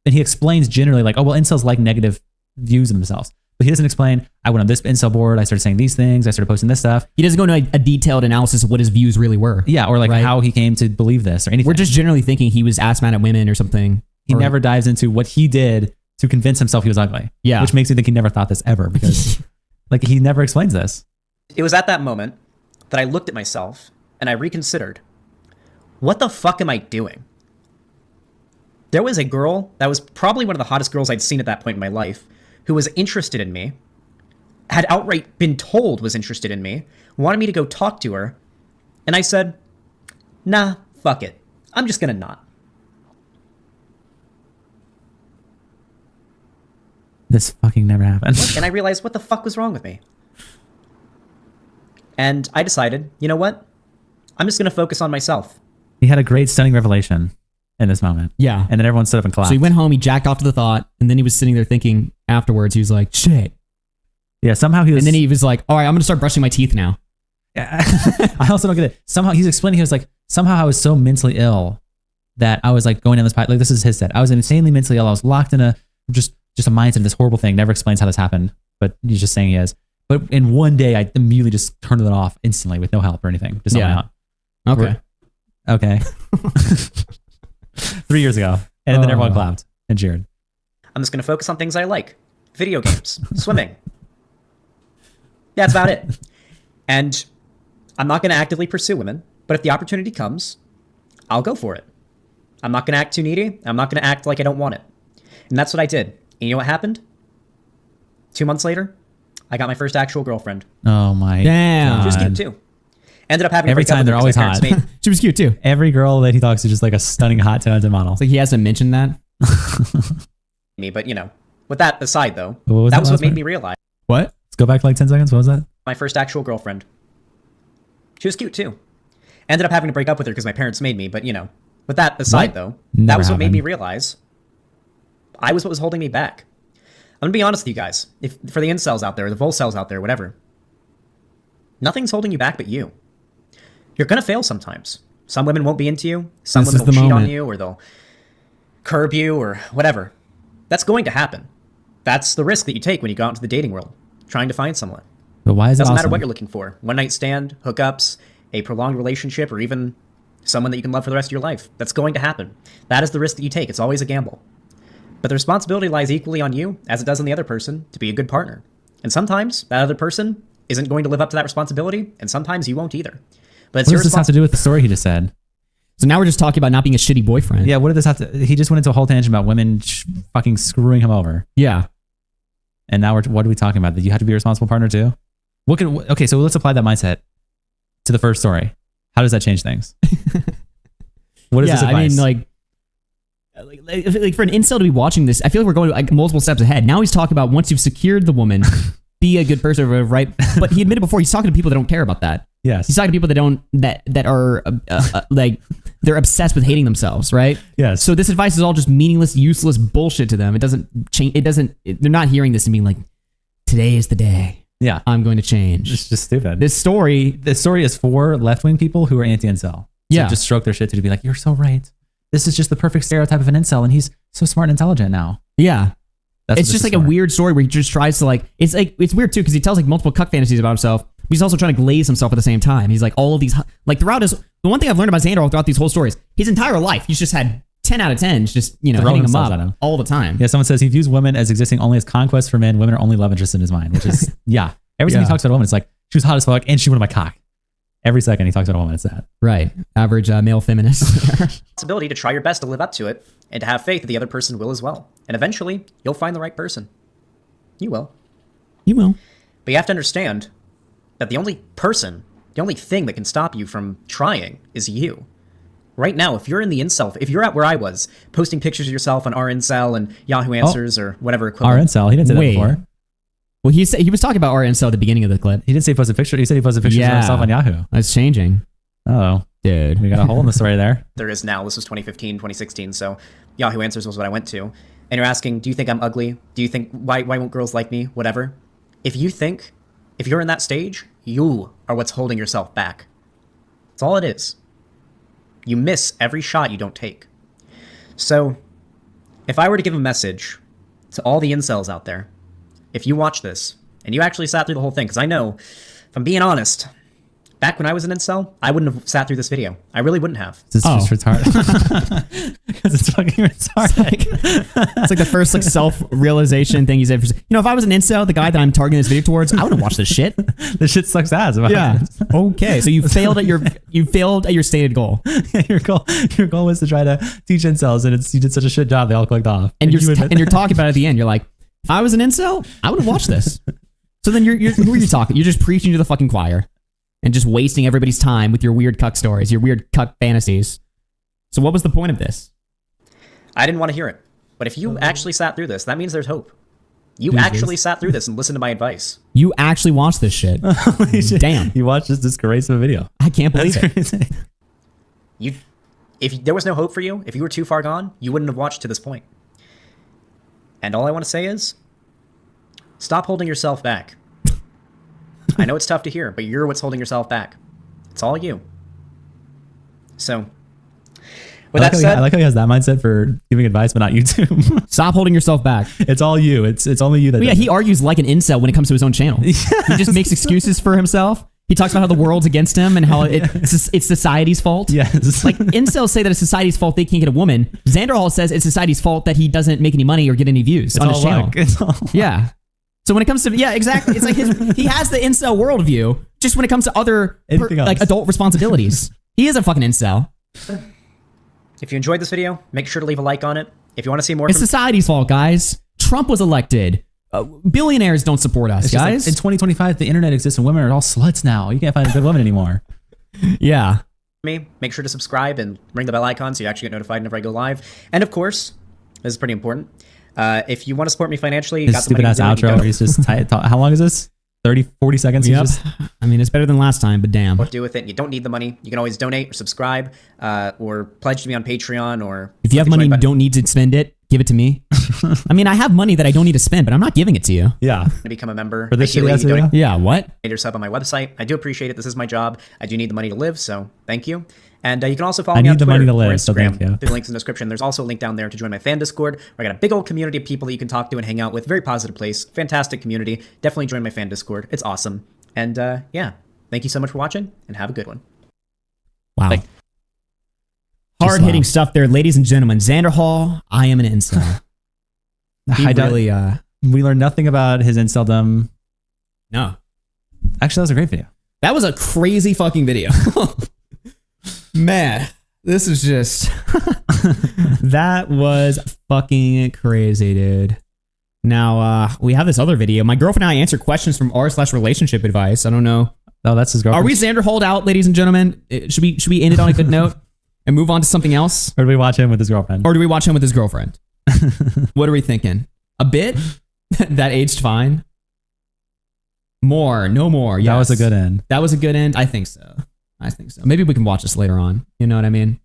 And he explains generally like, oh, well, incels like negative views of themselves. But he doesn't explain, I went on this incel board, I started saying these things, I started posting this stuff. He doesn't go into a detailed analysis of what his views really were. Yeah, or like right? how he came to believe this or anything. We're just generally thinking he was ass mad at women or something. He Or- never dives into what he did to convince himself he was ugly. Yeah. Which makes me think he never thought this ever because like he never explains this. It was at that moment that I looked at myself and I reconsidered, what the fuck am I doing? There was a girl that was probably one of the hottest girls I'd seen at that point in my life who was interested in me, had outright been told was interested in me, wanted me to go talk to her, and I said, nah, fuck it. I'm just gonna not. This fucking never happened. And I realized what the fuck was wrong with me. And I decided, you know what? I'm just gonna focus on myself. He had a great stunning revelation in this moment. Yeah. And then everyone stood up and clapped. So he went home, he jacked off to the thought, and then he was sitting there thinking afterwards, he was like, shit. Yeah, somehow he was... And then he was like, all right, I'm going to start brushing my teeth now. I also don't get it. Somehow he's explaining, he was like, somehow I was so mentally ill that I was like going down this path. Like this is his set. I was insanely mentally ill. I was locked in a just a mindset of this horrible thing. Never explains how this happened, but he's just saying he is. But in one day, I immediately just turned it off instantly with no help or anything. Just Yeah. out. Okay. Okay. 3 years ago. And then everyone clapped and cheered. I'm just gonna focus on things I like. Video games, swimming. That's about it. And I'm not gonna actively pursue women, but if the opportunity comes, I'll go for it. I'm not gonna act too needy. I'm not gonna act like I don't want it. And that's what I did. And you know what happened? 2 months later, I got my first actual girlfriend. Oh my Damn. She was God. cute too. Ended up having Every to break up time with they're her always 'cause my hot. parents made- She was cute too. Every girl that he talks to just like a stunning hot talented model. It's like he hasn't mentioned that. me, but you know, with that aside though, What was that that was last what made part? me realize What? Let's go back to like 10 seconds. What was that? my first actual girlfriend. She was cute too. Ended up having to break up with her because my parents made me, but you know, with that aside What? though, Never that was what made me happened. realize I was what was holding me back. I'm gonna be honest with you guys. If for the incels out there, the volcels out there, whatever, nothing's holding you back but you. You're gonna fail sometimes. Some women won't be into you. Some This women is will the cheat on moment. you, or they'll curb you, or whatever. That's going to happen. That's the risk that you take when you go out into the dating world, trying to find someone. But why is it Doesn't matter awesome? what you're looking for. One night stand, hookups, a prolonged relationship, or even someone that you can love for the rest of your life. That's going to happen. That is the risk that you take. It's always a gamble. But the responsibility lies equally on you as it does on the other person to be a good partner. And sometimes that other person isn't going to live up to that responsibility, and sometimes you won't either. But it's What your does this have to do with the story he just said? So now we're just talking about not being a shitty boyfriend. Yeah, what did this have to... He just went into a whole tangent about women fucking screwing him over. Yeah. And now what are we talking about? That you have to be a responsible partner too? Okay, so let's apply that mindset to the first story. How does that change things? What is Yeah, this advice? I mean, like for an incel to be watching this, I feel like we're going like multiple steps ahead. Now he's talking about once you've secured the woman, be a good person, right? But he admitted before he's talking to people that don't care about that. Yes. He's talking to people that don't that are like they're obsessed with hating themselves, right? Yes. So this advice is all just meaningless, useless bullshit to them. It doesn't change. They're not hearing this and being like, "Today is the day. Yeah. I'm going to change." It's just stupid. This story, This story is for left-wing people who are anti-incel. So Yeah. just stroke their shit to be like, you're so right. This is just the perfect stereotype of an incel, and he's so smart and intelligent now. yeah. That's It's what just this like is a for. weird story where he just tries to it's weird too because he tells like multiple cuck fantasies about himself, but he's also trying to glaze himself at the same time. He's like all of these like throughout his the one thing I've learned about Xanderhal throughout these whole stories, his entire life he's just had 10 out of 10 just Throwing hitting him themselves up at him. all the time. Yeah, someone says he views women as existing only as conquest for men. Women are only love interest in his mind, which is, yeah. Every time he Yeah. talks about a woman, it's like, she was hot as fuck and she wanted my cock. Every second he talks about a woman, it's that. Right, average male feminist. responsibility to try your best to live up to it and to have faith that the other person will as well. And eventually, you'll find the right person. You will. You will. But you have to understand that the only thing that can stop you from trying is you. Right now, if you're in the incel, if you're at where I was, posting pictures of yourself on RNcel and Yahoo Answers or whatever Our equivalent. incel, he didn't say that Wait. before. Well, he was talking about RNcel at the beginning of the clip. He didn't say he posted pictures. He said he posted pictures of himself on Yahoo. That's changing, Oh, dude. we got a hole in the story there. There is now. This was 2015, 2016, so Yahoo Answers was what I went to. And you're asking, do you think I'm ugly? Do you think, why won't girls like me? Whatever. If you're in that stage, you are what's holding yourself back. That's all it is. You miss every shot you don't take. So, if I were to give a message to all the incels out there, if you watch this and you actually sat through the whole thing, because I know, if I'm being honest, back when I was an incel, I wouldn't have sat through this video. I really wouldn't have. It's just retarded. Because it's fucking retarded. It's like the first like self-realization thing he's ever. You know, if I was an incel, the guy that I'm targeting this video towards, I wouldn't watch this shit. This shit sucks ass. Yeah. Okay. So you failed at your stated goal. your goal was to try to teach incels, and you did such a shit job. They all clicked off. And you're talking about it at the end. You're like, if I was an incel, I would have watched this. So then you're who are you talking? You're just preaching to the fucking choir, and just wasting everybody's time with your weird cuck stories, your weird cuck fantasies. So what was the point of this? I didn't want to hear it. But if you actually sat through this, that means there's hope. You actually sat through this and listened to my advice. You actually watched this shit. Damn. You watched this disgrace of a video. I can't believe it. If there was no hope for you, if you were too far gone, you wouldn't have watched to this point. And all I want to say is, stop holding yourself back. I know it's tough to hear, but you're what's holding yourself back. It's all you. So, with that said, I like how he has that mindset for giving advice, but not you too. Stop holding yourself back. It's all you. It's only you that. Well, yeah, he argues like an incel when it comes to his own channel. Yes. He just makes excuses for himself. He talks about how the world's against him and how it's society's fault. Yes. Like incels say that it's society's fault they can't get a woman. Xanderhal says it's society's fault that he doesn't make any money or get any views on his channel. Yeah. So when it comes to exactly. It's like he has the incel worldview just when it comes to other like adult responsibilities. He is a fucking incel. If you enjoyed this video, make sure to leave a like on it. If you want to see more, it's society's fault, guys. Trump was elected. Billionaires don't support us, guys. Like, in 2025, the internet exists and women are all sluts now. You can't find a good woman anymore. Yeah. Make sure to subscribe and ring the bell icon so you actually get notified whenever I go live. And of course, this is pretty important. If you want to support me financially, you got the money. Stupid ass outro where he's just how long is this? 30, 40 seconds? Yep. I mean, it's better than last time, but damn. What to do with it? You don't need the money. You can always donate or subscribe or pledge to me on Patreon. Or if you have money and you don't need to spend it, give it to me. I mean, I have money that I don't need to spend, but I'm not giving it to you. Yeah. To become a member. For this shit, yeah, what? Your sub on my website. I do appreciate it. This is my job. I do need the money to live, so thank you. And you can also follow me on Twitter or Instagram. So thank you. The link's in the description. There's also a link down there to join my fan Discord, where I got a big old community of people that you can talk to and hang out with. Very positive place. Fantastic community. Definitely join my fan Discord. It's awesome. And yeah, thank you so much for watching, and have a good one. Wow. Hard-hitting stuff there, ladies and gentlemen. Xanderhal, I am an incel. We learned nothing about his inceldom. No. Actually, that was a great video. That was a crazy fucking video. Man, this is just... That was fucking crazy, dude. Now, we have this other video. My girlfriend and I answer questions from r/relationship advice. I don't know. Oh, that's his girlfriend. Are we Xanderhal out, ladies and gentlemen? Should we end it on a good note and move on to something else? Or do we watch him with his girlfriend? What are we thinking? A bit? That aged fine? More. No more. Yes. That was a good end. That was a good end? I think so. Maybe we can watch this later on. You know what I mean?